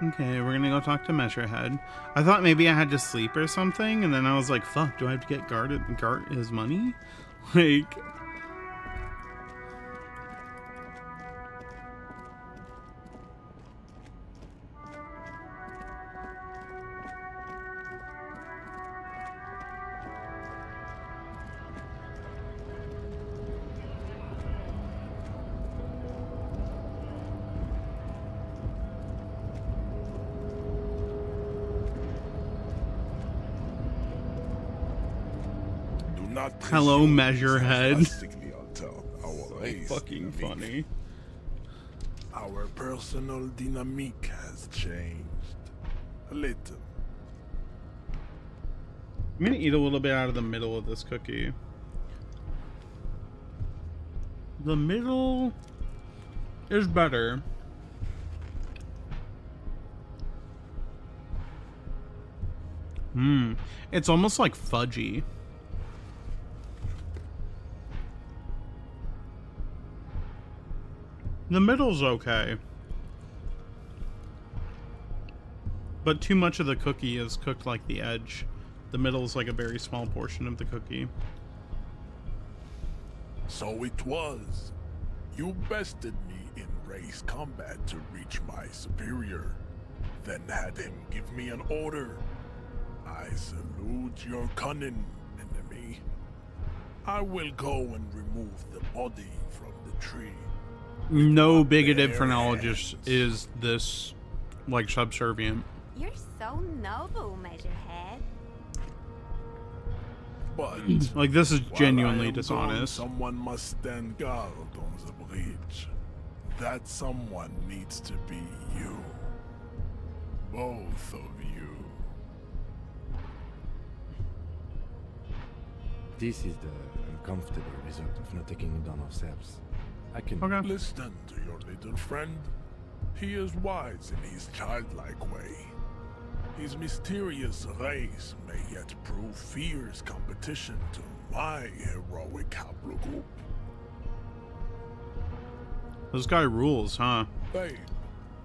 Okay, we're gonna go talk to Measurehead. I thought maybe I had to sleep or something, and then I was like, fuck, do I have to get Gart his money? Like... Hello, Measurehead. Fucking funny. Our personal dynamic has changed a little. I'm gonna eat a little bit out of the middle of this cookie. The middle is better. It's almost like fudgy. The middle's okay. But too much of the cookie is cooked like the edge. The middle's like a very small portion of the cookie. So it was. You bested me in race combat to reach my superior, then had him give me an order. I salute your cunning, enemy. I will go and remove the body from the tree. No bigoted phrenologist is this, like, subservient. You're so noble, Measurehead. But like, this is genuinely while I am dishonest. gone, someone must stand guard on the bridge. That someone needs to be you. Both of you. This is the uncomfortable result of not taking it on ourselves. I can listen to your little friend. He is wise in his childlike way. His mysterious race may yet prove fierce competition to my heroic haplogroup. This guy rules, huh? Babe,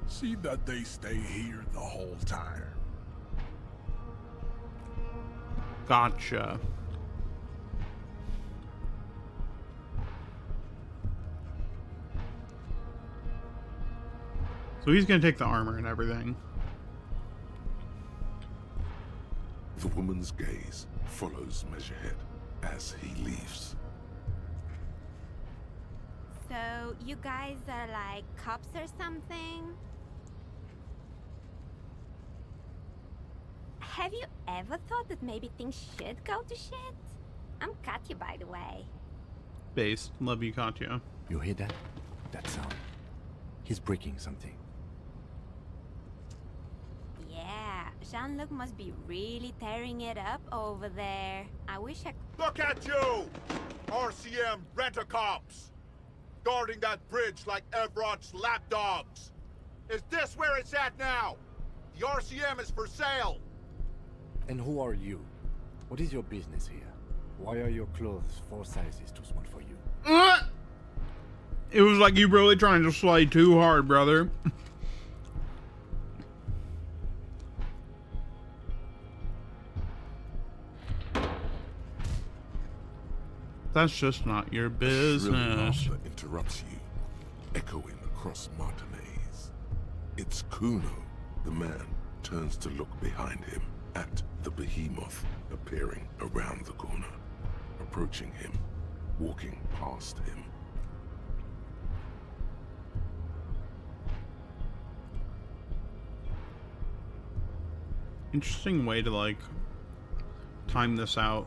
see that they stay here the whole time. Gotcha. So he's gonna take the armor and everything. The woman's gaze follows Measurehead as he leaves. So, you guys are like cops or something? Have you ever thought that maybe things should go to shit? I'm Katya, by the way. Based. Love you, Katya. You hear that? That sound. He's breaking something. Yeah, Jean-Luc must be really tearing it up over there. I wish I... Look at you! RCM rent-a-cops! Guarding that bridge like Everott's lapdogs! Is this where it's at now? The RCM is for sale! And who are you? What is your business here? Why are your clothes 4 sizes too small for you? It was like you really trying to slay too hard, brother. That's just not your business. Laughter interrupts you, echoing across Martinez. It's Kuno. The man turns to look behind him at the behemoth appearing around the corner, approaching him, walking past him. Interesting way to, like, time this out.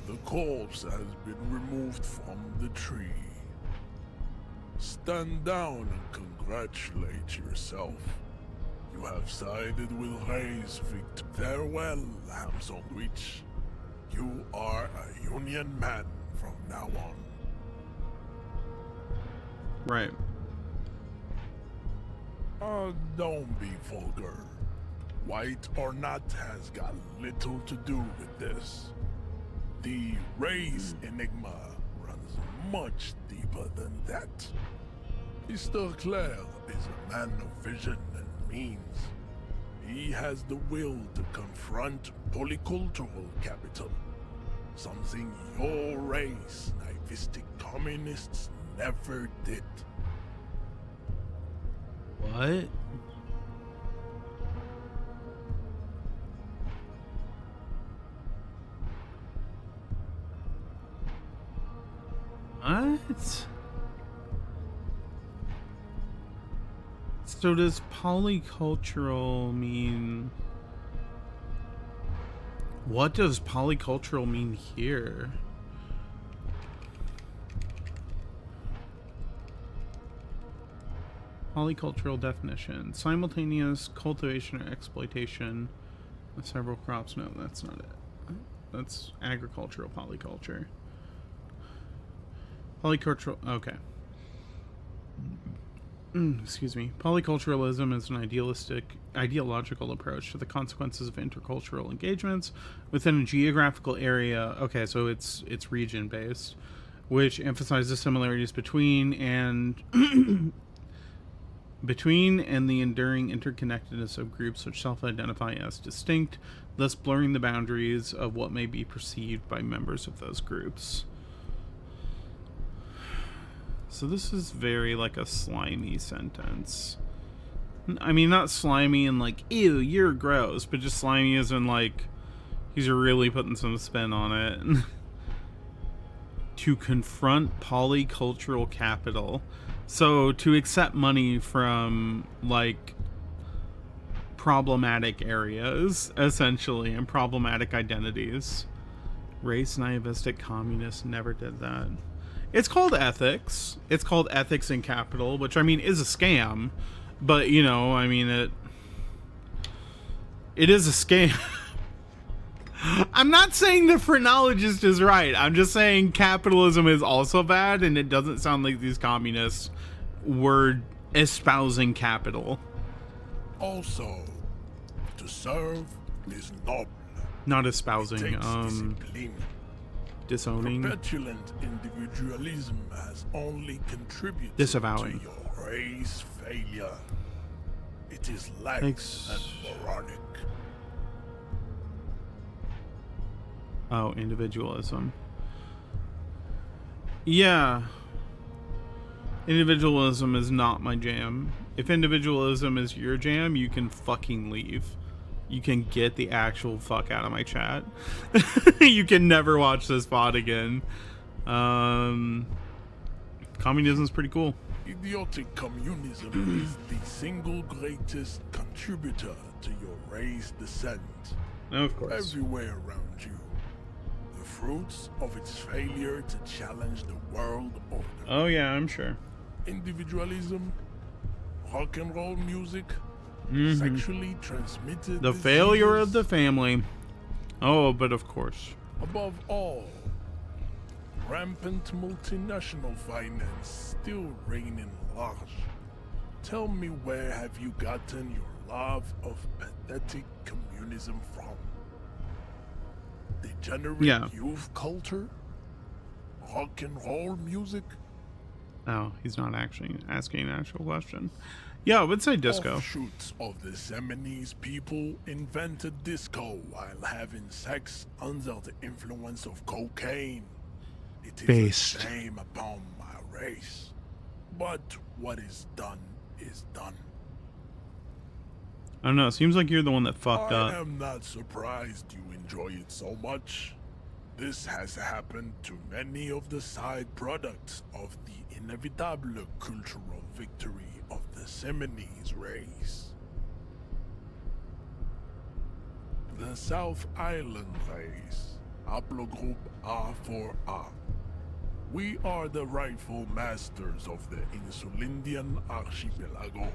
The corpse has been removed from the tree. Stand down and congratulate yourself. You have sided with Ray's victim. Farewell, ham sandwich. You are a Union man from now on. Right. Don't be vulgar. white or not, has got little to do with this. The race enigma runs much deeper than that. Mr. Clare is a man of vision and means. He has the will to confront polycultural capital, something your race, naivistic communists, never did. What? What? So does polycultural mean... What does polycultural mean here? Polycultural definition. Simultaneous cultivation or exploitation of several crops. No, that's not it. That's agricultural polyculture. Polycultural... Okay. Excuse me. Polyculturalism is an ideological approach to the consequences of intercultural engagements within a geographical area. Okay, so it's region based, which emphasizes similarities between and the enduring interconnectedness of groups which self-identify as distinct, thus blurring the boundaries of what may be perceived by members of those groups. So this is very like a slimy sentence. I mean, not slimy and like, ew, you're gross, but just slimy as in like, he's really putting some spin on it. To confront polycultural capital. So to accept money from like problematic areas, essentially, and problematic identities. Race naivistic communists never did that. It's called ethics. It's called ethics in capital, which I mean is a scam, but you know, I mean it is a scam. I'm not saying the phrenologist is right. I'm just saying capitalism is also bad, and it doesn't sound like these communists were espousing capital. Also, to serve is noble. Not espousing, disowning. Petulant individualism has only contributed Disavowing. to your race failure. It is lax and moronic. Oh, individualism. Yeah. Individualism is not my jam. If individualism is your jam, you can fucking leave. You can get the actual fuck out of my chat. You can never watch this pod again. Communism's pretty cool. Idiotic communism is the single greatest contributor to your race descent. Of course. Everywhere around you. The fruits of its failure to challenge the world order. Oh yeah, I'm sure. Individualism, rock and roll music, sexually transmitted The diseases. failure of the family. Oh, but of course. Above all, rampant multinational finance still reigning large. Tell me, where have you gotten your love of pathetic communism from? Degenerate youth culture? Rock and roll music? Oh, he's not actually asking an actual question. Yeah, I would say disco. Offshoots of the Seminoles people invented disco while having sex under the influence of cocaine. It is Based. a shame upon my race. But what is done is done. I don't know, it seems like you're the one that fucked I up. am not surprised you enjoy it so much. This has happened to many of the side products of the inevitable cultural victory of the Seminoles race. The South Island race, haplogroup A4A. We are the rightful masters of the Insulindian archipelago.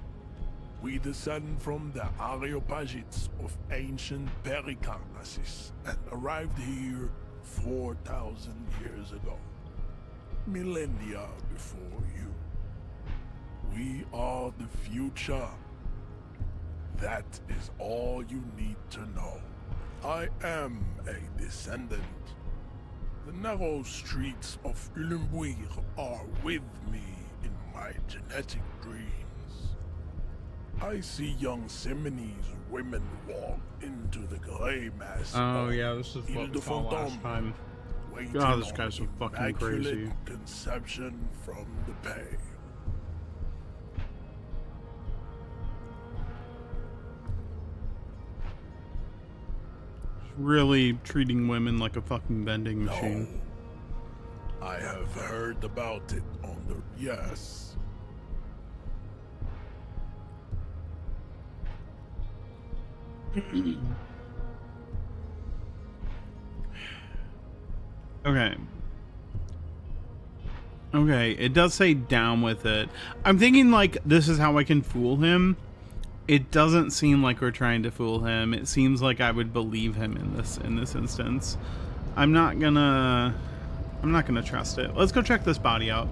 We descend from the Areopagites of ancient Pericarnassus and arrived here 4,000 years ago, millennia before you. We are the future. That is all you need to know. I am a descendant. The narrow streets of Elysium are with me in my genetic dreams. I see young Simone's women walk into the grey mass. Oh yeah, this is what we saw last time. God, this guy's so fucking crazy. Conception from the pay. Really treating women like a fucking vending machine. No. I have heard about it on the... Yes. Okay. Okay, it does say down with it. I'm thinking like this is how I can fool him. It doesn't seem like we're trying to fool him. It seems like I would believe him in this instance. I'm not gonna trust it. Let's go check this body out.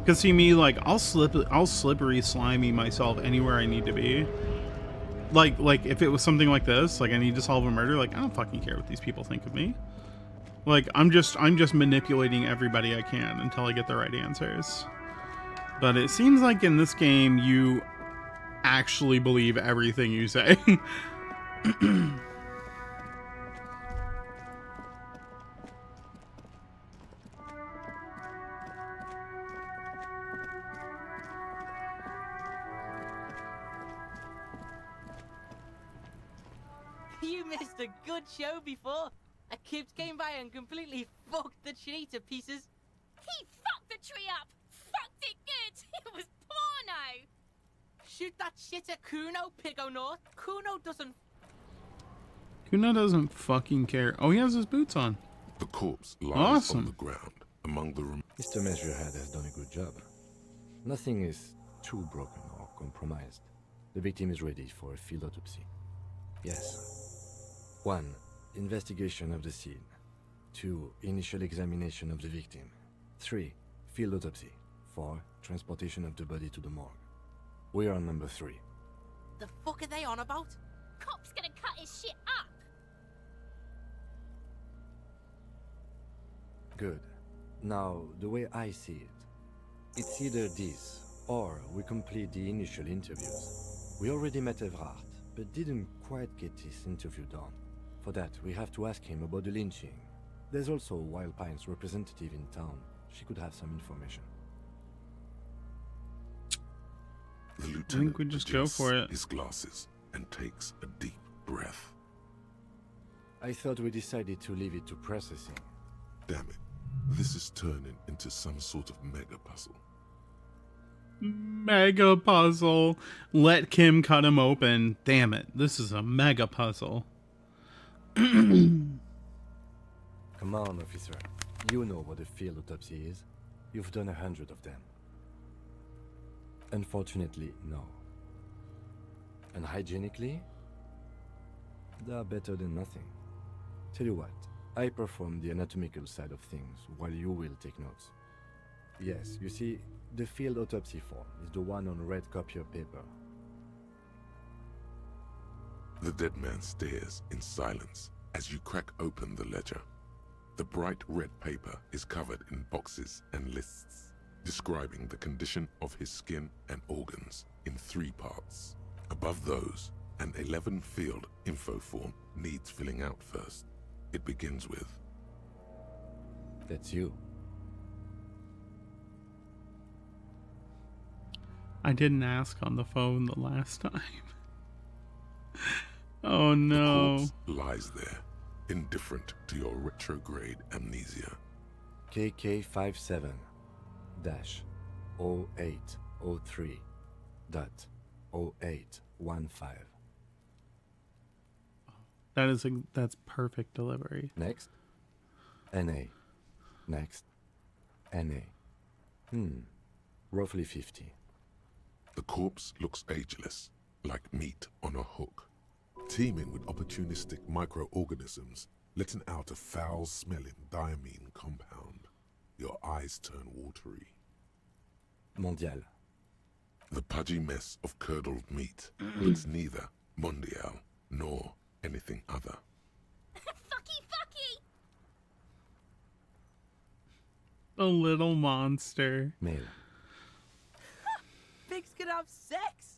Cause see me, like I'll slippery slimy myself anywhere I need to be. Like if it was something like this, like I need to solve a murder, like I don't fucking care what these people think of me. Like I'm just manipulating everybody I can until I get the right answers. But it seems like in this game you actually believe everything you say. You missed a good show before. A kid came by and completely fucked the tree to pieces. He fucked the tree up! Fucked it good! It was porno! Shoot that shit at Kuno, Pigo North. Kuno doesn't fucking care. Oh, he has his boots on. The corpse lies Awesome. on the ground among the Mr. Measurehead has done a good job. Nothing is too broken or compromised. The victim is ready for a field autopsy. Yes. 1. Investigation of the scene. 2. Initial examination of the victim. 3. Field autopsy. 4. Transportation of the body to the morgue. We are on number 3. The fuck are they on about? Cop's gonna cut his shit up! Good. Now, the way I see it, it's either this, or we complete the initial interviews. We already met Evrard, but didn't quite get his interview done. For that, we have to ask him about the lynching. There's also a Wild Pines representative in town. She could have some information. The lieutenant I think we just go for it. His glasses and takes a deep breath. I thought we decided to leave it to processing. Damn it. This is turning into some sort of mega puzzle. Mega puzzle. Let Kim cut him open. Damn it. This is a mega puzzle. Come on, officer. You know what a field autopsy is. You've done 100 of them. Unfortunately, no. And hygienically, they are better than nothing. Tell you what, I perform the anatomical side of things while you will take notes. Yes, you see, the field autopsy form is the one on red copier paper. The dead man stares in silence as you crack open the ledger. The bright red paper is covered in boxes and lists, describing the condition of his skin and organs in 3 parts. Above those, an 11-field info form needs filling out first. It begins with... That's you. I didn't ask on the phone the last time. Oh no. The corpse lies there, indifferent to your retrograde amnesia. KK57-0803.0815. That's perfect delivery. Next. NA. Next. NA. Roughly 50. The corpse looks ageless, like meat on a hook, teeming with opportunistic microorganisms, letting out a foul-smelling diamine compound. Your eyes turn watery. Mondial. The pudgy mess of curdled meat looks neither mondial nor anything other. Fucky, fucky! A little monster. Male. Pigs can have sex.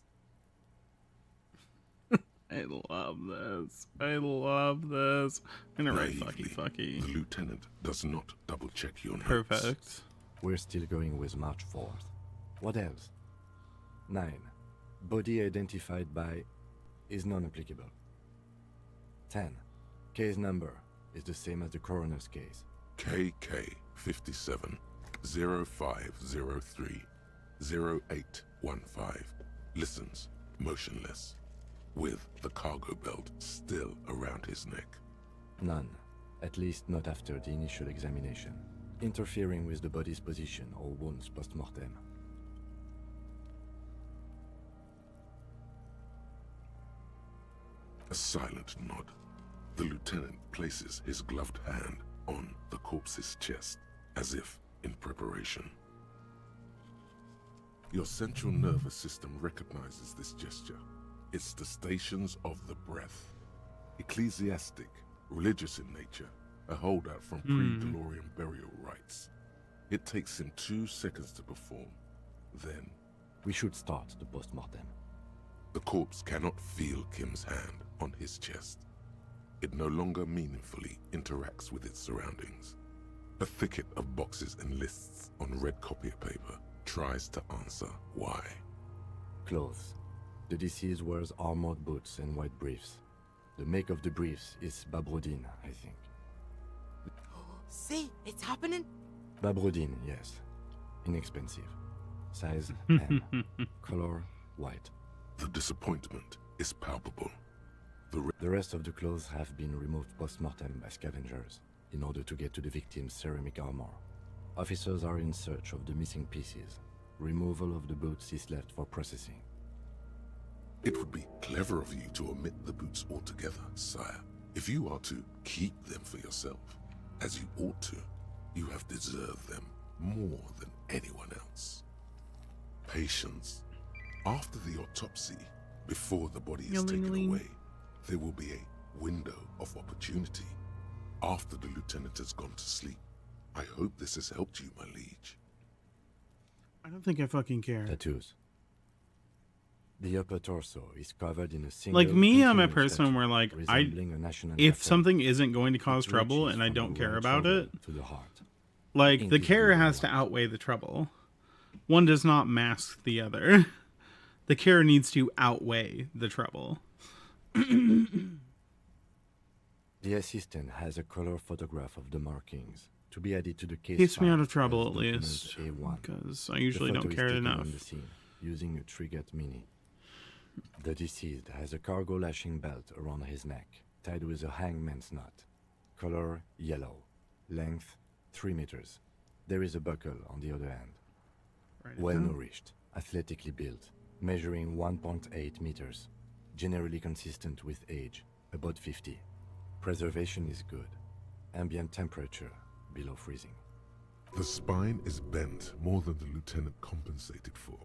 I love this. I love this. I'm gonna write Naively, fucky. The lieutenant does not double-check your notes. Perfect. We're still going with March 4th. What else? 9. Body identified by is non-applicable. 10. Case number is the same as the coroner's case. KK 57 0503 0815 listens motionless, with the cargo belt still around his neck. None, at least not after the initial examination, interfering with the body's position or wounds post-mortem. A silent nod. The lieutenant places his gloved hand on the corpse's chest, as if in preparation. Your central nervous system recognizes this gesture. It's the stations of the breath. Ecclesiastic, religious in nature, a holdout from pre-DeLorean burial rites. It takes him 2 seconds to perform. Then, we should start the post-mortem. The corpse cannot feel Kim's hand on his chest. It no longer meaningfully interacts with its surroundings. A thicket of boxes and lists on red copier paper tries to answer why. Clothes. The deceased wears armored boots and white briefs. The make of the briefs is Babrodine, I think. See, it's happening. Babrodine, yes. Inexpensive. Size M. Color white. The disappointment is palpable. The rest of the clothes have been removed post-mortem by scavengers in order to get to the victim's ceramic armor. Officers are in search of the missing pieces. Removal of the boots is left for processing. It would be clever of you to omit the boots altogether, sire. If you are to keep them for yourself, as you ought to, you have deserved them more than anyone else. Patience. After the autopsy, before the body is taken away, there will be a window of opportunity. After the lieutenant has gone to sleep. I hope this has helped you, my liege. I don't think I fucking care. Tattoos. The upper torso is covered in a single... Like me, I'm a person where like if if something isn't going to cause trouble and I don't care about it, like the care has to outweigh the trouble. One does not mask the other. The care needs to outweigh the trouble. The assistant has a color photograph of the markings to be added to the case. Keeps me out of file trouble as at least, A1. because I usually The don't photo care is taken enough. on the scene using a Trigat Mini. The deceased has a cargo lashing belt around his neck, tied with a hangman's knot. Color yellow. Length 3 meters. There is a buckle on the other end. Well nourished, athletically built, measuring 1.8 meters. Generally consistent with age, about 50. Preservation is good. Ambient temperature below freezing. The spine is bent more than the lieutenant compensated for.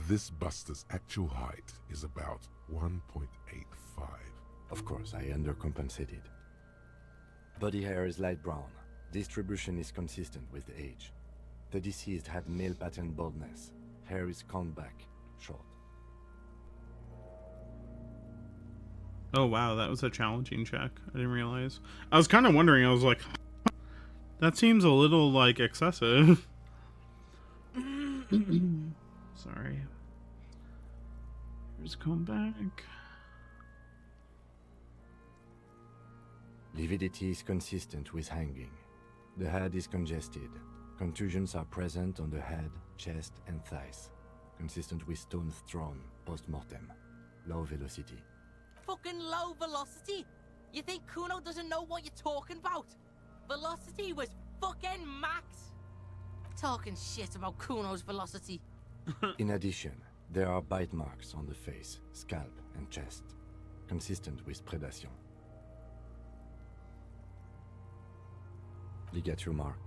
This buster's actual height is about 1.85. Of course, I undercompensated. Body hair is light brown. Distribution is consistent with age. The deceased had male pattern baldness. Hair is combed back, short. Oh wow, that was a challenging check. I didn't realize. I was kind of wondering. I was like, that seems a little like excessive. Sorry. Here's come back. Lividity is consistent with hanging. The head is congested. Contusions are present on the head, chest, and thighs. Consistent with stones thrown post-mortem. Low velocity. Fucking low velocity? You think Kuno doesn't know what you're talking about? Velocity was fucking max. Talking shit about Kuno's velocity. In addition, there are bite marks on the face, scalp, and chest. Consistent with predation. Ligature mark.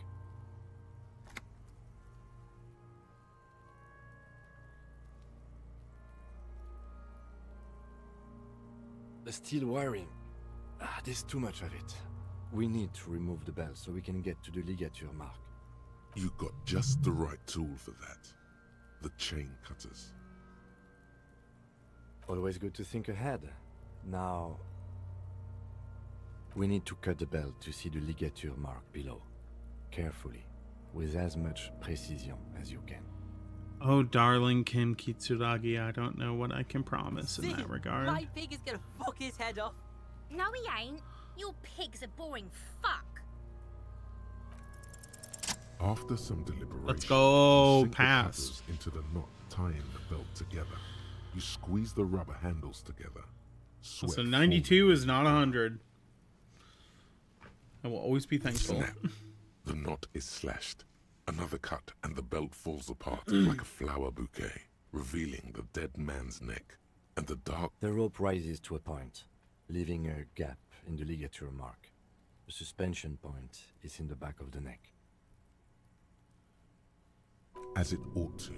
Still wiring. There's too much of it. We need to remove the bell so we can get to the ligature mark. You got just the right tool for that. The chain cutters. Always good to think ahead. Now, we need to cut the bell to see the ligature mark below. Carefully, with as much precision as you can. Oh, darling Kim Kitsuragi, I don't know what I can promise in that regard. My pig is gonna fuck his head off. No, he ain't. Your pig's a boring fuck. After some deliberation, Let's go you sink the past. cutters into the knot tying the belt together. You squeeze the rubber handles together. So Sweat 92 is not 100. I will always be thankful. Snap. The knot is slashed. Another cut and the belt falls apart like a flower bouquet, revealing the dead man's neck and the dark... The rope rises to a point, leaving a gap in the ligature mark. The suspension point is in the back of the neck. As it ought to.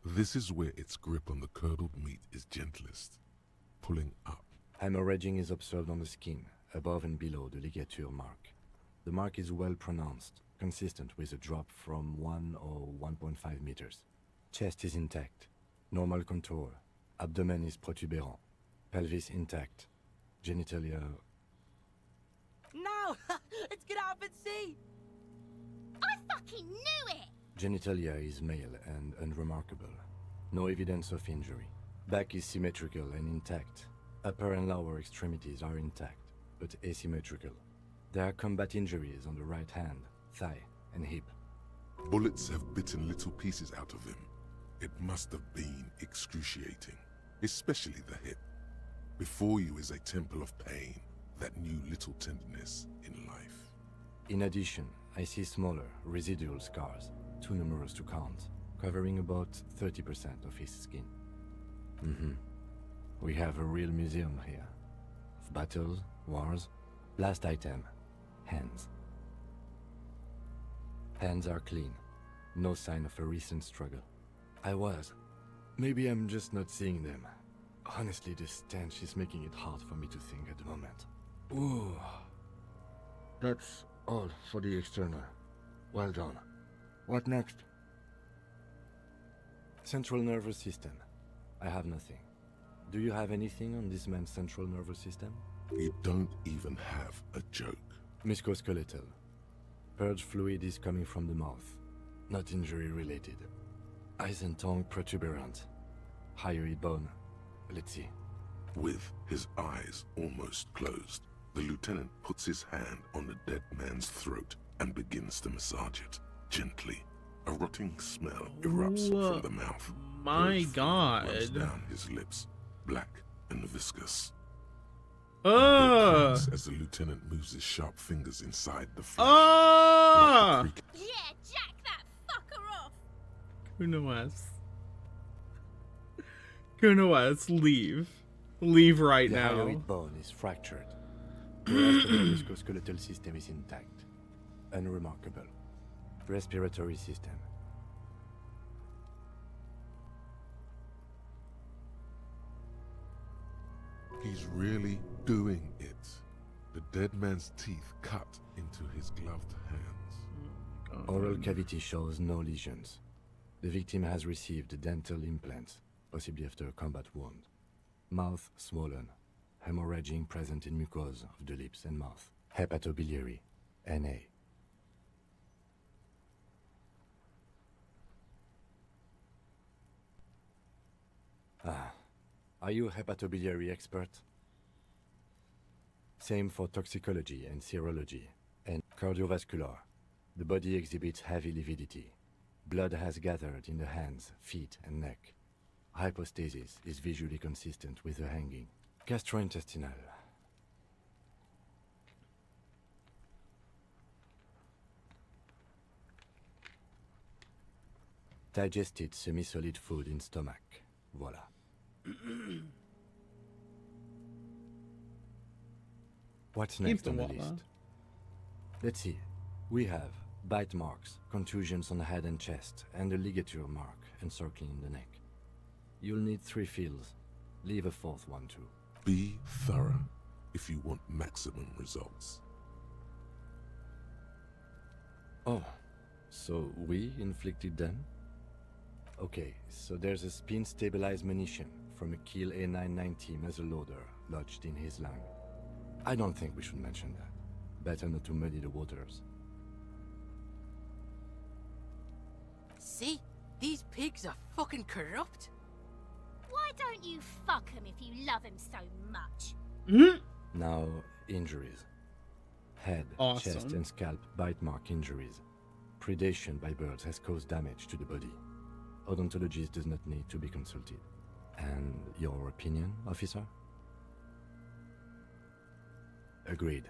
This is where its grip on the curdled meat is gentlest, pulling up. Hemorrhaging is observed on the skin, above and below the ligature mark. The mark is well pronounced, consistent with a drop from 1 or 1.5 meters. Chest is intact, normal contour. Abdomen is protuberant, pelvis intact, genitalia... No! Let's get out and see! I fucking knew it! Genitalia is male and unremarkable. No evidence of injury. Back is symmetrical and intact. Upper and lower extremities are intact, but asymmetrical. There are combat injuries on the right hand, thigh, and hip. Bullets have bitten little pieces out of him. It must have been excruciating, especially the hip. Before you is a temple of pain that knew little tenderness in life. In addition, I see smaller, residual scars, too numerous to count, covering about 30% of his skin. We have a real museum here. Of battles, wars. Last item, hands. Hands are clean. No sign of a recent struggle. I was. Maybe I'm just not seeing them. Honestly, this stench is making it hard for me to think at the moment. Ooh. That's all for the external. Well done. What next? Central nervous system. I have nothing. Do you have anything on this man's central nervous system? You don't even have a joke. Musculoskeletal. Purge fluid is coming from the mouth. Not injury related. Eyes and tongue protuberant. Hyoid bone. Let's see. With his eyes almost closed, the lieutenant puts his hand on the dead man's throat and begins to massage it. Gently, a rotting smell erupts from the mouth. My God. Runs down his lips, black and viscous. Ugh. As the lieutenant moves his sharp fingers inside the flesh. Yeah, jack that fucker off! Kuno-S, leave. Leave right now. The hyoid bone is fractured. The rest of the musculoskeletal system is intact. Unremarkable. Respiratory system. He's really doing it. The dead man's teeth cut into his gloved hands. Oral cavity shows no lesions. The victim has received dental implants, possibly after a combat wound. Mouth swollen. Hemorrhaging present in mucosa of the lips and mouth. Hepatobiliary. NA. Are you a hepatobiliary expert? Same for toxicology and serology. And cardiovascular. The body exhibits heavy lividity. Blood has gathered in the hands, feet, and neck. Hypostasis is visually consistent with the hanging. Gastrointestinal. Digested semi-solid food in stomach. Voila. What's next on the list? Let's see. We have bite marks, contusions on the head and chest, and a ligature mark encircling the neck. You'll need 3 fills. Leave a 4th one too. Be thorough if you want maximum results. Oh, so we inflicted them? Okay, so there's a spin-stabilized munition from a Kiel A990 muzzleloader lodged in his lung. I don't think we should mention that. Better not to muddy the waters. See? These pigs are fucking corrupt. Why don't you fuck him if you love him so much? Now, injuries. Head, Awesome. chest and scalp bite mark injuries. Predation by birds has caused damage to the body. Odontologist does not need to be consulted. And your opinion, officer? Agreed.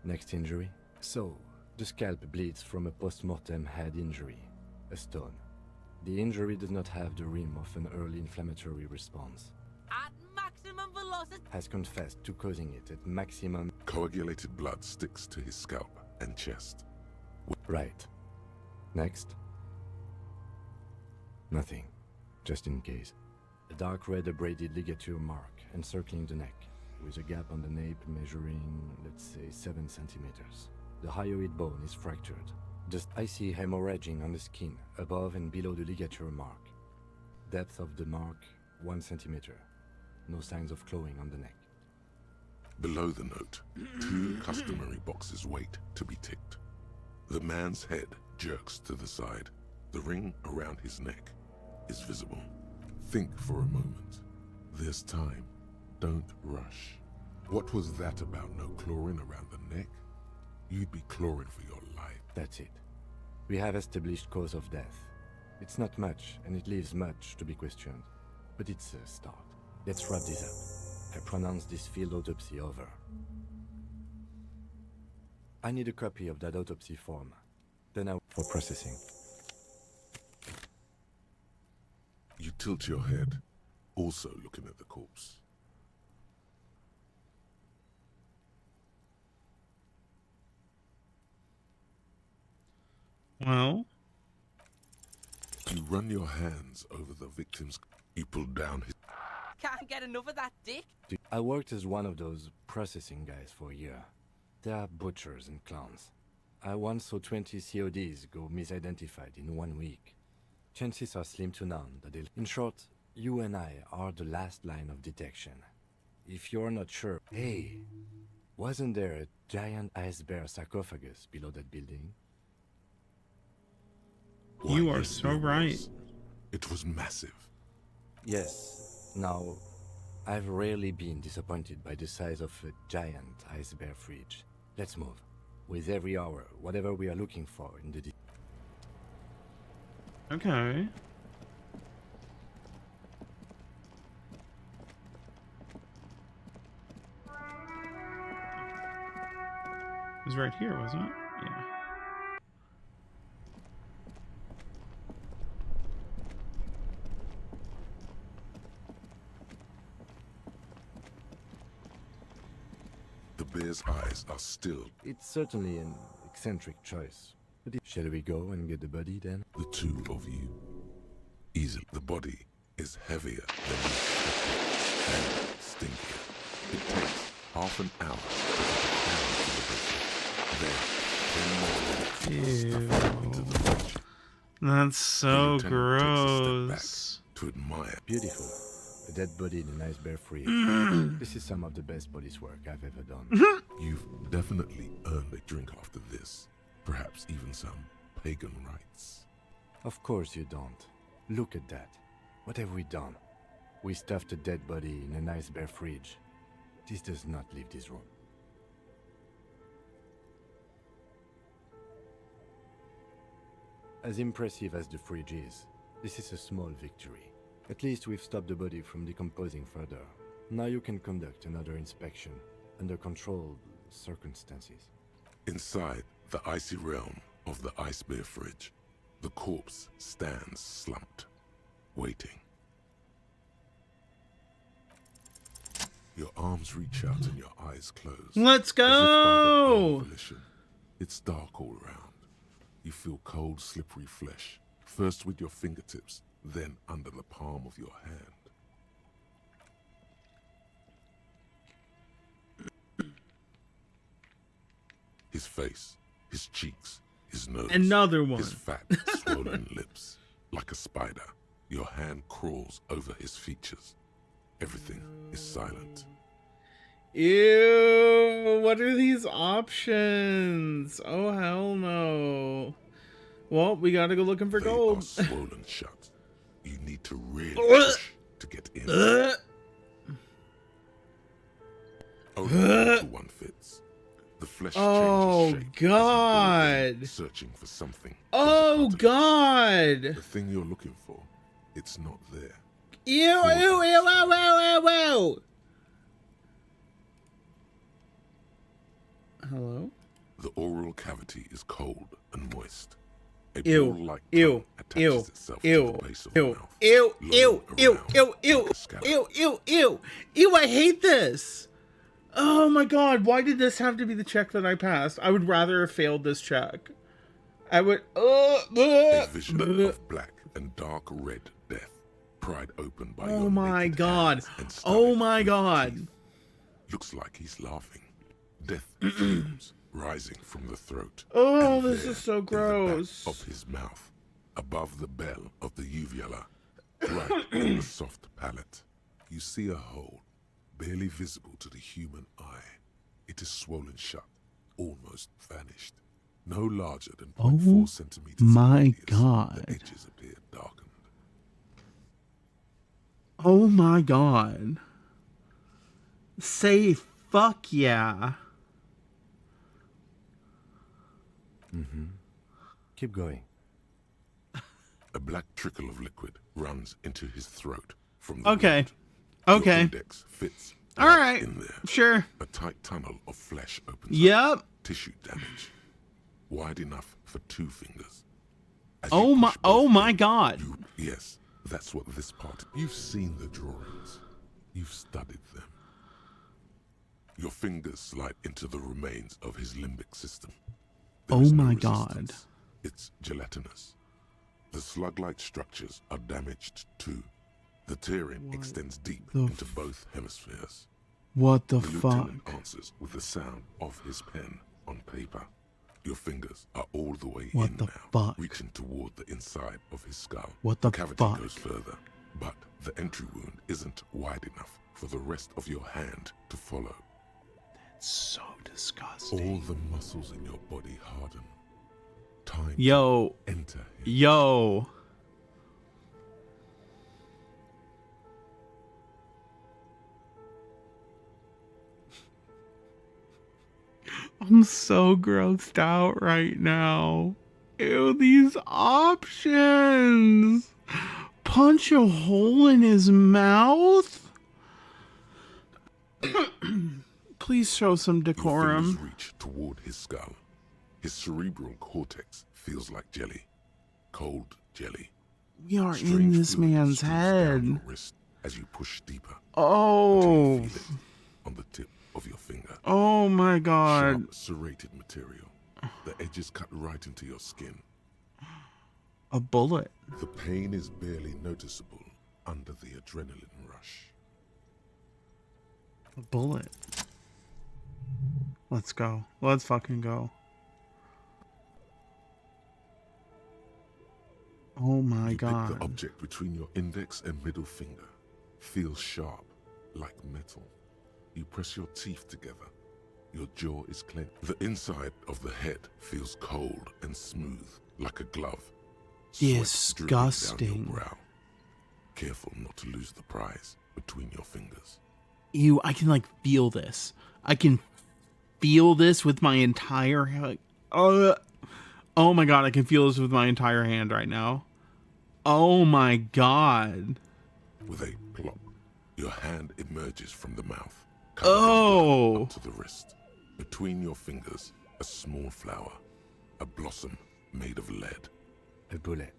Next injury? So, the scalp bleeds from a post-mortem head injury, a stone. The injury does not have the rim of an early inflammatory response. At maximum velocity. Has confessed to causing it at maximum. Coagulated blood sticks to his scalp and chest. Right. Next. Nothing. Just in case. A dark red abraded ligature mark encircling the neck, with a gap on the nape measuring, let's say, 7 centimeters. The hyoid bone is fractured. Just icy hemorrhaging on the skin, above and below the ligature mark. Depth of the mark, 1 centimeter. No signs of clawing on the neck. Below the note, 2 customary boxes wait to be ticked. The man's head jerks to the side. The ring around his neck is visible. Think for a moment. There's time. Don't rush. What was that about no clawing around the neck? You'd be clawing for your life. That's it. We have established cause of death. It's not much, and it leaves much to be questioned. But it's a start. Let's wrap this up. I pronounce this field autopsy over. I need a copy of that autopsy form. Then for processing. You tilt your head, also looking at the corpse. Well? You run your hands over the victim's... You pull down his... Can't get enough of that dick. I worked as one of those processing guys for a year. They are butchers and clowns. I once saw 20 CODs go misidentified in 1 week. Chances are slim to none that they'll... In short, you and I are the last line of detection. If you're not sure... Hey, wasn't there a giant ice bear sarcophagus below that building? You are so right. It was massive. Yes. Now, I've rarely been disappointed by the size of a giant ice bear fridge. Let's move. With every hour, whatever we are looking for in the... Okay. It was right here, wasn't it? Yeah. The bear's eyes are still... It's certainly an eccentric choice. But shall we go and get the body then? The two of you. Easily. The body is heavier than you expected and stinkier. It takes half an hour to get the down to the butcher. Then 10 more minutes stuff it into the fridge. That's so The lieutenant gross. takes a step back to admire. Beautiful. A dead body in a nice bear fridge. This is some of the best police work I've ever done. You've definitely earned a drink after this. Perhaps even some pagan rites. Of course you don't. Look at that. What have we done? We stuffed a dead body in a nice bear fridge. This does not leave this room. As impressive as the fridge is, this is a small victory. At least we've stopped the body from decomposing further. Now you can conduct another inspection under controlled circumstances. Inside the icy realm of the ice bear fridge, the corpse stands slumped, waiting. Your arms reach out and your eyes close. Let's as if by their own go! volition. It's dark all around. You feel cold, slippery flesh, first with your fingertips, then under the palm of your hand. face, his cheeks, his nose. Another one. His fat, swollen lips. Like a spider, your hand crawls over his features. Everything is silent. Ew, what are these options? Oh, hell no. Well, we gotta go looking for gold. They are swollen shut. You need to really push to get in. Only one fits. The flesh changes shape. God. Searching for something. Oh, God. The thing you're looking for, it's not there. Ew, ew, ew, ew, ew, ew, ew. Hello? The oral cavity is cold and moist. A Ew, ball-like ew, tongue attaches ew, itself ew, to the base of the ew, mouth. ew, ew, ew, around ew, ew, like a scallop. ew, ew, ew, ew, I hate this. Oh my God, why did this have to be the check that I passed? I would rather have failed this check. I would, A vision of black and dark red death, pried open by your oh my naked God, hands and studded oh my with God. teeth. Looks like he's laughing. Death fumes rising from the throat. Oh, and this there, is so in the gross. back of his mouth, above the bell of the uvula, right on the soft palate, you see a hole, barely visible to the human eye. It is swollen shut, almost vanished. No larger than 0.4 centimeters. My radius. God. The edges appear darkened. Oh my God. Say fuck yeah. Mm-hmm. Keep going. A black trickle of liquid runs into his throat from the Okay. wound. Your Okay. index fits All right. in there. Sure. A tight tunnel of flesh opens Yep. up. Tissue damage. Wide enough for 2 fingers. As you Oh my, push both oh my in, God. Yes, that's what this part. You've seen the drawings. You've studied them. Your fingers slide into the remains of his limbic system. There Oh is no my God. resistance. It's gelatinous. The slug-like structures are damaged too. The tearing extends deep the into both hemispheres. What the lieutenant fuck? answers with the sound of his pen on paper. Your fingers are all the way What in the now, fuck? reaching toward the inside of his skull. What the cavity fuck? goes further, but the entry wound isn't wide enough for the rest of your hand to follow. That's so disgusting. All the muscles in your body harden. Time Yo. to enter him. Yo. I'm so grossed out right now. Ew, these options. Punch a hole in his mouth? Please show some Your decorum. fingers reach toward his skull. His cerebral cortex feels like jelly. Cold jelly. We are in Strange this fluid man's streams down head. your wrist as you push deeper. Oh. Until you feel it on the tip of your finger. Oh my God. Sharp, serrated material. The edges cut right into your skin. A bullet. The pain is barely noticeable under the adrenaline rush. A bullet. Let's go. Let's fucking go. Oh my You God. pick the object between your index and middle finger. Feels sharp, like metal. You press your teeth together. Your jaw is clenched. The inside of the head feels cold and smooth, like a glove. Sweat dripping down Disgusting. your brow. Careful not to lose the prize between your fingers. Ew, I can like feel this. I can feel this with my entire oh my God, I can feel this with my entire hand right now. Oh my God. With a plop, your hand emerges from the mouth. Oh. Up to the wrist. Between your fingers, a small flower. A blossom made of lead. A bullet.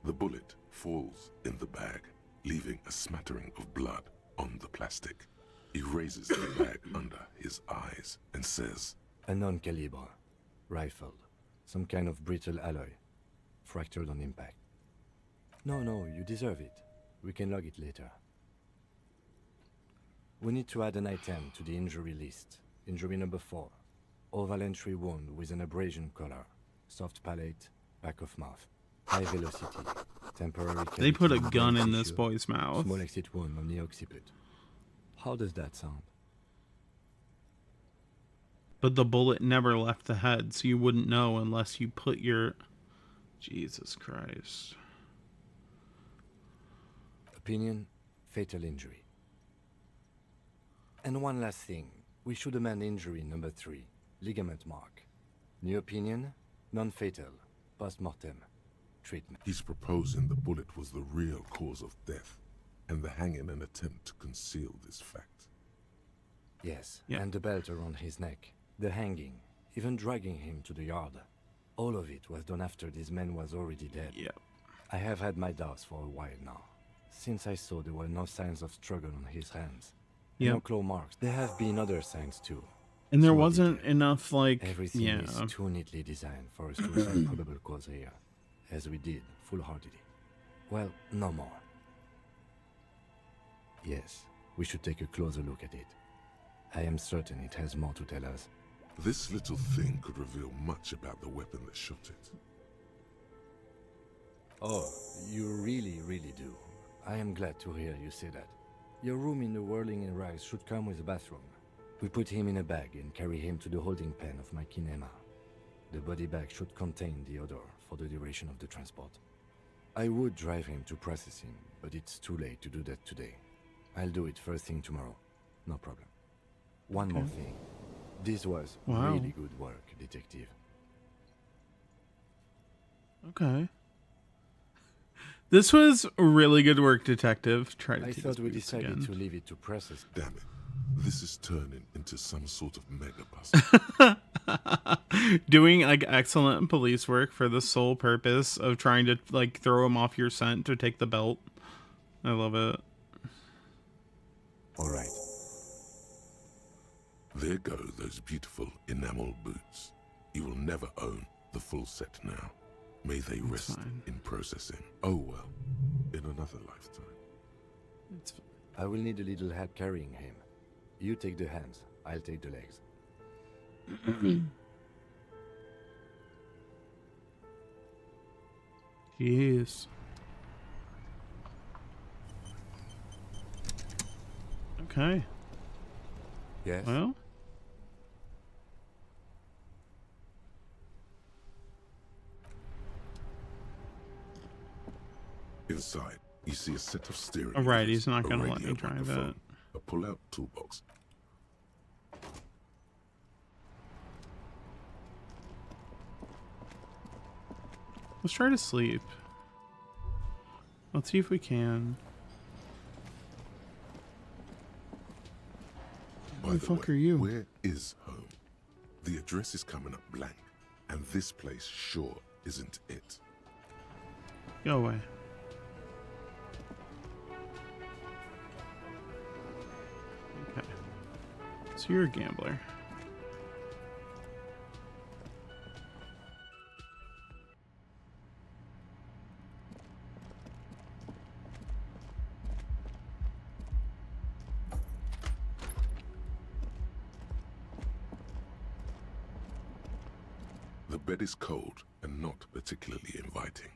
The bullet falls in the bag, leaving a smattering of blood on the plastic. He raises the bag under his eyes and says, A non-caliber. Rifle. Some kind of brittle alloy. Fractured on impact. No, you deserve it. We can log it later. We need to add an item to the injury list. Injury number 4. Oval entry wound with an abrasion color. Soft palate, back of mouth. High velocity. Temporary They put a cavity in gun brain in this tissue, boy's mouth. Small exit wound on the occiput. How does that sound? But the bullet never left the head, so you wouldn't know unless you put your... Jesus Christ. Opinion, fatal injury. And one last thing. We should amend injury number 3. Ligament mark. New opinion, non-fatal. Post-mortem. Treatment. He's proposing the bullet was the real cause of death, and the hanging an attempt to conceal this fact. Yes, Yeah. and the belt around his neck. The hanging. Even dragging him to the yard. All of it was done after this man was already dead. Yeah. I have had my doubts for a while now. Since I saw there were no signs of struggle on his hands. Yep. No claw marks. There have been other signs too. And there Small wasn't detail. enough, like... Everything yeah. is too neatly designed for us to assign probable cause here. As we did, full-heartedly. Well, no more. Yes, we should take a closer look at it. I am certain it has more to tell us. This little thing could reveal much about the weapon that shot it. Oh, you really, really do. I am glad to hear you say that. Your room in the Whirling in Rags should come with a bathroom. We put him in a bag and carry him to the holding pen of my kinema. The body bag should contain the odor for the duration of the transport. I would drive him to processing, but it's too late to do that today. I'll do it first thing tomorrow. No problem. One more thing. This was Wow. really good work, detective. Okay. This was really good work, detective. Try to I take thought his we boots decided again. to leave it to process. Damn it. This is turning into some sort of mega puzzle. Doing like excellent police work for the sole purpose of trying to like throw him off your scent to take the belt. I love it. All right. There go those beautiful enamel boots. You will never own the full set now. May they rest fine. in processing. Oh well, in another lifetime. It's fine. I will need a little help carrying him. You take the hands, I'll take the legs. Jeez. Okay. Yes? Well. Inside, you see a set of steering All right, levers, he's not a gonna let radio me drive microphone, it. a pull-out toolbox. Let's try to sleep. Let's see if we can. By Who the fuck are you? Where is home? The address is coming up blank, and this place sure isn't it. Go away. Okay. So you're a gambler. The bed is cold and not particularly inviting,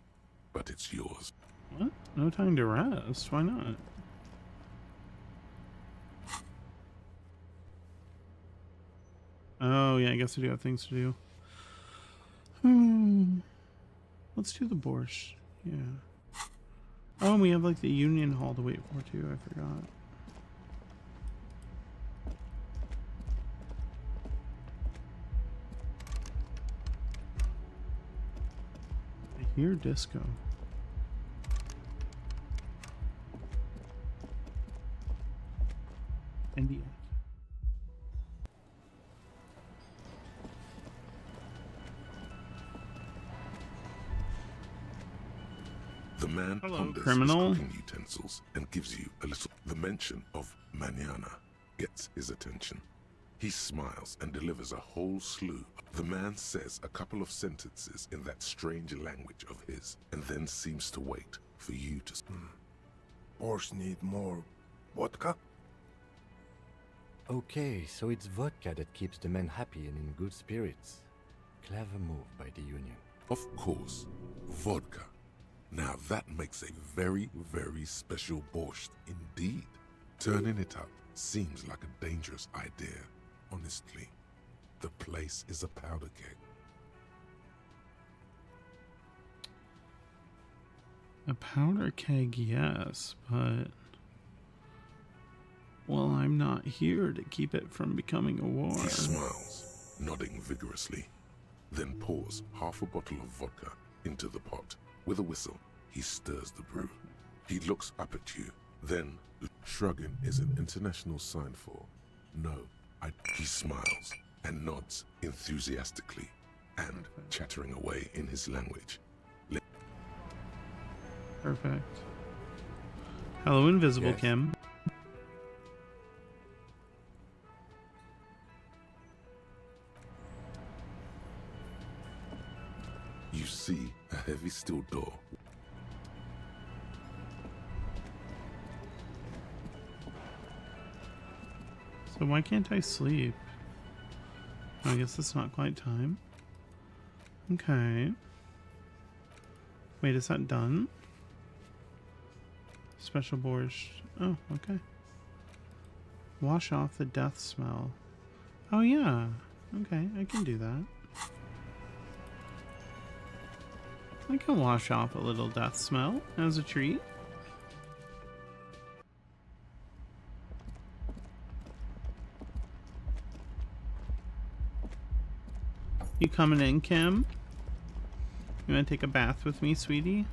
but it's yours. What? No time to rest. Why not? Oh, yeah, I guess I do have things to do. Let's do the borscht. Yeah. Oh, and we have, like, the union hall to wait for, too. I forgot. I hear disco. India. The man Hello, ponders criminal. his cooking utensils and gives you a little. The mention of mañana gets his attention. He smiles and delivers a whole slew. The man says a couple of sentences in that strange language of his, and then seems to wait for you to. Borscht need more vodka? Okay, so it's vodka that keeps the men happy and in good spirits. Clever move by the Union. Of course, vodka. Now that makes a very, very special borscht indeed. Turning it up seems like a dangerous idea, honestly. The place is a powder keg. A powder keg, yes, but... well, I'm not here to keep it from becoming a war. He smiles, nodding vigorously, then pours half a bottle of vodka into the pot. With a whistle, he stirs the brew. He looks up at you, then shrugging is an international sign for no. He smiles and nods enthusiastically and chattering away in his language. Perfect. Hello, Invisible Yes. Kim. You see a heavy steel door. So why can't I sleep? I guess it's not quite time. Okay. Wait, is that done? Special borscht. Oh, okay. Wash off the death smell. Oh yeah. Okay, I can do that. I can wash off a little death smell as a treat. You coming in, Kim? You want to take a bath with me, sweetie?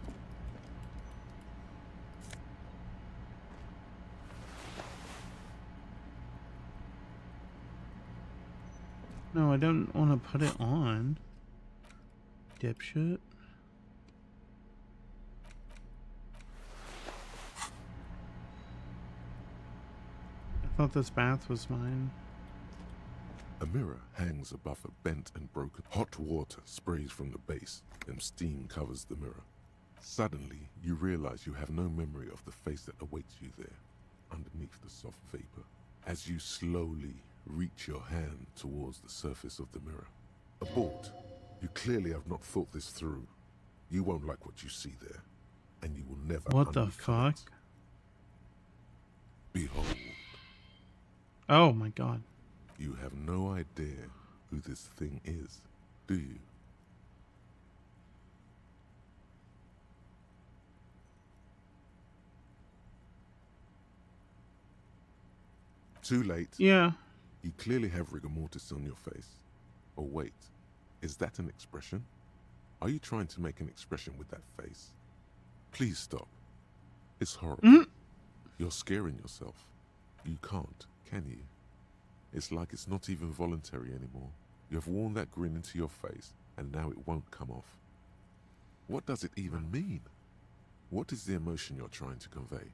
No, I don't want to put it on. Dipshit. I thought this bath was mine. A mirror hangs above a bent and broken. Hot water sprays from the base and steam covers the mirror. Suddenly, you realize you have no memory of the face that awaits you there, underneath the soft vapor. As you slowly reach your hand towards the surface of the mirror. Abort. You clearly have not thought this through. You won't like what you see there, and you will never What the uncover fuck? it. Behold. Oh my god. You have no idea who this thing is, do you? Too late. Yeah. You clearly have rigor mortis on your face. Oh wait, is that an expression? Are you trying to make an expression with that face? Please stop. It's horrible. You're scaring yourself. You can't, can you? It's like it's not even voluntary anymore. You have worn that grin into your face, and now it won't come off. What does it even mean? What is the emotion you're trying to convey?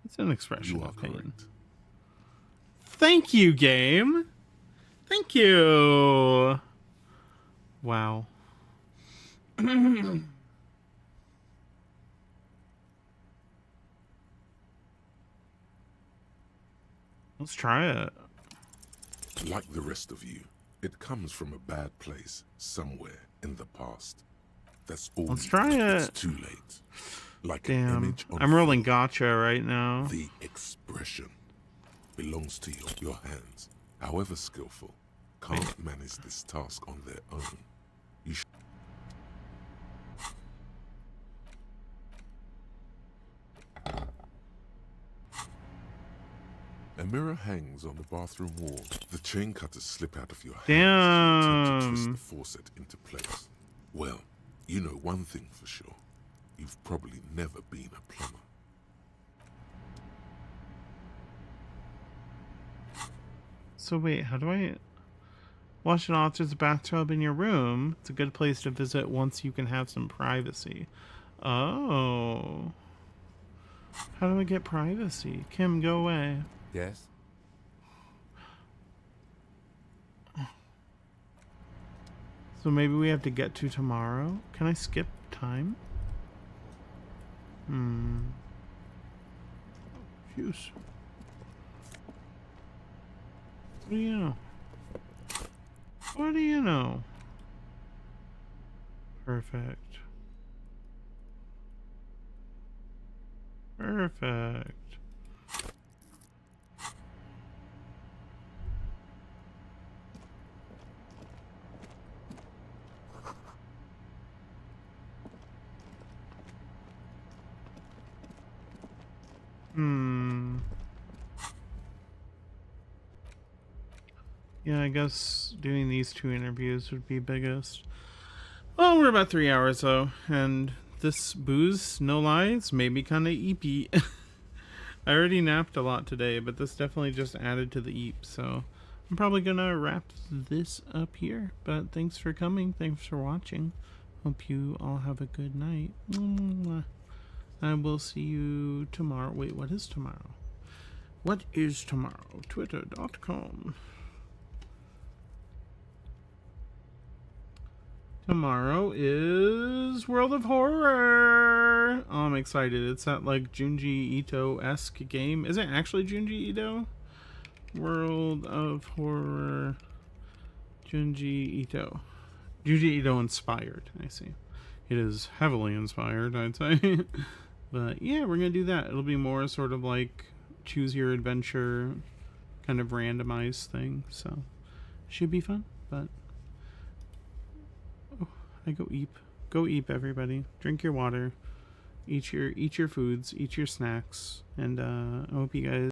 It's an expression You are of pain. correct. Thank you, game. Thank you. Wow. Let's try it. Like the rest of you, it comes from a bad place somewhere in the past. That's all. Let's you try know. it. It's too late. Like an Damn. image on I'm rolling gotcha right now. The expression belongs to your hands. However skillful, can't manage this task on their own. You should. A mirror hangs on the bathroom wall. The chain cutters slip out of your hands as you attempt to twist Damn. the faucet into place. Well, you know one thing for sure. You've probably never been a plumber. So wait, how do I wash and off? There's a bathtub in your room. It's a good place to visit once you can have some privacy. Oh. How do I get privacy? Kim, go away. Yes? So maybe we have to get to tomorrow? Can I skip time? interviews. What do you know? What do you know? Perfect. Perfect. Yeah, I guess doing these 2 interviews would be biggest. Well, we're about 3 hours though, and this booze, no lies, made me kind of eepy. I already napped a lot today, but this definitely just added to the eep, so I'm probably gonna wrap this up here. But thanks for coming, thanks for watching. Hope you all have a good night. I will see you tomorrow. Wait, what is tomorrow? What is tomorrow? Twitter.com. Tomorrow is World of Horror. Oh, I'm excited. It's that like Junji Ito-esque game. Is it actually Junji Ito? World of Horror. Junji Ito. Junji Ito inspired. I see. It is heavily inspired, I'd say. But yeah, we're going to do that. It'll be more sort of like choose your adventure kind of randomized thing. So should be fun, but I go eep. Go eep, everybody. Drink your water. Eat your foods. Eat your snacks. And I hope you guys